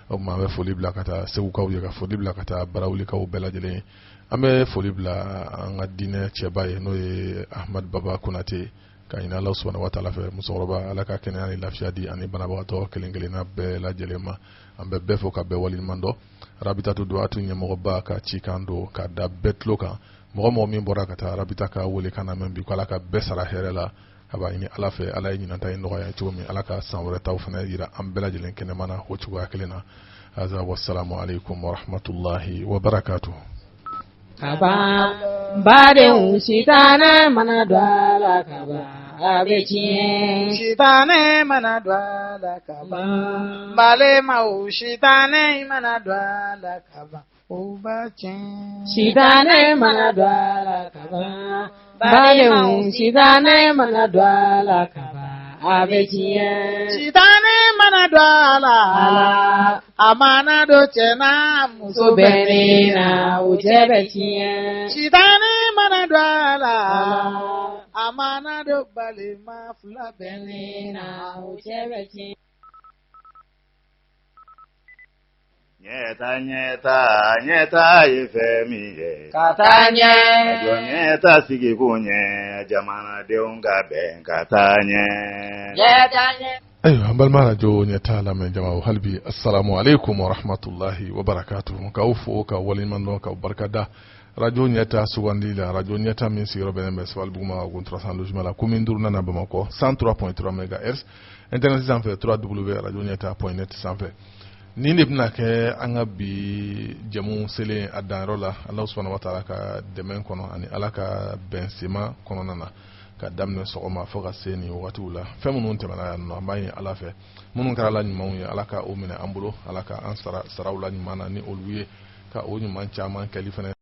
[SPEAKER 2] o tuma an bɛ foli bila ka taa segukaw ye ka foli bila ka taa barawulikaw bɛɛ lajɛlen an bɛ foli bila an ka diinɛ cɛba ye n'o ye Ahmad Baba Konate ka ɲini Ala subhanahu wa ta'ala fɛ musokɔrɔba Ala ka kɛnɛya ni lafiya di ani banabagatɔ kelen kelenna bɛɛ lajɛlen ma an bɛ bɛɛ fo ka bɛɛ waleɲuman dɔn Rabitatu Duwatu ɲɛmɔgɔba ka cikan don ka da bɛɛ tulo kan mɔgɔ min bɔra ka taa Rabita ka wele kan na mɛn bi ko Ala ka bɛɛ sara hɛrɛ la a b'a ɲini Ala fɛ Ala ye ɲinanta ye nɔgɔya cogo min Ala ka san wɛrɛ taw fana yira an bɛɛ lajɛlen kɛnɛma na o cogoya kelen na Aza wassalamu alaikum wa rahmatullahi wa barakatuh
[SPEAKER 5] Kaba baden sitana mana dwala kaba abechie sitane mana dwala kaba bale mau sitane mana dwala kaba ubache sitane mana dwala kaba bale mau sitane mana dwala kaba abechie sitane mana dwala amana do chena musobenina ujebechie sitane mana dwala amana do balima fulabenina ujebechie
[SPEAKER 6] Nyeta nyeta nyeta ifemiye
[SPEAKER 5] katanye
[SPEAKER 6] nyeta sigikunye jamana deunga ben katanye
[SPEAKER 5] nyeta
[SPEAKER 2] ayo balma radio nyeta la men jamaa halbi assalamu alaikum wa rahmatullahi wa barakatuh ka ufo ka waliman no ka barkada radio nyeta sugandi la radio nyeta min siro benen be swal buguma gon 300 logement la commune durna na Bamako 103.3 MHz internet sans fait www.radionyeta.net sans fait ni ne bina kɛ an ka bi jamu selen a danyɔrɔ la Ala subhanahu wa ta'ala ka dɛmɛ kɔnɔ ani Ala ka bɛnsema kɔnɔna na ka daminɛ sɔgɔma fo ka se nin wagatiw la fɛn minnu tɛmɛna yan nɔ an b'a ɲini Ala fɛ minnu kɛra la ɲumanw ye Ala ka o minɛ an bolo Ala ka an saraw la ɲuman na ni olu ye ka o ɲuman caman kɛli fɛnɛ